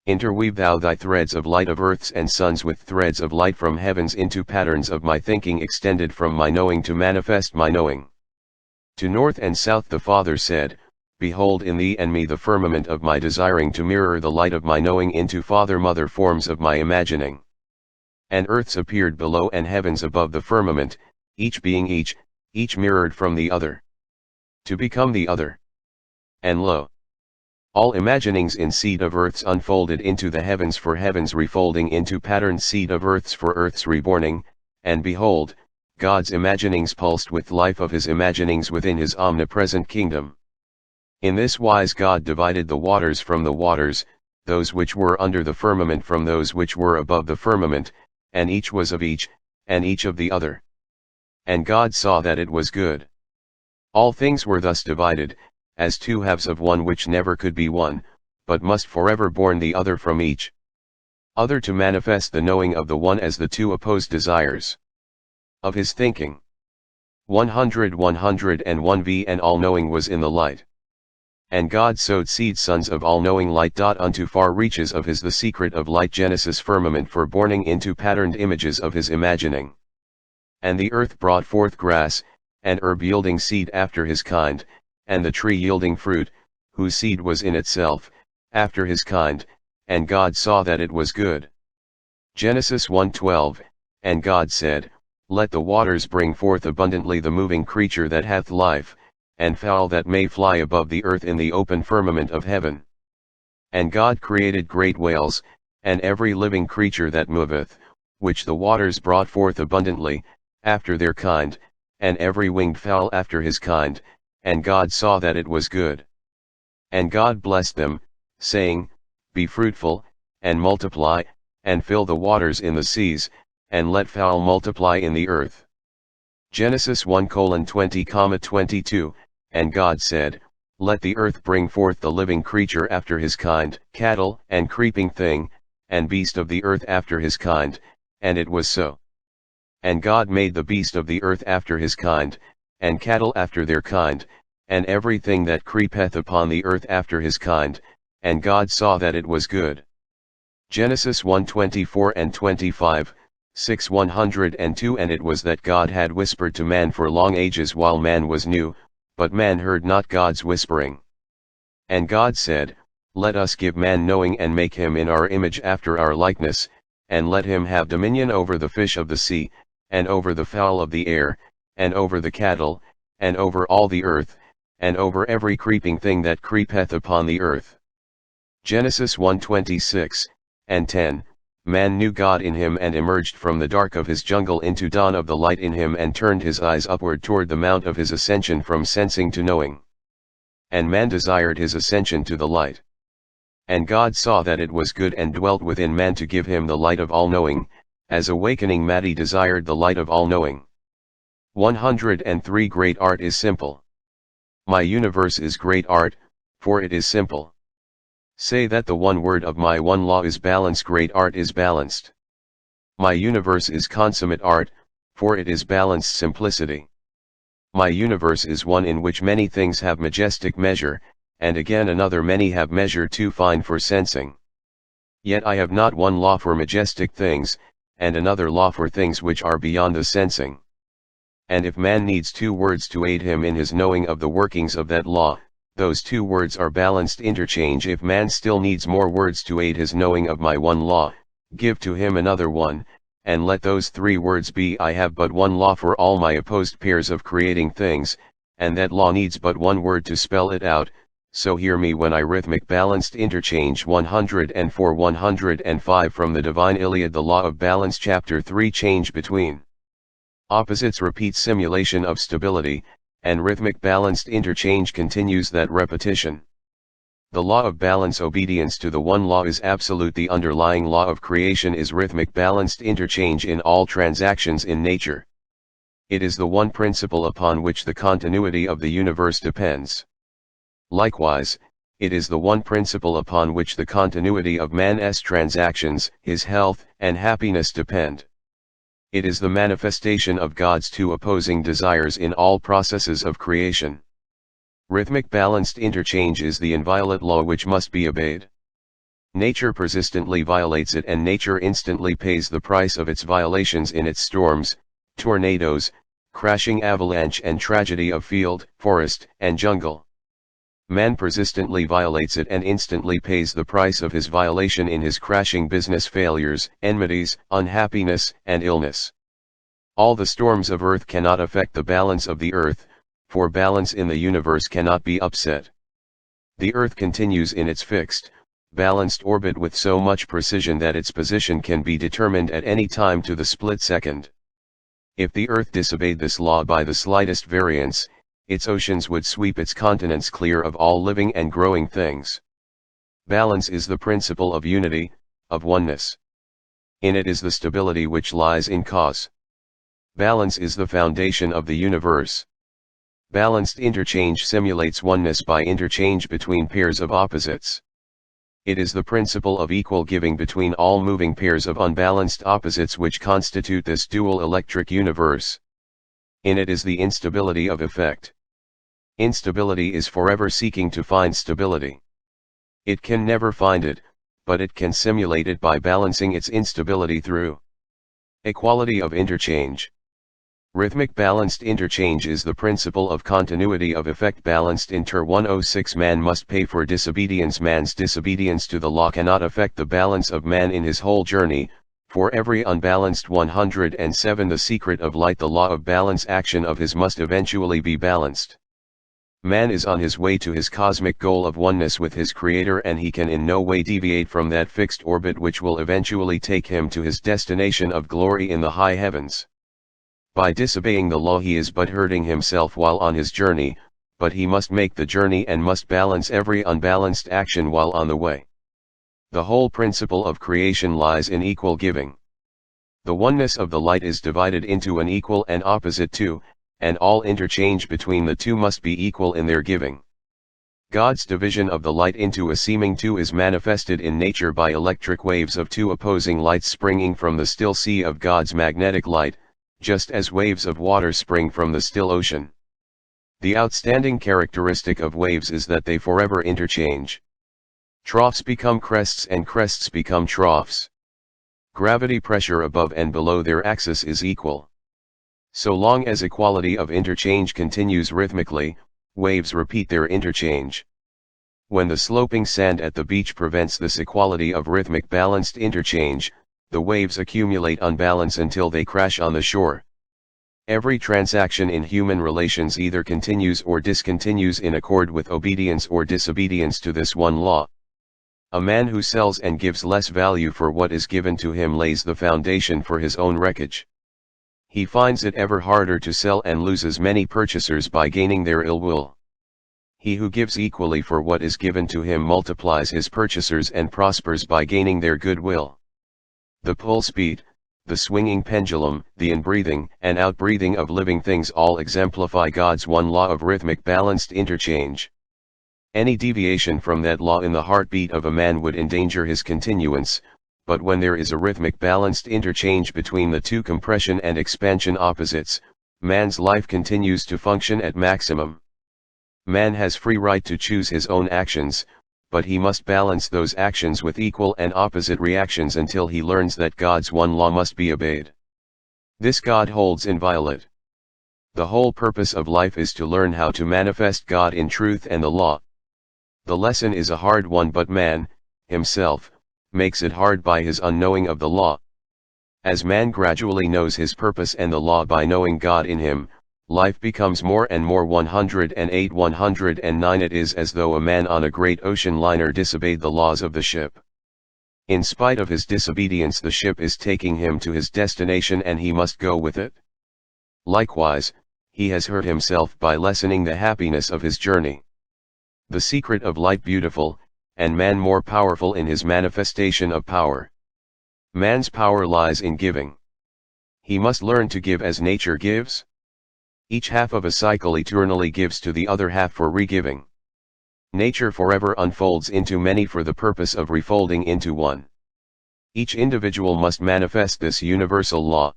Interweave thou thy threads of light of earths and suns with threads of light from heavens into patterns of my thinking extended from my knowing to manifest my knowing. To north and south the Father said, Behold in thee and me the firmament of my desiring to mirror the light of my knowing into Father-Mother forms of my imagining. And earths appeared below and heavens above the firmament, each being each mirrored from the other, to become the other. And lo, all imaginings in seed of earths unfolded into the heavens for heavens refolding into patterned seed of earths for earths reborning, and behold, God's imaginings pulsed with life of his imaginings within his omnipresent kingdom. In this wise God divided the waters from the waters, those which were under the firmament from those which were above the firmament, and each was of each, and each of the other. And God saw that it was good. All things were thus divided, as two halves of one which never could be one, but must forever born the other from each other to manifest the knowing of the one as the two opposed desires of his thinking. 101 V And all-knowing was in the light. And God sowed seed sons of all-knowing light. Unto far reaches of his the secret of light. Genesis firmament for borning into patterned images of his imagining. And the earth brought forth grass, and herb yielding seed after his kind, and the tree yielding fruit, whose seed was in itself, after his kind, and God saw that it was good. Genesis 1:12, And God said, Let the waters bring forth abundantly the moving creature that hath life, and fowl that may fly above the earth in the open firmament of heaven. And God created great whales, and every living creature that moveth, which the waters brought forth abundantly, after their kind, and every winged fowl after his kind, and God saw that it was good. And God blessed them, saying, Be fruitful, and multiply, and fill the waters in the seas, and let fowl multiply in the earth. Genesis 1:20-22, And God said, Let the earth bring forth the living creature after his kind, cattle, and creeping thing, and beast of the earth after his kind, and it was so. And God made the beast of the earth after his kind, and cattle after their kind, and everything that creepeth upon the earth after his kind, and God saw that it was good. Genesis 1:24-25, 102 And it was that God had whispered to man for long ages while man was new, but man heard not God's whispering. And God said, Let us give man knowing and make him in our image after our likeness, and let him have dominion over the fish of the sea, and over the fowl of the air, and over the cattle, and over all the earth, and over every creeping thing that creepeth upon the earth. Genesis 1:26 and 10. Man knew God in him and emerged from the dark of his jungle into dawn of the light in him and turned his eyes upward toward the mount of his ascension from sensing to knowing. And man desired his ascension to the light. And God saw that it was good and dwelt within man to give him the light of all-knowing, as awakening Madi desired the light of all-knowing. 103 Great art is simple. My universe is great art, for it is simple. Say that the one word of my one law is balance. Great art is balanced. My universe is consummate art, for it is balanced simplicity. My universe is one in which many things have majestic measure, and again another many have measure too fine for sensing. Yet I have not one law for majestic things, and another law for things which are beyond the sensing. And if man needs 2 words to aid him in his knowing of the workings of that law, those 2 words are balanced interchange. If man still needs more words to aid his knowing of my one law, give to him another one, and let those 3 words be I have but one law for all my opposed pairs of creating things, and that law needs but one word to spell it out, so hear me when I rhythmic balanced interchange. 104-105 From the Divine Iliad. The Law of Balance. Chapter 3 Change between opposites. Repeat simulation of stability, and rhythmic balanced interchange continues that repetition. The law of balance. Obedience to the one law is absolute. The underlying law of creation is rhythmic balanced interchange in all transactions in nature. It is the one principle upon which the continuity of the universe depends. Likewise, it is the one principle upon which the continuity of man's transactions, his health and happiness depend. It is the manifestation of God's 2 opposing desires in all processes of creation. Rhythmic balanced interchange is the inviolate law which must be obeyed. Nature persistently violates it, and nature instantly pays the price of its violations in its storms, tornadoes, crashing avalanche and tragedy of field, forest, and jungle. Man persistently violates it and instantly pays the price of his violation in his crashing business failures, enmities, unhappiness, and illness. All the storms of earth cannot affect the balance of the earth, for balance in the universe cannot be upset. The earth continues in its fixed, balanced orbit with so much precision that its position can be determined at any time to the split second. If the earth disobeyed this law by the slightest variance, its oceans would sweep its continents clear of all living and growing things. Balance is the principle of unity, of oneness. In it is the stability which lies in cause. Balance is the foundation of the universe. Balanced interchange simulates oneness by interchange between pairs of opposites. It is the principle of equal giving between all moving pairs of unbalanced opposites which constitute this dual electric universe. In it is the instability of effect. Instability is forever seeking to find stability. It can never find it, but it can simulate it by balancing its instability through equality of interchange. Rhythmic balanced interchange is the principle of continuity of effect. Balanced inter 106 Man must pay for disobedience. Man's disobedience to the law cannot affect the balance of man in his whole journey, for every unbalanced 107 The secret of light. The law of balance action of his must eventually be balanced. Man is on his way to his cosmic goal of oneness with his Creator, and he can in no way deviate from that fixed orbit which will eventually take him to his destination of glory in the high heavens. By disobeying the law he is but hurting himself while on his journey, but he must make the journey and must balance every unbalanced action while on the way. The whole principle of creation lies in equal giving. The oneness of the light is divided into an equal and opposite two, and all interchange between the two must be equal in their giving. God's division of the light into a seeming two is manifested in nature by electric waves of 2 opposing lights springing from the still sea of God's magnetic light, just as waves of water spring from the still ocean. The outstanding characteristic of waves is that they forever interchange. Troughs become crests and crests become troughs. Gravity pressure above and below their axis is equal. So long as equality of interchange continues rhythmically, waves repeat their interchange. When the sloping sand at the beach prevents this equality of rhythmic balanced interchange, the waves accumulate unbalance until they crash on the shore. Every transaction in human relations either continues or discontinues in accord with obedience or disobedience to this one law. A man who sells and gives less value for what is given to him lays the foundation for his own wreckage. He finds it ever harder to sell and loses many purchasers by gaining their ill will. He who gives equally for what is given to him multiplies his purchasers and prospers by gaining their goodwill. The pulse beat, the swinging pendulum, the in-breathing and out-breathing of living things all exemplify God's one law of rhythmic balanced interchange. Any deviation from that law in the heartbeat of a man would endanger his continuance, but when there is a rhythmic balanced interchange between the two compression and expansion opposites, man's life continues to function at maximum. Man has free right to choose his own actions, but he must balance those actions with equal and opposite reactions until he learns that God's one law must be obeyed. This God holds inviolate. The whole purpose of life is to learn how to manifest God in truth and the law. The lesson is a hard one, but man, himself, makes it hard by his unknowing of the law. As man gradually knows his purpose and the law by knowing God in him, life becomes more and more 108 109. It is as though a man on a great ocean liner disobeyed the laws of the ship. In spite of his disobedience, the ship is taking him to his destination and he must go with it. Likewise, he has hurt himself by lessening the happiness of his journey. The secret of light beautiful, and man more powerful in his manifestation of power. Man's power lies in giving. He must learn to give as nature gives. Each half of a cycle eternally gives to the other half for re-giving. Nature forever unfolds into many for the purpose of refolding into one. Each individual must manifest this universal law.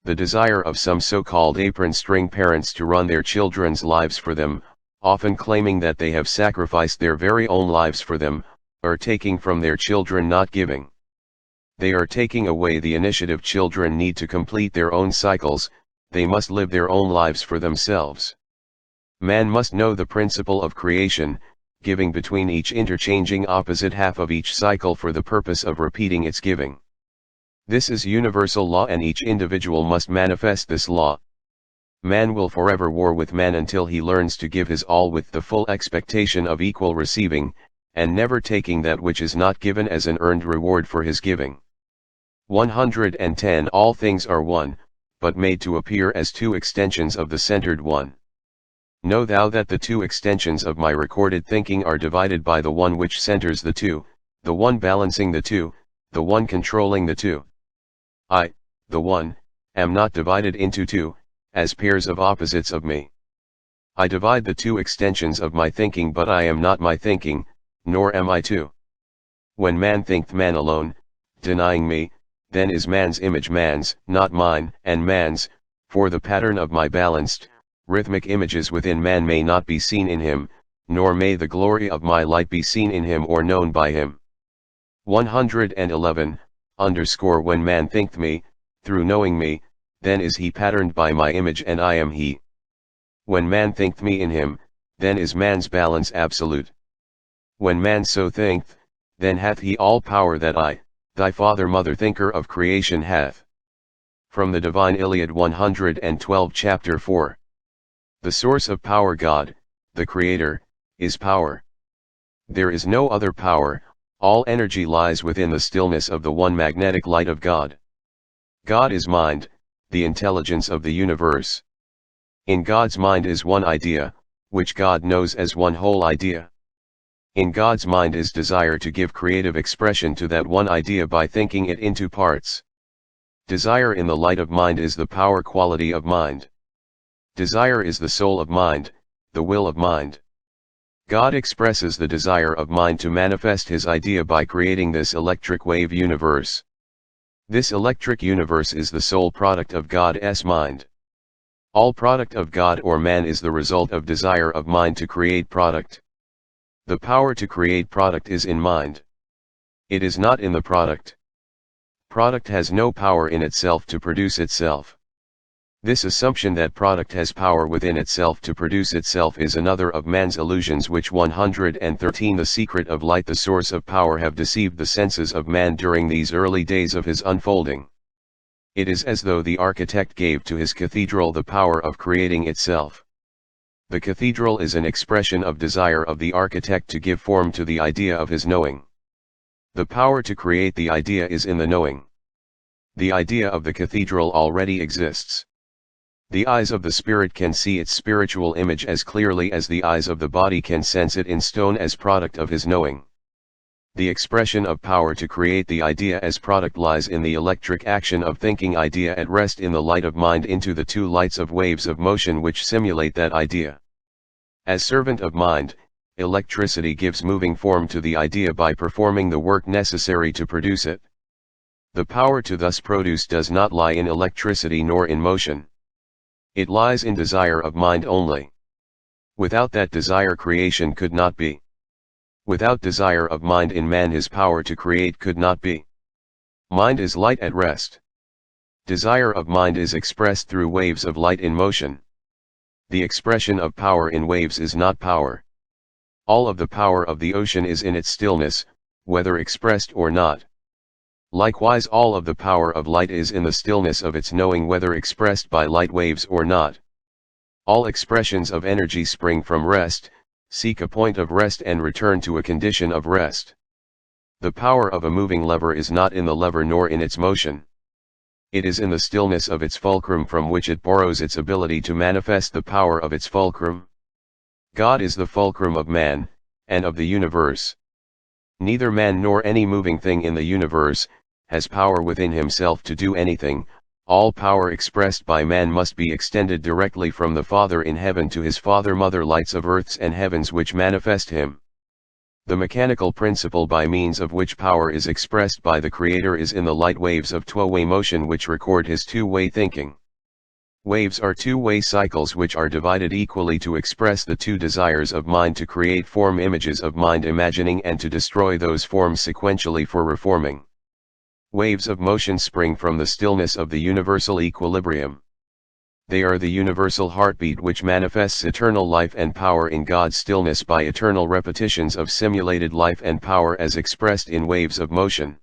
The desire of some so-called apron-string parents to run their children's lives for them, often claiming that they have sacrificed their very own lives for them, are taking from their children, not giving. They are taking away the initiative children need to complete their own cycles. They must live their own lives for themselves. Man must know the principle of creation, giving between each interchanging opposite half of each cycle for the purpose of repeating its giving. This is universal law and each individual must manifest this law. Man will forever war with man until he learns to give his all with the full expectation of equal receiving, and never taking that which is not given as an earned reward for his giving. 110 All things are one, but made to appear as two extensions of the centered one. Know thou that the two extensions of my recorded thinking are divided by the one which centers the two, the one balancing the two, the one controlling the two. I, the one, am not divided into two, as pairs of opposites of me. I divide the two extensions of my thinking, but I am not my thinking, nor am I two. When man thinketh man alone, denying me, then is man's image man's, not mine, and man's, for the pattern of my balanced, rhythmic images within man may not be seen in him, nor may the glory of my light be seen in him or known by him. 111, When man thinketh me, through knowing me, then is he patterned by my image and I am he. When man thinketh me in him, then is man's balance absolute. When man so thinketh, then hath he all power that I, thy father mother thinker of creation hath. From the Divine Iliad 112 Chapter 4. The source of power, God, the Creator, is power. There is no other power, all energy lies within the stillness of the one magnetic light of God. God is mind, the intelligence of the universe. In God's mind is one idea, which God knows as one whole idea. In God's mind is desire to give creative expression to that one idea by thinking it into parts. Desire in the light of mind is the power quality of mind. Desire is the soul of mind, the will of mind. God expresses the desire of mind to manifest his idea by creating this electric wave universe. This electric universe is the sole product of God's mind. All product of God or man is the result of desire of mind to create product. The power to create product is in mind. It is not in the product. Product has no power in itself to produce itself. This assumption that product has power within itself to produce itself is another of man's illusions, which 113 The secret of light, the source of power, have deceived the senses of man during these early days of his unfolding. It is as though the architect gave to his cathedral the power of creating itself. The cathedral is an expression of desire of the architect to give form to the idea of his knowing. The power to create the idea is in the knowing. The idea of the cathedral already exists. The eyes of the spirit can see its spiritual image as clearly as the eyes of the body can sense it in stone as product of his knowing. The expression of power to create the idea as product lies in the electric action of thinking idea at rest in the light of mind into the two lights of waves of motion which simulate that idea. As servant of mind, electricity gives moving form to the idea by performing the work necessary to produce it. The power to thus produce does not lie in electricity nor in motion. It lies in desire of mind only. Without that desire creation could not be. Without desire of mind in man his power to create could not be. Mind is light at rest. Desire of mind is expressed through waves of light in motion. The expression of power in waves is not power. All of the power of the ocean is in its stillness, whether expressed or not. Likewise all of the power of light is in the stillness of its knowing whether expressed by light waves or not. All expressions of energy spring from rest, seek a point of rest and return to a condition of rest. The power of a moving lever is not in the lever nor in its motion. It is in the stillness of its fulcrum from which it borrows its ability to manifest the power of its fulcrum. God is the fulcrum of man, and of the universe. Neither man nor any moving thing in the universe has power within himself to do anything. All power expressed by man must be extended directly from the Father in heaven to his Father-Mother lights of earths and heavens which manifest him. The mechanical principle by means of which power is expressed by the Creator is in the light waves of two-way motion which record his two-way thinking. Waves are two-way cycles which are divided equally to express the two desires of mind to create form images of mind imagining and to destroy those forms sequentially for reforming. Waves of motion spring from the stillness of the universal equilibrium. They are the universal heartbeat which manifests eternal life and power in God's stillness by eternal repetitions of simulated life and power as expressed in waves of motion.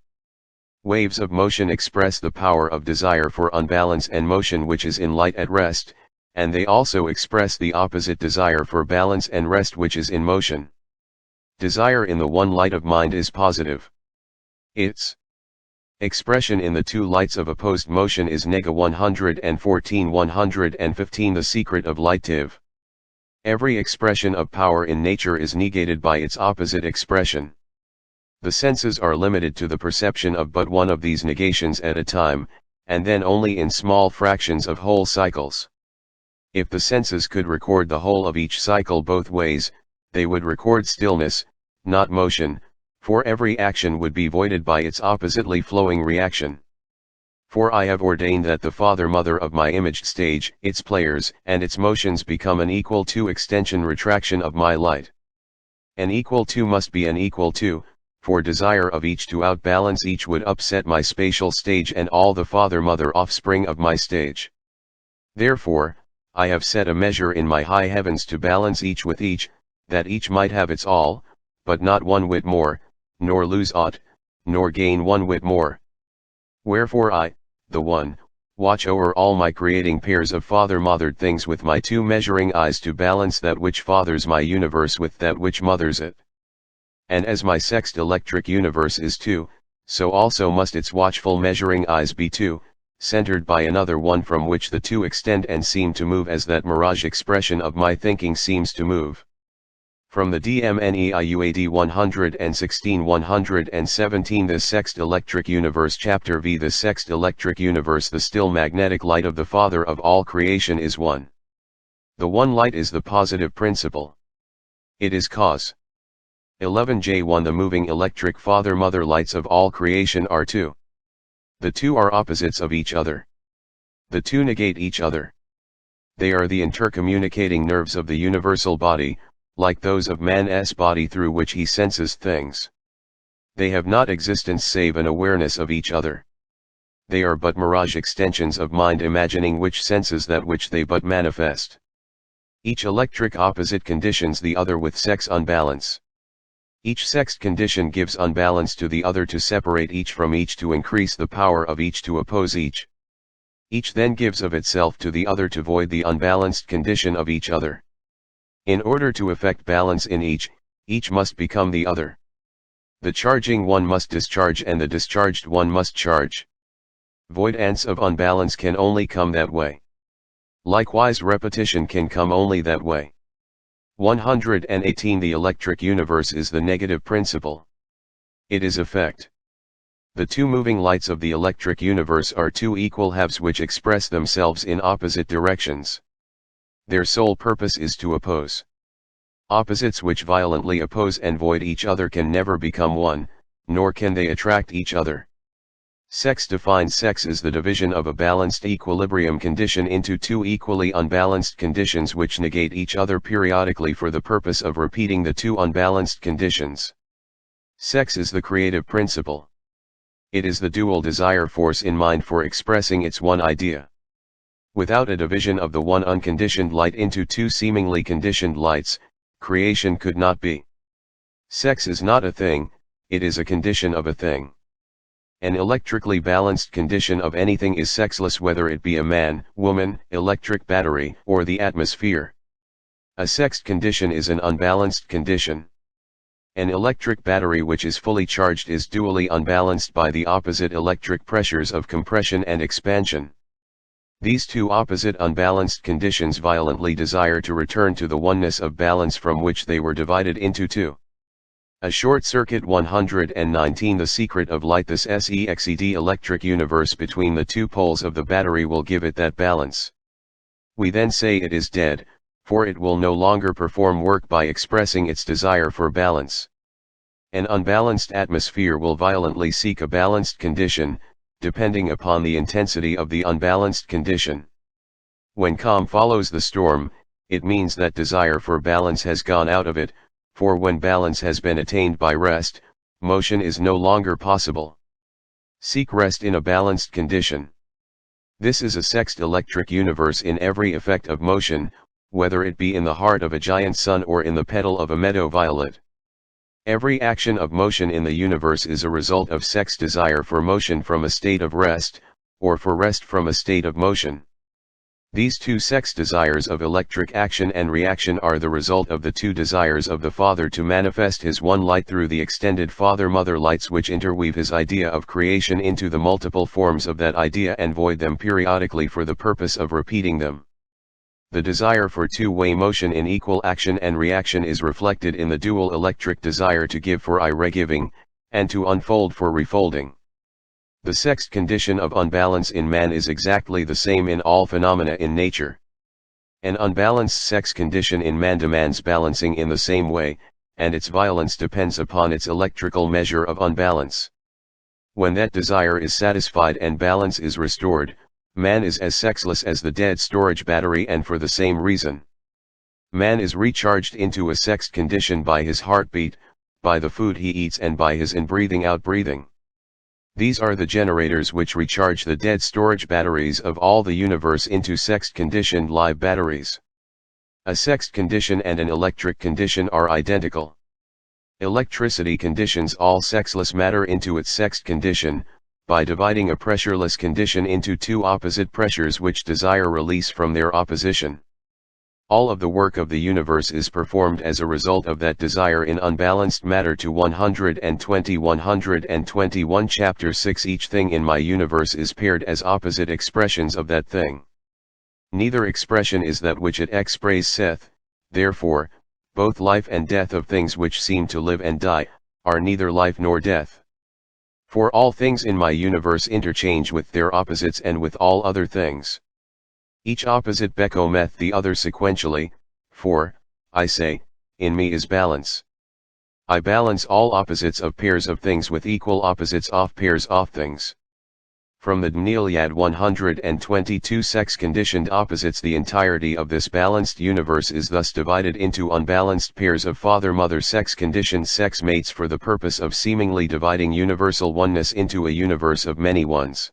Waves of motion express the power of desire for unbalance and motion which is in light at rest, and they also express the opposite desire for balance and rest which is in motion. Desire in the one light of mind is positive. Its expression in the two lights of opposed motion is -114-115. The secret of lightive. Every expression of power in nature is negated by its opposite expression. The senses are limited to the perception of but one of these negations at a time, and then only in small fractions of whole cycles. If the senses could record the whole of each cycle both ways, they would record stillness, not motion, for every action would be voided by its oppositely flowing reaction. For I have ordained that the Father-Mother of my imaged stage, its players and its motions become an equal to extension retraction of my light. An equal to must be an equal to, for desire of each to outbalance each would upset my spatial stage and all the Father-Mother offspring of my stage. Therefore, I have set a measure in my high heavens to balance each with each, that each might have its all, but not one whit more, nor lose aught, nor gain one whit more. Wherefore I, the One, watch over all my creating pairs of father-mothered things with my two measuring eyes to balance that which fathers my universe with that which mothers it. And as my sexed electric universe is two, so also must its watchful measuring eyes be two, centered by another one from which the two extend and seem to move as that mirage expression of my thinking seems to move. From the DMNEIUAD 116-117 The Sexed Electric Universe Chapter V The Sexed Electric Universe The still magnetic light of the Father of all creation is one. The one light is the positive principle. It is cause. 11J1 The moving electric Father-Mother lights of all creation are two. The two are opposites of each other. The two negate each other. They are the intercommunicating nerves of the universal body, like those of man's body through which he senses things. They have not existence save an awareness of each other. They are but mirage extensions of mind imagining which senses that which they but manifest. Each electric opposite conditions the other with sex unbalance. Each sexed condition gives unbalance to the other to separate each from each to increase the power of each to oppose each. Each then gives of itself to the other to void the unbalanced condition of each other. In order to effect balance in each must become the other. The charging one must discharge and the discharged one must charge. Voidance of unbalance can only come that way. Likewise repetition can come only that way. 118 The electric universe is the negative principle. It is effect. The two moving lights of the electric universe are two equal halves which express themselves in opposite directions. Their sole purpose is to oppose. Opposites which violently oppose and void each other can never become one, nor can they attract each other. Sex defines sex as the division of a balanced equilibrium condition into two equally unbalanced conditions which negate each other periodically for the purpose of repeating the two unbalanced conditions. Sex is the creative principle. It is the dual desire force in mind for expressing its one idea. Without a division of the one unconditioned light into two seemingly conditioned lights, creation could not be. Sex is not a thing, it is a condition of a thing. An electrically balanced condition of anything is sexless, whether it be a man, woman, electric battery, or the atmosphere. A sexed condition is an unbalanced condition. An electric battery which is fully charged is dually unbalanced by the opposite electric pressures of compression and expansion. These two opposite unbalanced conditions violently desire to return to the oneness of balance from which they were divided into two. A short circuit. 119 The secret of light. This sexed electric universe between the two poles of the battery will give it that balance. We then say it is dead, for it will no longer perform work by expressing its desire for balance. An unbalanced atmosphere will violently seek a balanced condition, depending upon the intensity of the unbalanced condition. When calm follows the storm, it means that desire for balance has gone out of it, for when balance has been attained by rest, motion is no longer possible. Seek rest in a balanced condition. This is a sexed electric universe in every effect of motion, whether it be in the heart of a giant sun or in the petal of a meadow violet. Every action of motion in the universe is a result of sex desire for motion from a state of rest, or for rest from a state of motion. These two sex desires of electric action and reaction are the result of the two desires of the Father to manifest His one light through the extended Father-Mother lights which interweave His idea of creation into the multiple forms of that idea and void them periodically for the purpose of repeating them. The desire for two-way motion in equal action and reaction is reflected in the dual electric desire to give for irregiving, and to unfold for refolding. The sexed condition of unbalance in man is exactly the same in all phenomena in nature. An unbalanced sex condition in man demands balancing in the same way, and its violence depends upon its electrical measure of unbalance. When that desire is satisfied and balance is restored, man is as sexless as the dead storage battery, and for the same reason. Man is recharged into a sexed condition by his heartbeat, by the food he eats, and by his in-breathing out-breathing. These are the generators which recharge the dead storage batteries of all the universe into sexed conditioned live batteries. A sexed condition and an electric condition are identical. Electricity conditions all sexless matter into its sexed condition, by dividing a pressureless condition into two opposite pressures which desire release from their opposition. All of the work of the universe is performed as a result of that desire in unbalanced matter. To 121 Chapter 6 Each thing in my universe is paired as opposite expressions of that thing. Neither expression is that which it expresseth, therefore, both life and death of things which seem to live and die, are neither life nor death. For all things in my universe interchange with their opposites and with all other things. Each opposite becometh the other sequentially, for, I say, in me is balance. I balance all opposites of pairs of things with equal opposites of pairs of things. From the Dneliad 122 sex-conditioned opposites, the entirety of this balanced universe is thus divided into unbalanced pairs of father-mother sex-conditioned sex mates for the purpose of seemingly dividing universal oneness into a universe of many ones.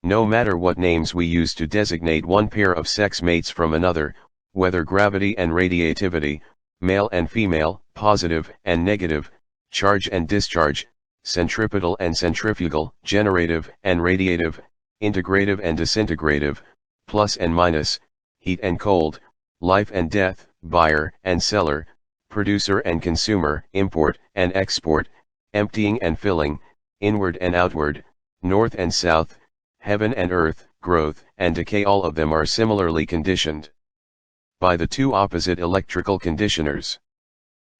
No matter what names we use to designate one pair of sex mates from another, whether gravity and radiativity, male and female, positive and negative, charge and discharge, centripetal and centrifugal, generative and radiative, integrative and disintegrative, plus and minus, heat and cold, life and death, buyer and seller, producer and consumer, import and export, emptying and filling, inward and outward, north and south, heaven and earth, growth and decay. All of them are similarly conditioned by the two opposite electrical conditioners.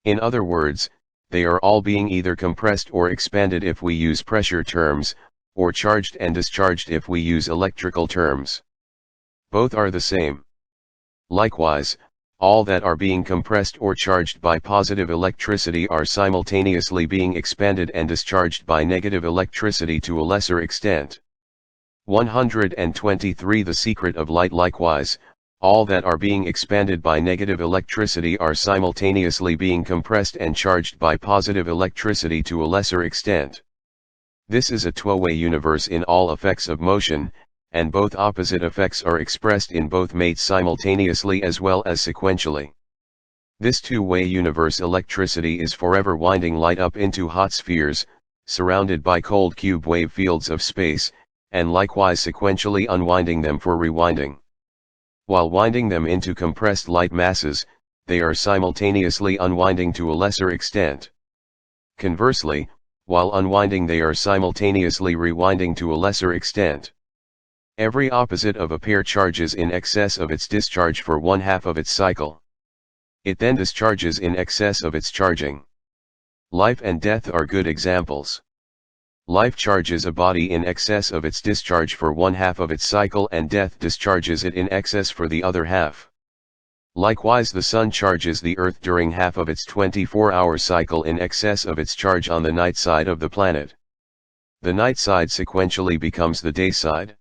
In other words, they are all being either compressed or expanded if we use pressure terms, or charged and discharged if we use electrical terms. Both are the same. Likewise, all that are being compressed or charged by positive electricity are simultaneously being expanded and discharged by negative electricity to a lesser extent. 123 The secret of light. Likewise, all that are being expanded by negative electricity are simultaneously being compressed and charged by positive electricity to a lesser extent. This is a two-way universe in all effects of motion, and both opposite effects are expressed in both mates simultaneously as well as sequentially. This two-way universe electricity is forever winding light up into hot spheres, surrounded by cold cube wave fields of space, and likewise sequentially unwinding them for rewinding. While winding them into compressed light masses, they are simultaneously unwinding to a lesser extent. Conversely, while unwinding they are simultaneously rewinding to a lesser extent. Every opposite of a pair charges in excess of its discharge for 1/2 of its cycle. It then discharges in excess of its charging. Life and death are good examples. Life charges a body in excess of its discharge for 1/2 of its cycle, and death discharges it in excess for the other half. Likewise, the sun charges the earth during half of its 24-hour cycle in excess of its charge on the night side of the planet. The night side sequentially becomes the day side.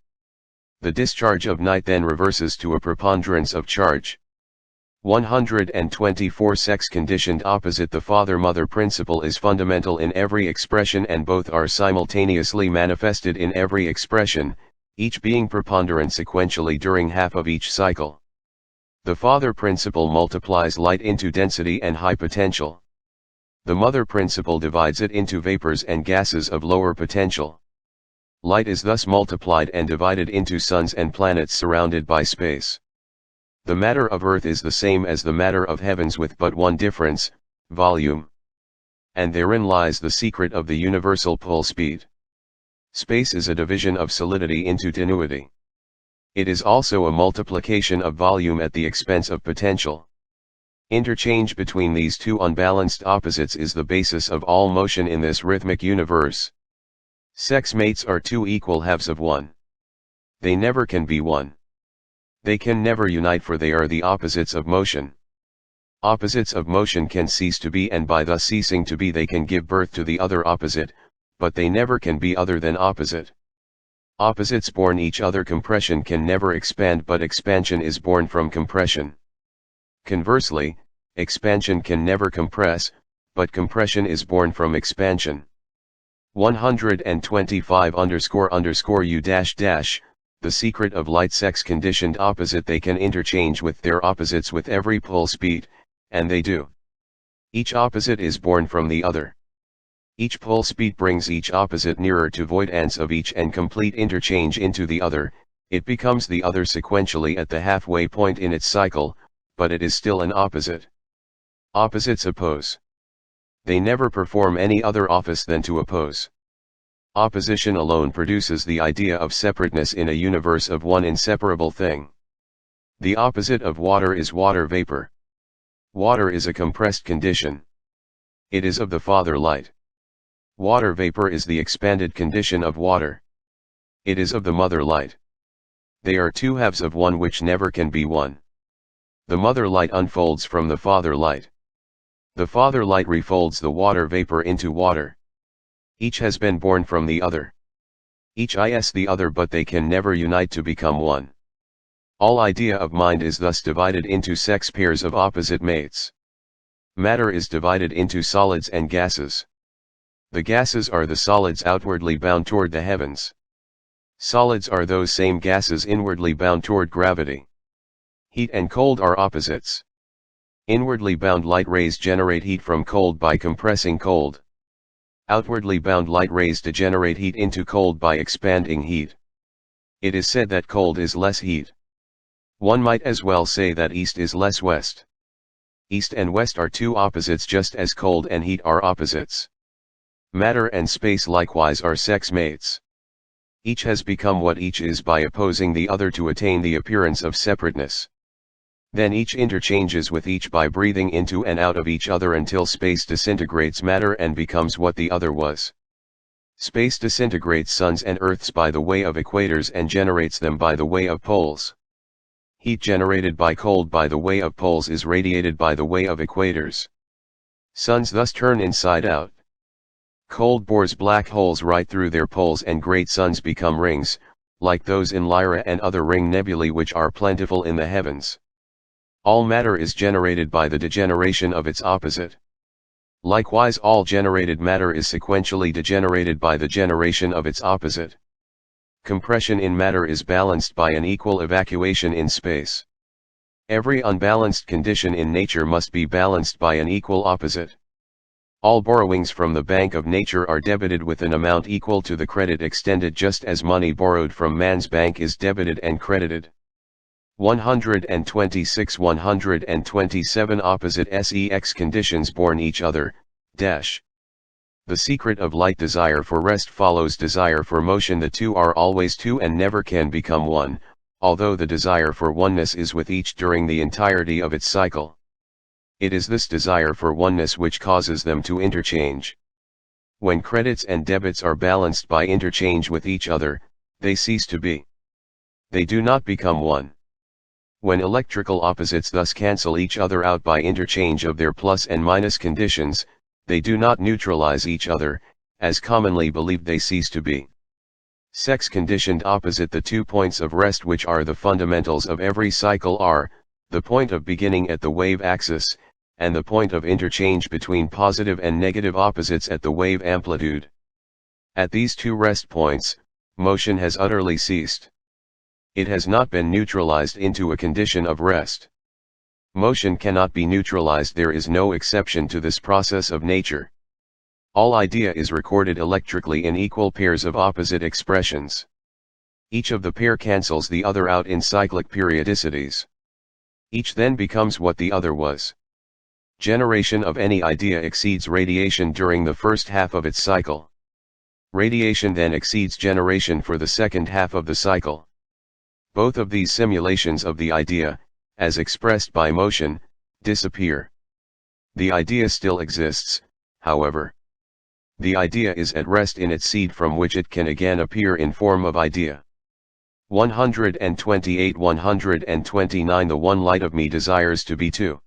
The discharge of night then reverses to a preponderance of charge. 124 Sex conditioned opposite. The father-mother principle is fundamental in every expression, and both are simultaneously manifested in every expression, each being preponderant sequentially during half of each cycle. The father principle multiplies light into density and high potential. The mother principle divides it into vapors and gases of lower potential. Light is thus multiplied and divided into suns and planets surrounded by space. The matter of Earth is the same as the matter of heavens, with but one difference: volume. And therein lies the secret of the universal pull speed. Space is a division of solidity into tenuity. It is also a multiplication of volume at the expense of potential. Interchange between these two unbalanced opposites is the basis of all motion in this rhythmic universe. Sex mates are two equal halves of one. They never can be one. They can never unite, for they are the opposites of motion. Opposites of motion can cease to be, and by thus ceasing to be they can give birth to the other opposite, but they never can be other than opposite. Opposites born each other. Compression can never expand, but expansion is born from compression. Conversely, expansion can never compress, but compression is born from expansion. 125__u_. The secret of light. Sex conditioned opposite. They can interchange with their opposites with every pull speed, and they do. Each opposite is born from the other. Each pull speed brings each opposite nearer to voidance of each, and complete interchange into the other, it becomes the other sequentially at the halfway point in its cycle, but it is still an opposite. Opposites oppose. They never perform any other office than to oppose. Opposition alone produces the idea of separateness in a universe of one inseparable thing. The opposite of water is water vapor. Water is a compressed condition. It is of the father light. Water vapor is the expanded condition of water. It is of the mother light. They are two halves of one which never can be one. The mother light unfolds from the father light. The father light refolds the water vapor into water. Each has been born from the other. Each is the other, but they can never unite to become one. All idea of mind is thus divided into sex pairs of opposite mates. Matter is divided into solids and gases. The gases are the solids outwardly bound toward the heavens. Solids are those same gases inwardly bound toward gravity. Heat and cold are opposites. Inwardly bound light rays generate heat from cold by compressing cold. Outwardly bound light rays degenerate heat into cold by expanding heat. It is said that cold is less heat. One might as well say that east is less west. East and west are two opposites just as cold and heat are opposites. Matter and space likewise are sex mates. Each has become what each is by opposing the other to attain the appearance of separateness. Then each interchanges with each by breathing into and out of each other until space disintegrates matter and becomes what the other was. Space disintegrates suns and earths by the way of equators and generates them by the way of poles. Heat generated by cold by the way of poles is radiated by the way of equators. Suns thus turn inside out. Cold bores black holes right through their poles and great suns become rings, like those in Lyra and other ring nebulae which are plentiful in the heavens. All matter is generated by the degeneration of its opposite. Likewise all generated matter is sequentially degenerated by the generation of its opposite. Compression in matter is balanced by an equal evacuation in space. Every unbalanced condition in nature must be balanced by an equal opposite. All borrowings from the bank of nature are debited with an amount equal to the credit extended just as money borrowed from man's bank is debited and credited. 126 127 Opposite sex conditions born each other, dash. The secret of light. Desire for rest follows desire for motion. The two are always two and never can become one, although the desire for oneness is with each during the entirety of its cycle. It is this desire for oneness which causes them to interchange. When credits and debits are balanced by interchange with each other, they cease to be. They do not become one. When electrical opposites thus cancel each other out by interchange of their plus and minus conditions, they do not neutralize each other, as commonly believed. They cease to be. Sex-conditioned opposite. The 2 points of rest which are the fundamentals of every cycle are, the point of beginning at the wave axis, and the point of interchange between positive and negative opposites at the wave amplitude. At these two rest points, motion has utterly ceased. It has not been neutralized into a condition of rest. Motion cannot be neutralized. There is no exception to this process of nature. All idea is recorded electrically in equal pairs of opposite expressions. Each of the pair cancels the other out in cyclic periodicities. Each then becomes what the other was. Generation of any idea exceeds radiation during the first half of its cycle. Radiation then exceeds generation for the second half of the cycle. Both of these simulations of the idea, as expressed by motion, disappear. The idea still exists, however. The idea is at rest in its seed from which it can again appear in form of idea. 128 129 The one light of me desires to be two.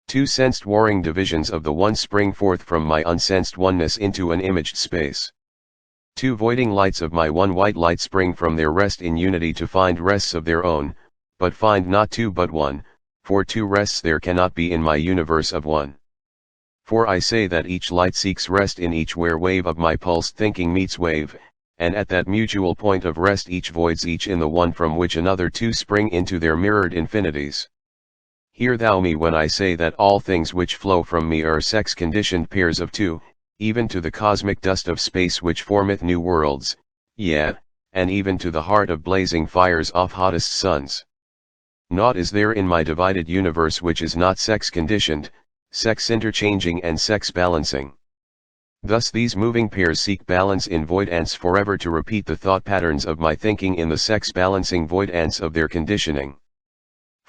Two sensed warring divisions of the one spring forth from my unsensed oneness into an imaged space. Two voiding lights of my one white light spring from their rest in unity to find rests of their own, but find not two but one, for two rests there cannot be in my universe of one. For I say that each light seeks rest in each where wave of my pulsed thinking meets wave, and at that mutual point of rest each voids each in the one from which another two spring into their mirrored infinities. Hear thou me when I say that all things which flow from me are sex-conditioned pairs of two, even to the cosmic dust of space which formeth new worlds, yea, and even to the heart of blazing fires of hottest suns. Naught is there in my divided universe which is not sex-conditioned, sex-interchanging and sex-balancing. Thus these moving pairs seek balance in void ants forever to repeat the thought patterns of my thinking in the sex-balancing void ants of their conditioning.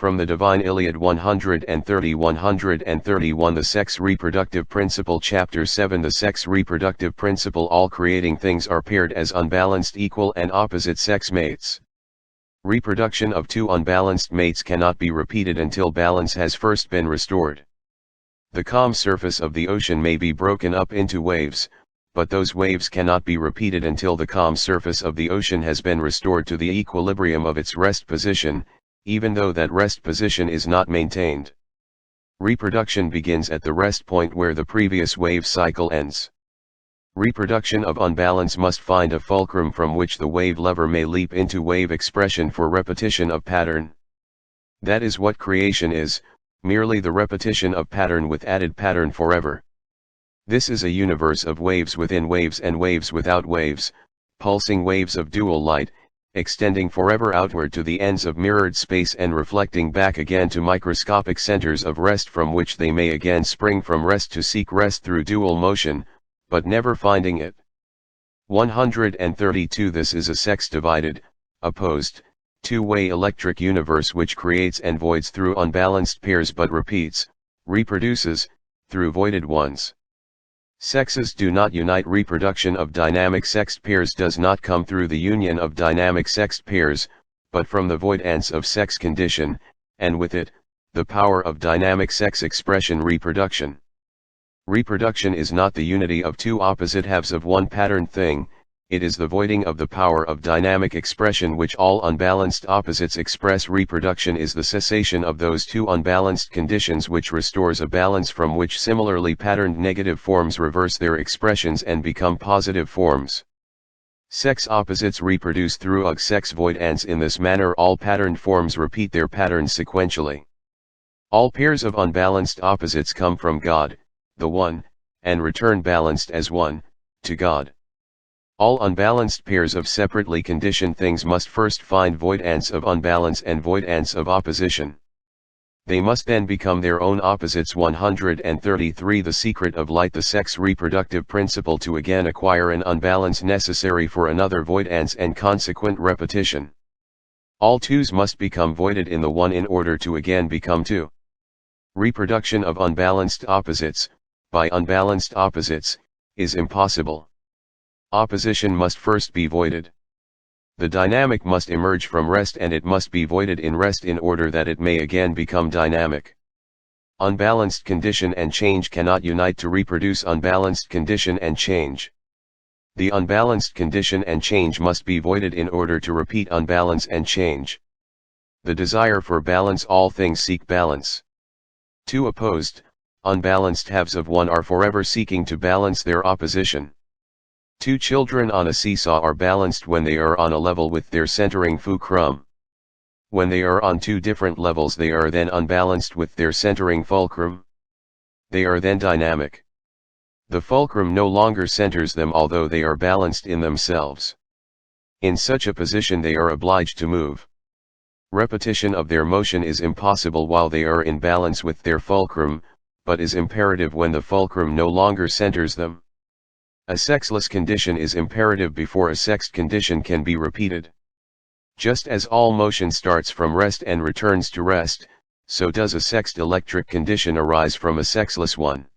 From the Divine Iliad 130-131 The Sex Reproductive Principle Chapter 7 The sex reproductive principle All creating things are paired as unbalanced equal and opposite sex mates. Reproduction of two unbalanced mates cannot be repeated until balance has first been restored. The calm surface of the ocean may be broken up into waves, but those waves cannot be repeated until the calm surface of the ocean has been restored to the equilibrium of its rest position, even though that rest position is not maintained. Reproduction begins at the rest point where the previous wave cycle ends. Reproduction of unbalance must find a fulcrum from which the wave lever may leap into wave expression for repetition of pattern. That is what creation is, merely the repetition of pattern with added pattern forever. This is a universe of waves within waves and waves without waves, pulsing waves of dual light, extending forever outward to the ends of mirrored space and reflecting back again to microscopic centers of rest from which they may again spring from rest to seek rest through dual motion, but never finding it. 132 This is a sex-divided, opposed, two-way electric universe which creates and voids through unbalanced pairs but repeats, reproduces, through voided ones. Sexes do not unite. Reproduction of dynamic sexed pairs does not come through the union of dynamic sexed pairs, but from the voidance of sex condition, and with it, the power of dynamic sex expression. Reproduction. Reproduction is not the unity of two opposite halves of one patterned thing, it is the voiding of the power of dynamic expression which all unbalanced opposites express. Reproduction is the cessation of those two unbalanced conditions which restores a balance from which similarly patterned negative forms reverse their expressions and become positive forms. Sex opposites reproduce through sex voidance. In this manner all patterned forms repeat their patterns sequentially. All pairs of unbalanced opposites come from God, the One, and return balanced as one, to God. All unbalanced pairs of separately conditioned things must first find voidance of unbalance and voidance of opposition. They must then become their own opposites. 133 The secret of light. The sex reproductive principle to again acquire an unbalance necessary for another voidance and consequent repetition. All twos must become voided in the one in order to again become two. Reproduction of unbalanced opposites, by unbalanced opposites, is impossible. Opposition must first be voided. The dynamic must emerge from rest and it must be voided in rest in order that it may again become dynamic. Unbalanced condition and change cannot unite to reproduce unbalanced condition and change. The unbalanced condition and change must be voided in order to repeat unbalance and change. The desire for balance. All things seek balance. Two opposed, unbalanced halves of one are forever seeking to balance their opposition. Two children on a seesaw are balanced when they are on a level with their centering fulcrum. When they are on two different levels they are then unbalanced with their centering fulcrum. They are then dynamic. The fulcrum no longer centers them although they are balanced in themselves. In such a position they are obliged to move. Repetition of their motion is impossible while they are in balance with their fulcrum, but is imperative when the fulcrum no longer centers them. A sexless condition is imperative before a sexed condition can be repeated. Just as all motion starts from rest and returns to rest, so does a sexed electric condition arise from a sexless one.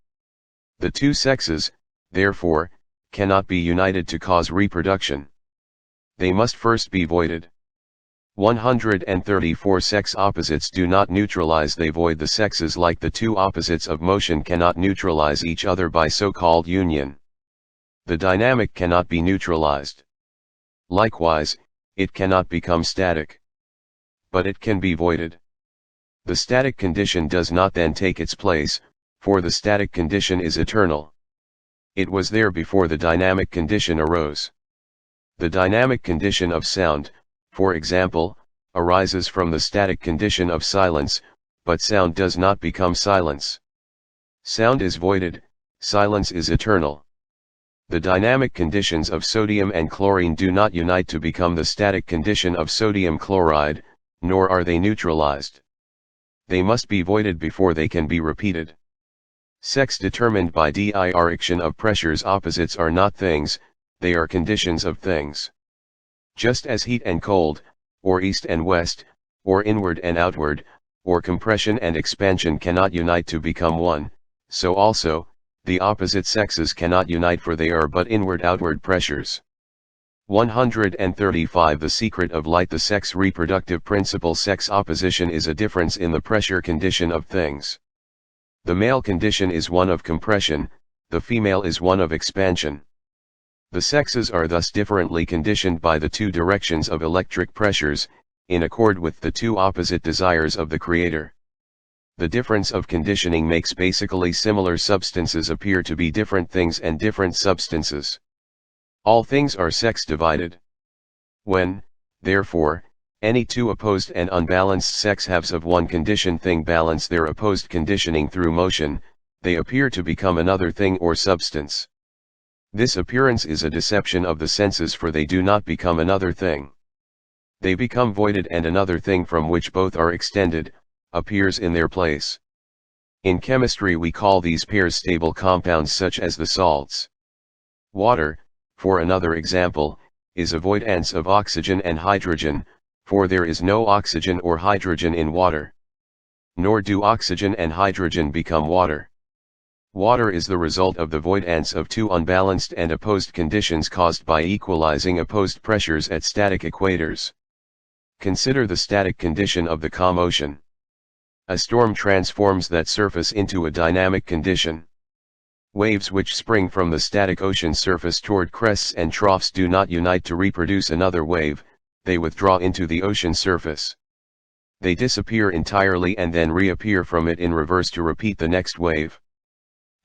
The two sexes, therefore, cannot be united to cause reproduction. They must first be voided. 134 Sex opposites do not neutralize, they void the sexes like the two opposites of motion cannot neutralize each other by so-called union. The dynamic cannot be neutralized. Likewise, it cannot become static. But it can be voided. The static condition does not then take its place, for the static condition is eternal. It was there before the dynamic condition arose. The dynamic condition of sound, for example, arises from the static condition of silence, but sound does not become silence. Sound is voided, silence is eternal. The dynamic conditions of sodium and chlorine do not unite to become the static condition of sodium chloride, nor are they neutralized. They must be voided before they can be repeated. Sex determined by direction of pressures. Opposites are not things, they are conditions of things. Just as heat and cold, or east and west, or inward and outward, or compression and expansion cannot unite to become one, so also, the opposite sexes cannot unite, for they are but inward-outward pressures. 135 The secret of light. The sex reproductive principle. Sex opposition is a difference in the pressure condition of things. The male condition is one of compression, the female is one of expansion. The sexes are thus differently conditioned by the two directions of electric pressures, in accord with the two opposite desires of the Creator. The difference of conditioning makes basically similar substances appear to be different things and different substances. All things are sex divided. When, therefore, any two opposed and unbalanced sex halves of one conditioned thing balance their opposed conditioning through motion, they appear to become another thing or substance. This appearance is a deception of the senses, for they do not become another thing. They become voided and another thing from which both are extended, appears in their place. In chemistry we call these pairs stable compounds such as the salts. Water, for another example, is a voidance of oxygen and hydrogen, for there is no oxygen or hydrogen in water. Nor do oxygen and hydrogen become water. Water is the result of the voidance of two unbalanced and opposed conditions caused by equalizing opposed pressures at static equators. Consider the static condition of the calm ocean. A storm transforms that surface into a dynamic condition. Waves which spring from the static ocean surface toward crests and troughs do not unite to reproduce another wave, they withdraw into the ocean surface. They disappear entirely and then reappear from it in reverse to repeat the next wave.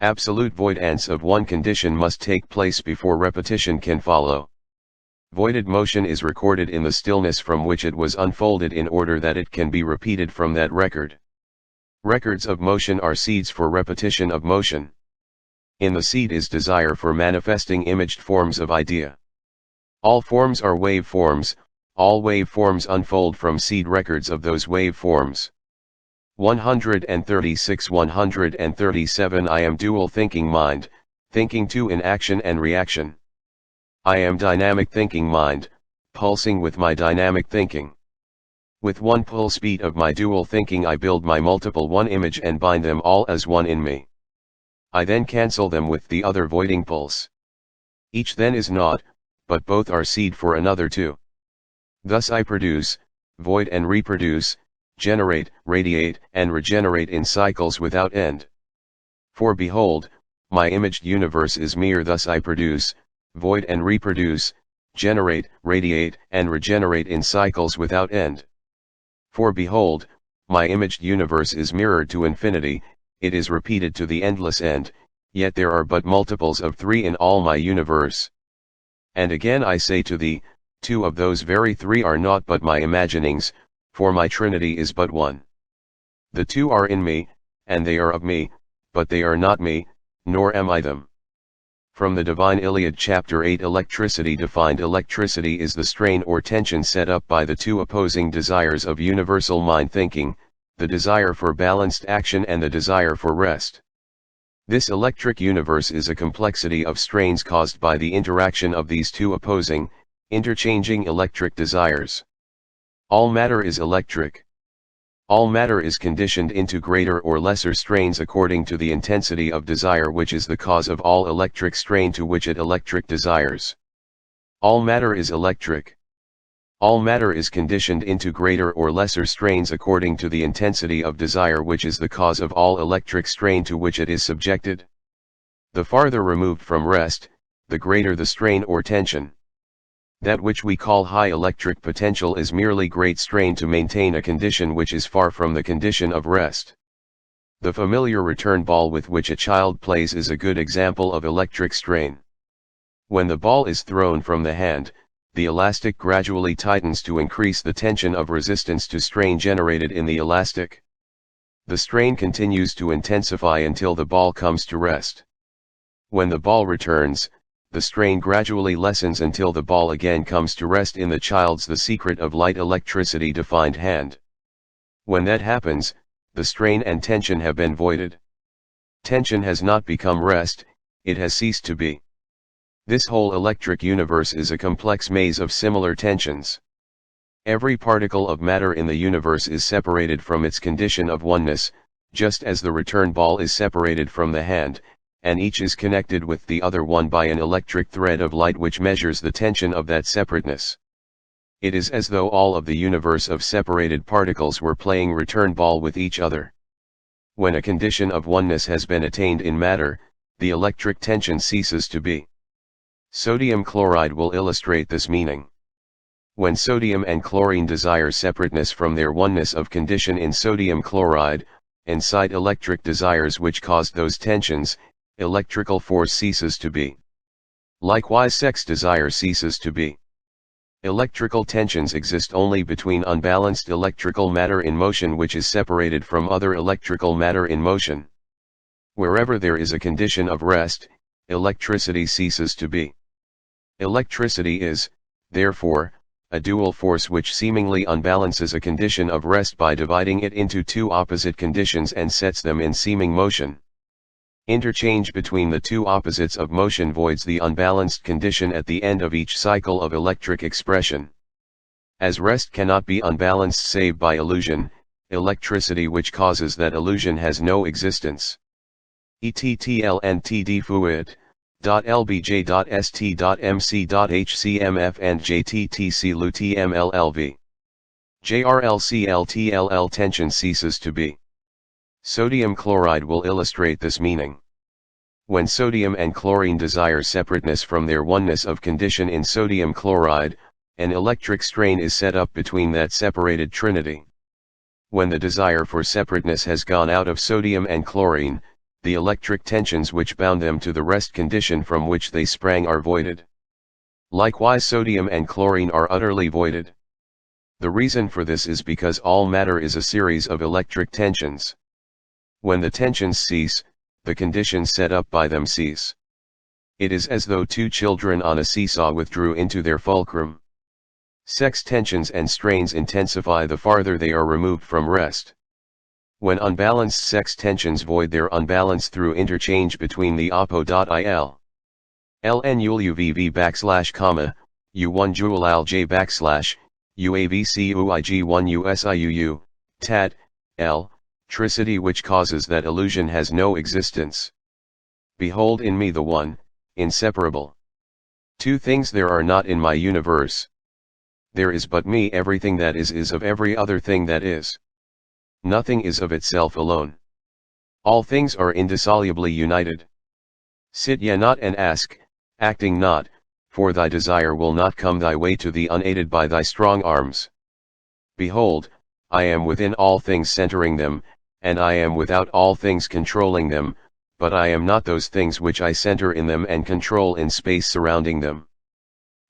Absolute voidance of one condition must take place before repetition can follow. Voided motion is recorded in the stillness from which it was unfolded in order that it can be repeated from that record. Records of motion are seeds for repetition of motion. In the seed is desire for manifesting imaged forms of idea. All forms are wave forms, all wave forms unfold from seed records of those wave forms. 136–137 I am dual thinking mind, thinking two in action and reaction. I am dynamic thinking mind, pulsing with my dynamic thinking. With one pulse beat of my dual thinking I build my multiple one image and bind them all as one in me. I then cancel them with the other voiding pulse. Each then is naught, but both are seed for another two. Thus I produce, void and reproduce, generate, radiate, and regenerate in cycles without end. For behold, my imaged universe is mere, thus I produce, void and reproduce, generate, radiate, and regenerate in cycles without end. For behold, my imaged universe is mirrored to infinity, it is repeated to the endless end, yet there are but multiples of three in all my universe. And again I say to thee, two of those very three are naught but my imaginings, for my Trinity is but one. The two are in me, and they are of me, but they are not me, nor am I them. From the Divine Iliad chapter 8 electricity defined. Electricity is the strain or tension set up by the two opposing desires of universal mind thinking, the desire for balanced action and the desire for rest. This electric universe is a complexity of strains caused by the interaction of these two opposing, interchanging electric desires. All matter is electric. All matter is conditioned into greater or lesser strains according to the intensity of desire, which is the cause of all electric strain to which it electric desires. All matter is electric. All matter is conditioned into greater or lesser strains according to the intensity of desire, which is the cause of all electric strain to which it is subjected. The farther removed from rest, the greater the strain or tension. That which we call high electric potential is merely great strain to maintain a condition which is far from the condition of rest. The familiar return ball with which a child plays is a good example of electric strain. When the ball is thrown from the hand, the elastic gradually tightens to increase the tension of resistance to strain generated in the elastic. The strain continues to intensify until the ball comes to rest. When the ball returns, the strain gradually lessens until the ball again comes to rest in the child's the secret of light electricity defined hand. When that happens, the strain and tension have been voided. Tension has not become rest, it has ceased to be. This whole electric universe is a complex maze of similar tensions. Every particle of matter in the universe is separated from its condition of oneness, just as the return ball is separated from the hand, and each is connected with the other one by an electric thread of light which measures the tension of that separateness. It is as though all of the universe of separated particles were playing return ball with each other. When a condition of oneness has been attained in matter, the electric tension ceases to be. Sodium chloride will illustrate this meaning. When sodium and chlorine desire separateness from their oneness of condition in sodium chloride, and cite electric desires which caused those tensions, electrical force ceases to be. Likewise sex desire ceases to be. Electrical tensions exist only between unbalanced electrical matter in motion which is separated from other electrical matter in motion. Wherever there is a condition of rest, electricity ceases to be. Electricity is, therefore, a dual force which seemingly unbalances a condition of rest by dividing it into two opposite conditions and sets them in seeming motion. Interchange between the two opposites of motion voids the unbalanced condition at the end of each cycle of electric expression. As rest cannot be unbalanced save by illusion, electricity which causes that illusion has no existence. ETTLNTD fluid. .lbj.st.mc.hcmf and jttc lutmllv. JRLCLTLL tension ceases to be. Sodium chloride will illustrate this meaning. When sodium and chlorine desire separateness from their oneness of condition in sodium chloride, an electric strain is set up between that separated trinity. When the desire for separateness has gone out of sodium and chlorine, the electric tensions which bound them to the rest condition from which they sprang are voided. Likewise sodium and chlorine are utterly voided. The reason for this is because all matter is a series of electric tensions. When the tensions cease, the conditions set up by them cease. It is as though two children on a seesaw withdrew into their fulcrum. Sex tensions and strains intensify the farther they are removed from rest. When unbalanced sex tensions void their unbalance through interchange between the oppo.il. ln uluvv \, u1 joule j / uavcuig1 usiuu, tat, l, tricity which causes that illusion has no existence. Behold in me the one, inseparable. Two things there are not in my universe. There is but me, everything that is of every other thing that is. Nothing is of itself alone. All things are indissolubly united. Sit ye not and ask, acting not, for thy desire will not come thy way to thee unaided by thy strong arms. Behold, I am within all things centering them, and I am without all things controlling them, but I am not those things which I center in them and control in space surrounding them.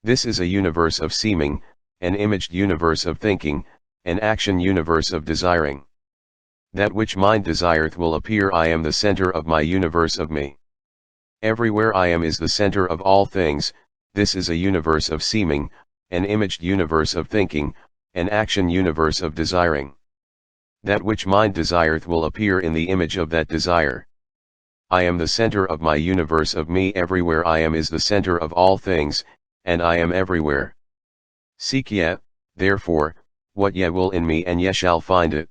This is a universe of seeming, an imaged universe of thinking, an action universe of desiring. That which mind desireth will appear. I am the center of my universe of me. Everywhere I am is the center of all things. This is a universe of seeming, an imaged universe of thinking, an action universe of desiring. That which mind desireth will appear in the image of that desire. I am the center of my universe of me. Everywhere I am is the center of all things, and I am everywhere. Seek ye, therefore, what ye will in me, and ye shall find it.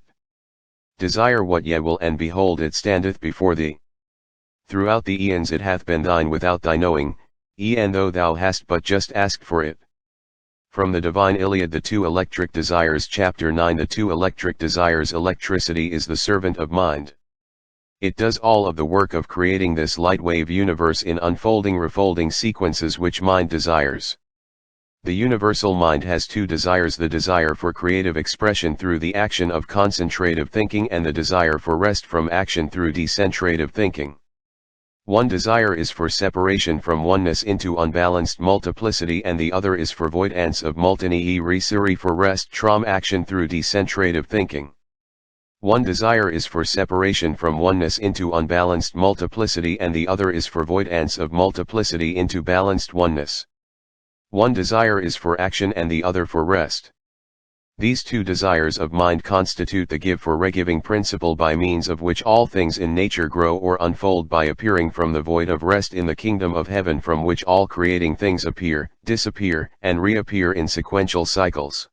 Desire what ye will, and behold it standeth before thee. Throughout the eons it hath been thine without thy knowing, e'en though thou hast but just asked for it. From the Divine Iliad, the Two Electric Desires, Chapter 9. The two electric desires. Electricity is the servant of mind. It does all of the work of creating this light wave universe in unfolding refolding sequences which mind desires. The universal mind has two desires: the desire for creative expression through the action of concentrative thinking, and the desire for rest from action through decentrative thinking. One desire is for separation from oneness into unbalanced multiplicity, and the other is for voidance of multini resuri, for rest from action through decentrative thinking. One desire is for separation from oneness into unbalanced multiplicity, and the other is for voidance of multiplicity into balanced oneness. One desire is for action and the other for rest. These two desires of mind constitute the give for regiving principle by means of which all things in nature grow or unfold by appearing from the void of rest in the kingdom of heaven, from which all creating things appear, disappear, and reappear in sequential cycles.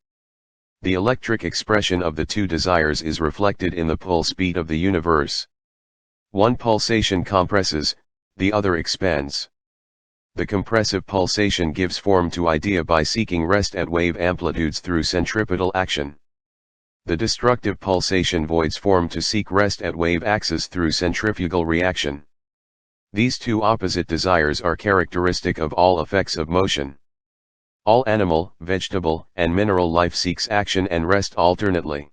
The electric expression of the two desires is reflected in the pulse beat of the universe. One pulsation compresses, the other expands. The compressive pulsation gives form to idea by seeking rest at wave amplitudes through centripetal action. The destructive pulsation voids form to seek rest at wave axis through centrifugal reaction. These two opposite desires are characteristic of all effects of motion. All animal, vegetable, and mineral life seeks action and rest alternately.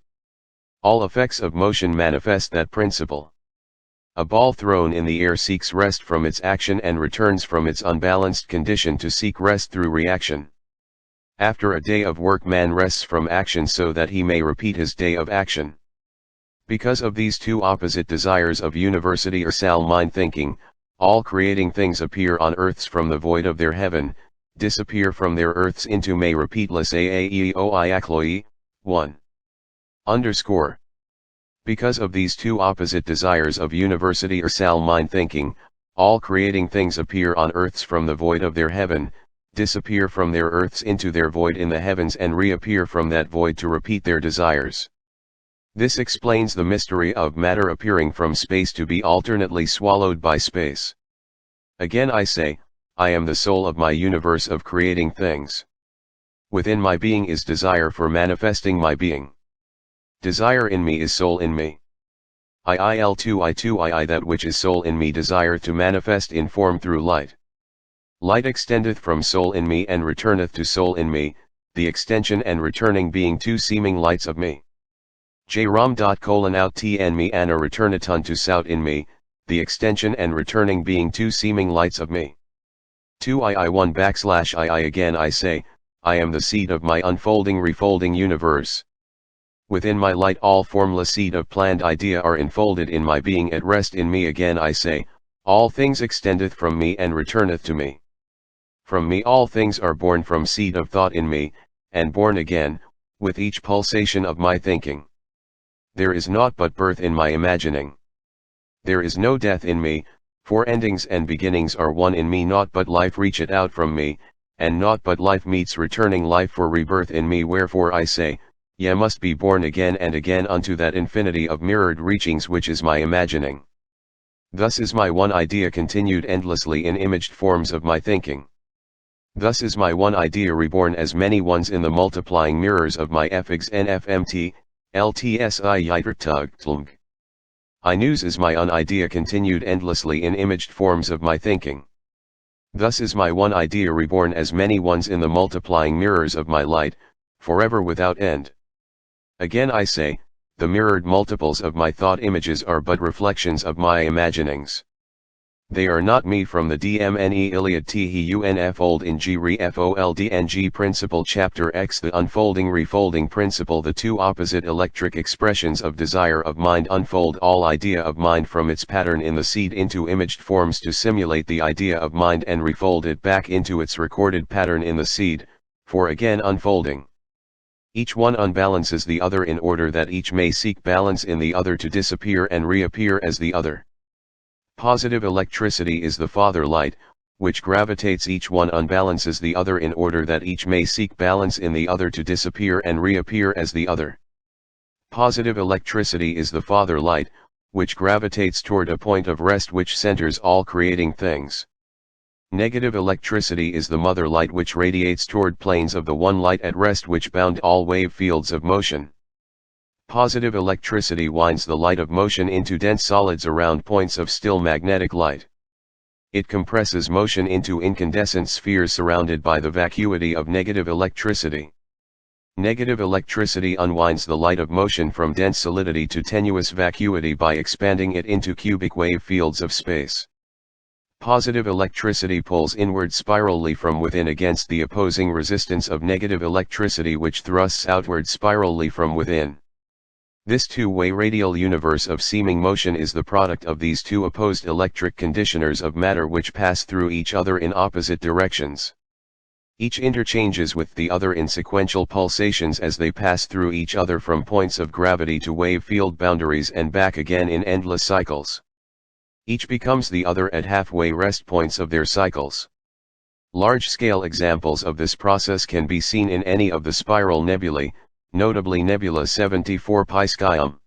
All effects of motion manifest that principle. A ball thrown in the air seeks rest from its action and returns from its unbalanced condition to seek rest through reaction. After a day of work, man rests from action so that he may repeat his day of action. Because of these two opposite desires of universal mind thinking, all creating things appear on earths from the void of their heaven, disappear from their earths into may repeatless aaeoi 1. Underscore. Because of these two opposite desires of universal mind thinking, all creating things appear on earths from the void of their heaven, disappear from their earths into their void in the heavens and reappear from that void to repeat their desires. This explains the mystery of matter appearing from space to be alternately swallowed by space. Again I say, I am the soul of my universe of creating things. Within my being is desire for manifesting my being. Desire in me is soul in me. I that which is soul in me desire to manifest in form through light. Light extendeth from soul in me and returneth to soul in me, the extension and returning being two seeming lights of me. J-Ram. Out tn me anna returneth unto sout in me, the extension and returning being two seeming lights of me. 2 I again I say, I am the seed of my unfolding refolding universe. Within my light all formless seed of planned idea are enfolded in my being at rest in me again I say, all things extendeth from me and returneth to me. From me all things are born from seed of thought in me, and born again, with each pulsation of my thinking. There is naught but birth in my imagining. There is no death in me, for endings and beginnings are one in me naught but life reacheth out from me, and naught but life meets returning life for rebirth in me wherefore I say, ye must be born again and again unto that infinity of mirrored reachings which is my imagining. Thus is my one idea continued endlessly in imaged forms of my thinking. Thus is my one idea reborn as many ones in the multiplying mirrors of my effigs nfmt, ltsi yitertugtlng. I news is my idea continued endlessly in imaged forms of my thinking. Thus is my one idea reborn as many ones in the multiplying mirrors of my light, forever without end. Again I say, the mirrored multiples of my thought images are but reflections of my imaginings. They are not me from the DMNE Iliad THUNF old in G re FOLDNG principle chapter X the unfolding refolding principle the two opposite electric expressions of desire of mind unfold all idea of mind from its pattern in the seed into imaged forms to simulate the idea of mind and refold it back into its recorded pattern in the seed, for again unfolding. Each one unbalances the other in order that each may seek balance in the other to disappear and reappear as the other. Positive electricity is the father light, which gravitates each one unbalances the other in order that each may seek balance in the other to disappear and reappear as the other. Positive electricity is the father light, which gravitates toward a point of rest which centers all creating things. Negative electricity is the mother light which radiates toward planes of the one light at rest which bound all wave fields of motion. Positive electricity winds the light of motion into dense solids around points of still magnetic light. It compresses motion into incandescent spheres surrounded by the vacuity of negative electricity. Negative electricity unwinds the light of motion from dense solidity to tenuous vacuity by expanding it into cubic wave fields of space. Positive electricity pulls inward spirally from within against the opposing resistance of negative electricity which thrusts outward spirally from within. This two-way radial universe of seeming motion is the product of these two opposed electric conditioners of matter which pass through each other in opposite directions. Each interchanges with the other in sequential pulsations as they pass through each other from points of gravity to wave field boundaries and back again in endless cycles. Each becomes the other at halfway rest points of their cycles. Large-scale examples of this process can be seen in any of the spiral nebulae, notably Nebula 74 Piscium.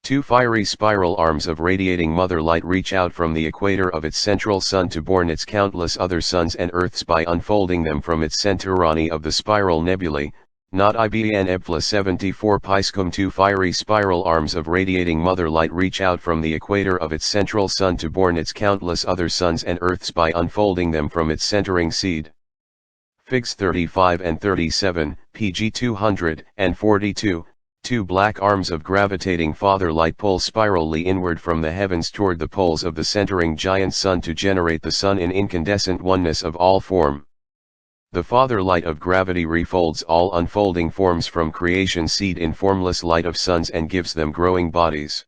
Two fiery spiral arms of radiating mother light reach out from the equator of its central sun to born its countless other suns and earths by unfolding them from its centurani of the spiral nebulae, not IBN Nebula 74 Piscium. Two fiery spiral arms of radiating mother light reach out from the equator of its central sun to born its countless other suns and earths by unfolding them from its centering seed. Figs 35 and 37, pg 242, two black arms of gravitating father light pull spirally inward from the heavens toward the poles of the centering giant sun to generate the sun in incandescent oneness of all form. The father light of gravity refolds all unfolding forms from creation seed in formless light of suns and gives them growing bodies.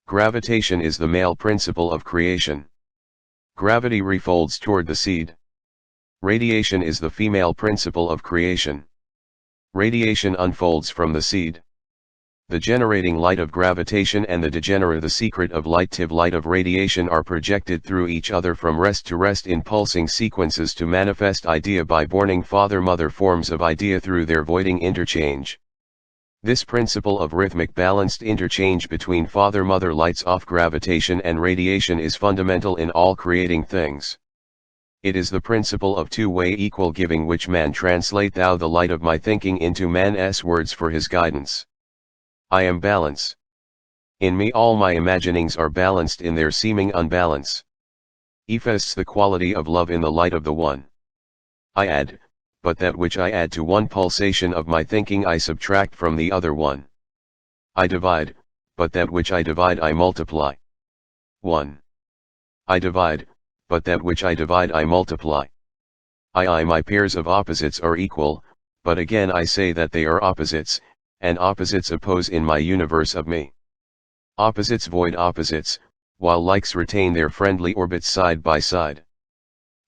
Gravitation is the male principle of creation. Gravity refolds toward the seed. Radiation is the female principle of creation. Radiation unfolds from the seed. The generating light of gravitation and the degenerate the secret of light of radiation are projected through each other from rest to rest in pulsing sequences to manifest idea by borning father-mother forms of idea through their voiding interchange. This principle of rhythmic balanced interchange between father-mother lights off gravitation and radiation is fundamental in all creating things. It is the principle of two-way equal giving which man translate thou the light of my thinking into man's words for his guidance. I am balance. In me all my imaginings are balanced in their seeming unbalance. Effaces the quality of love in the light of the one. I add, but that which I add to one pulsation of my thinking I subtract from the other one. I divide, but that which I divide I multiply. 1. I divide, but that which I divide I multiply. My pairs of opposites are equal, but again I say that they are opposites, and opposites oppose in my universe of me. Opposites void opposites, while likes retain their friendly orbits side by side.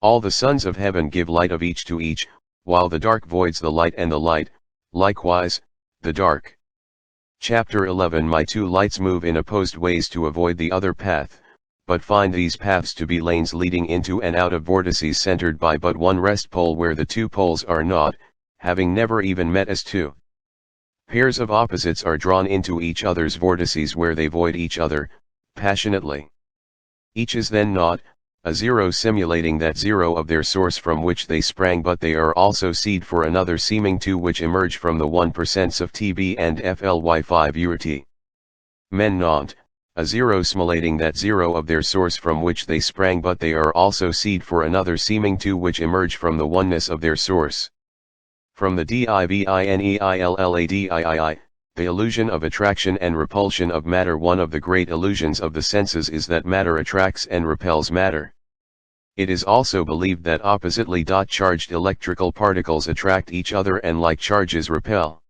All the sons of heaven give light of each to each, while the dark voids the light and the light, likewise, the dark. Chapter 11 My two lights move in opposed ways to avoid the other path, but find these paths to be lanes leading into and out of vortices centered by but one rest pole where the two poles are not, having never even met as two. Pairs of opposites are drawn into each other's vortices where they void each other, passionately. Each is then not, a zero simulating that zero of their source from which they sprang, but they are also seed for another seeming two which emerge from the 1% of TB and FLY5 URT. Men not, a zero simulating that zero of their source from which they sprang, but they are also seed for another seeming two which emerge from the oneness of their source. From the divineilladii, the illusion of attraction and repulsion of matter. One of the great illusions of the senses is that matter attracts and repels matter. It is also believed that oppositely charged electrical particles attract each other and like charges repel.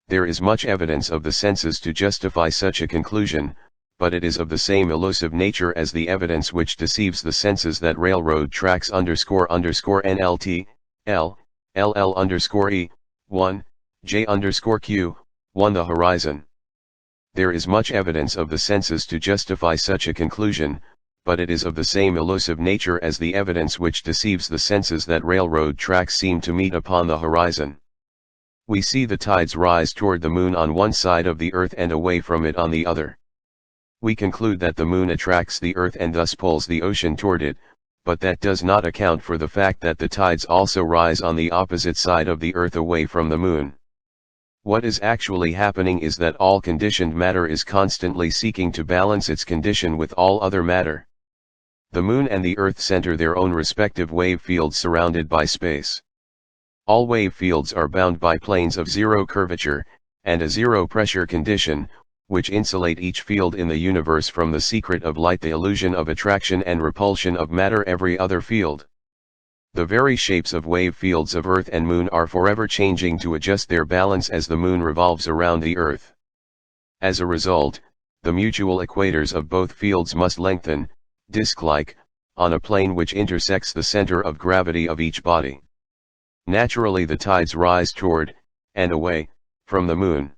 There is much evidence of the senses to justify such a conclusion, but it is of the same elusive nature as the evidence which deceives the senses that railroad tracks __NLT, L, LL_E, 1, J_Q, 1 the horizon. There is much evidence of the senses to justify such a conclusion, but it is of the same elusive nature as the evidence which deceives the senses that railroad tracks seem to meet upon the horizon. We see the tides rise toward the moon on one side of the earth and away from it on the other. We conclude that the moon attracts the earth and thus pulls the ocean toward it, but that does not account for the fact that the tides also rise on the opposite side of the earth away from the moon. What is actually happening is that all conditioned matter is constantly seeking to balance its condition with all other matter. The moon and the earth center their own respective wave fields surrounded by space. All wave fields are bound by planes of zero curvature, and a zero pressure condition, which insulate each field in the universe from the secret of light, the illusion of attraction and repulsion of matter. Every other field. The very shapes of wave fields of Earth and Moon are forever changing to adjust their balance as the Moon revolves around the Earth. As a result, the mutual equators of both fields must lengthen, disc-like, on a plane which intersects the center of gravity of each body. Naturally the tides rise toward, and away, from the Moon.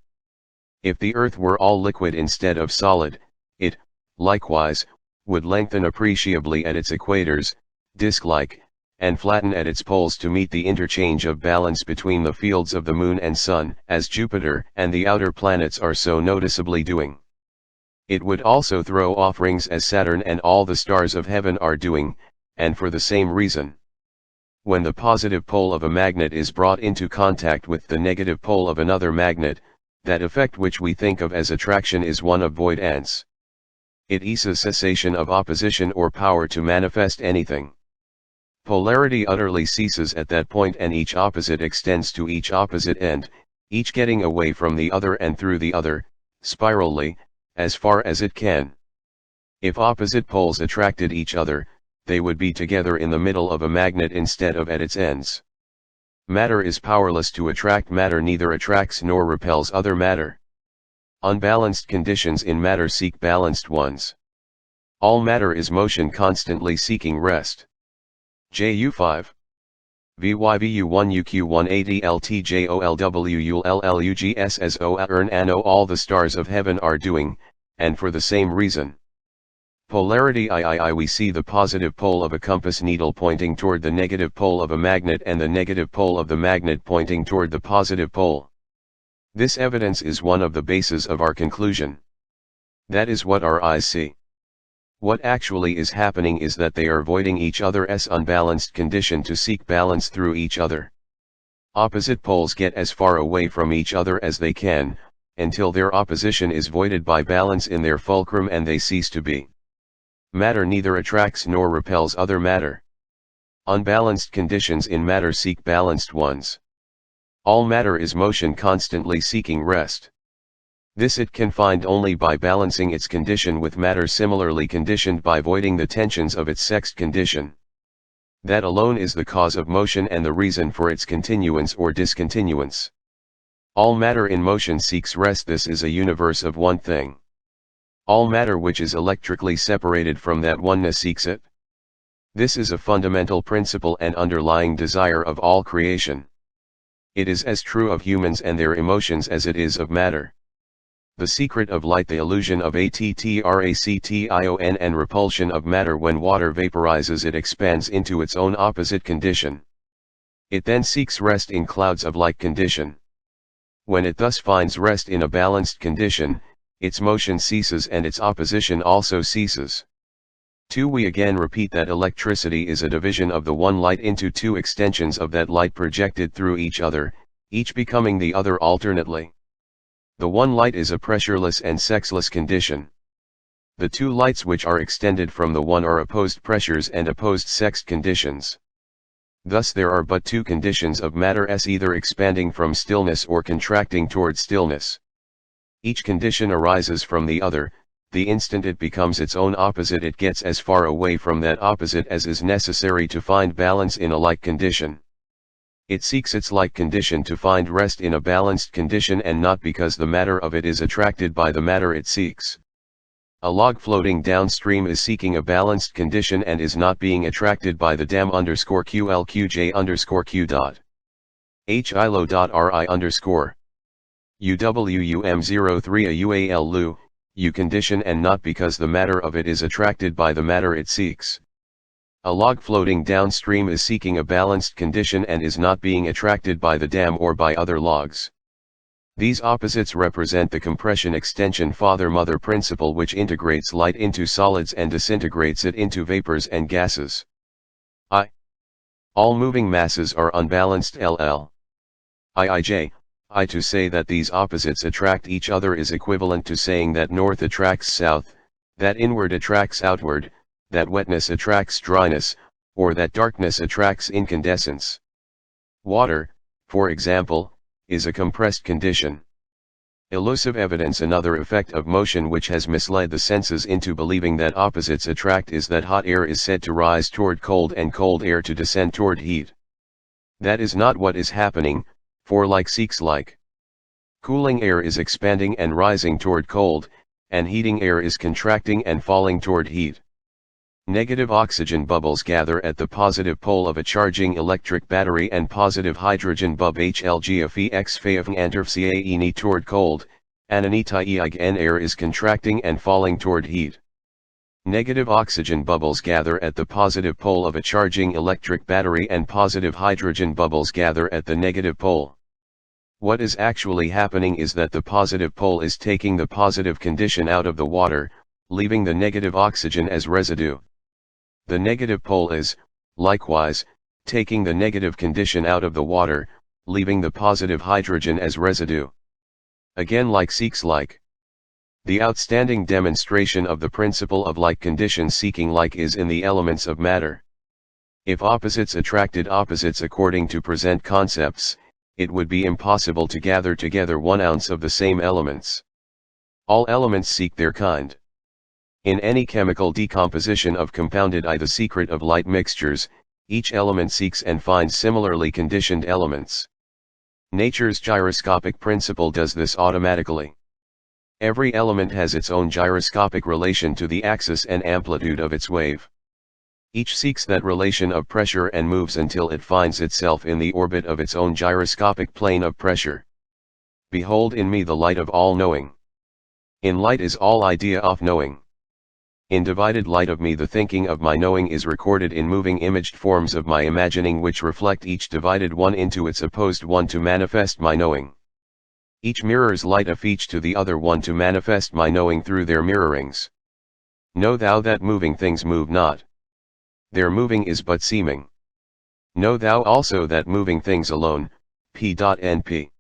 If the Earth were all liquid instead of solid, it, likewise, would lengthen appreciably at its equators, disc-like, and flatten at its poles to meet the interchange of balance between the fields of the Moon and Sun, as Jupiter and the outer planets are so noticeably doing. It would also throw off rings as Saturn and all the stars of heaven are doing, and for the same reason. When the positive pole of a magnet is brought into contact with the negative pole of another magnet, that effect which we think of as attraction is one of voidance. It is a cessation of opposition or power to manifest anything. Polarity utterly ceases at that point and each opposite extends to each opposite end, each getting away from the other and through the other, spirally, as far as it can. If opposite poles attracted each other, they would be together in the middle of a magnet instead of at its ends. Matter is powerless to attract matter, neither attracts nor repels other matter. Unbalanced conditions in matter seek balanced ones. All matter is motion constantly seeking rest. Ju 5. VYVU1 UQ1 ADLTJOLWULLUGSSO earn ano all the stars of heaven are doing, and for the same reason. Polarity II we see the positive pole of a compass needle pointing toward the negative pole of a magnet and the negative pole of the magnet pointing toward the positive pole. This evidence is one of the bases of our conclusion. That is what our eyes see. What actually is happening is that they are voiding each other's unbalanced condition to seek balance through each other. Opposite poles get as far away from each other as they can, until their opposition is voided by balance in their fulcrum and they cease to be. Matter neither attracts nor repels other matter. Unbalanced conditions in matter seek balanced ones. All matter is motion constantly seeking rest. This it can find only by balancing its condition with matter similarly conditioned by voiding the tensions of its sexed condition. That alone is the cause of motion and the reason for its continuance or discontinuance. All matter in motion seeks rest. This is a universe of one thing. All matter which is electrically separated from that oneness seeks it. This is a fundamental principle and underlying desire of all creation. It is as true of humans and their emotions as it is of matter. The secret of light, the illusion of attraction and repulsion of matter. When water vaporizes, it expands into its own opposite condition. It then seeks rest in clouds of like condition. When it thus finds rest in a balanced condition, its motion ceases and its opposition also ceases. 2. We again repeat that electricity is a division of the one light into two extensions of that light projected through each other, each becoming the other alternately. The one light is a pressureless and sexless condition. The two lights which are extended from the one are opposed pressures and opposed sexed conditions. Thus there are but two conditions of matter, either expanding from stillness or contracting toward stillness. Each condition arises from the other. The instant it becomes its own opposite, it gets as far away from that opposite as is necessary to find balance in a like condition. It seeks its like condition to find rest in a balanced condition, and not because the matter of it is attracted by the matter it seeks. A log floating downstream is seeking a balanced condition and is not being attracted by the dam_QLQJ_Q dot. HILO.RI underscore. UWUM03 a UAL LU, U condition, and not because the matter of it is attracted by the matter it seeks. A log floating downstream is seeking a balanced condition and is not being attracted by the dam or by other logs. These opposites represent the compression extension father-mother principle, which integrates light into solids and disintegrates it into vapors and gases. All moving masses are unbalanced LL. IIJ. To say that these opposites attract each other is equivalent to saying that north attracts south, that inward attracts outward, that wetness attracts dryness, or that darkness attracts incandescence. Water, for example, is a compressed condition. Elusive evidence. Another effect of motion which has misled the senses into believing that opposites attract is that hot air is said to rise toward cold and cold air to descend toward heat. That is not what is happening, for like seeks like. Cooling air is expanding and rising toward cold, and heating air is contracting and falling toward heat. Negative oxygen bubbles gather at the positive pole of a charging electric battery, and positive hydrogen bub HLGFEX toward cold, and air is contracting and falling toward heat. Negative oxygen bubbles gather at the positive pole of a charging electric battery, and positive hydrogen bubbles gather at the negative pole. What is actually happening is that the positive pole is taking the positive condition out of the water, leaving the negative oxygen as residue. The negative pole is, likewise, taking the negative condition out of the water, leaving the positive hydrogen as residue. Again, like seeks like. The outstanding demonstration of the principle of like conditions seeking like is in the elements of matter. If opposites attracted opposites according to present concepts, it would be impossible to gather together 1 ounce of the same elements. All elements seek their kind. In any chemical decomposition of compounded the secret of light mixtures, each element seeks and finds similarly conditioned elements. Nature's gyroscopic principle does this automatically. Every element has its own gyroscopic relation to the axis and amplitude of its wave. Each seeks that relation of pressure and moves until it finds itself in the orbit of its own gyroscopic plane of pressure. Behold in me the light of all knowing. In light is all idea of knowing. In divided light of me the thinking of my knowing is recorded in moving imaged forms of my imagining, which reflect each divided one into its opposed one to manifest my knowing. Each mirrors light of each to the other one to manifest my knowing through their mirrorings. Know thou that moving things move not. Their moving is but seeming. Know thou also that moving things alone, p.np.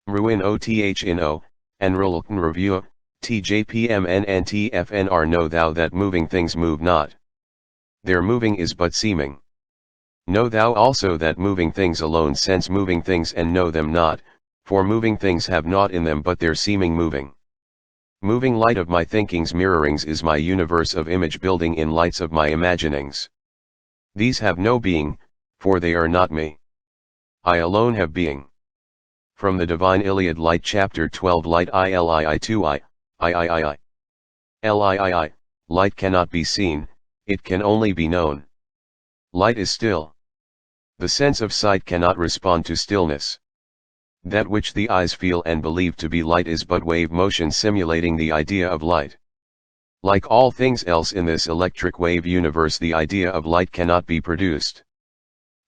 Ruin othno, enrolken review, tjpmnntfnr. Know thou that moving things move not. Their moving is but seeming. Know thou also that moving things alone sense moving things and know them not, for moving things have naught in them but their seeming moving. Moving light of my thinking's mirrorings is my universe of image building in lights of my imaginings. These have no being, for they are not me. I alone have being. From the Divine Iliad, Light Chapter 12. Light ilii2 I. Lii, light cannot be seen, it can only be known. Light is still. The sense of sight cannot respond to stillness. That which the eyes feel and believe to be light is but wave motion simulating the idea of light. Like all things else in this electric wave universe, the idea of light cannot be produced.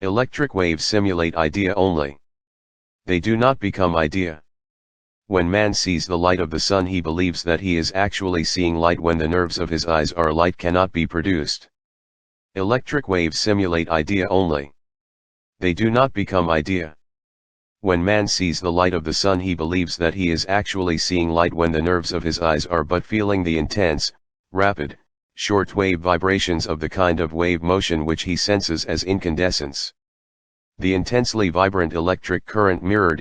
Electric waves simulate idea only. They do not become idea. When man sees the light of the sun, he believes that he is actually seeing light. When the nerves of his eyes are light cannot be produced. Electric waves simulate idea only. They do not become idea. When man sees the light of the sun, he believes that he is actually seeing light. When the nerves of his eyes are but feeling the intense, rapid, short-wave vibrations of the kind of wave motion which he senses as incandescence. The intensely vibrant electric current mirrored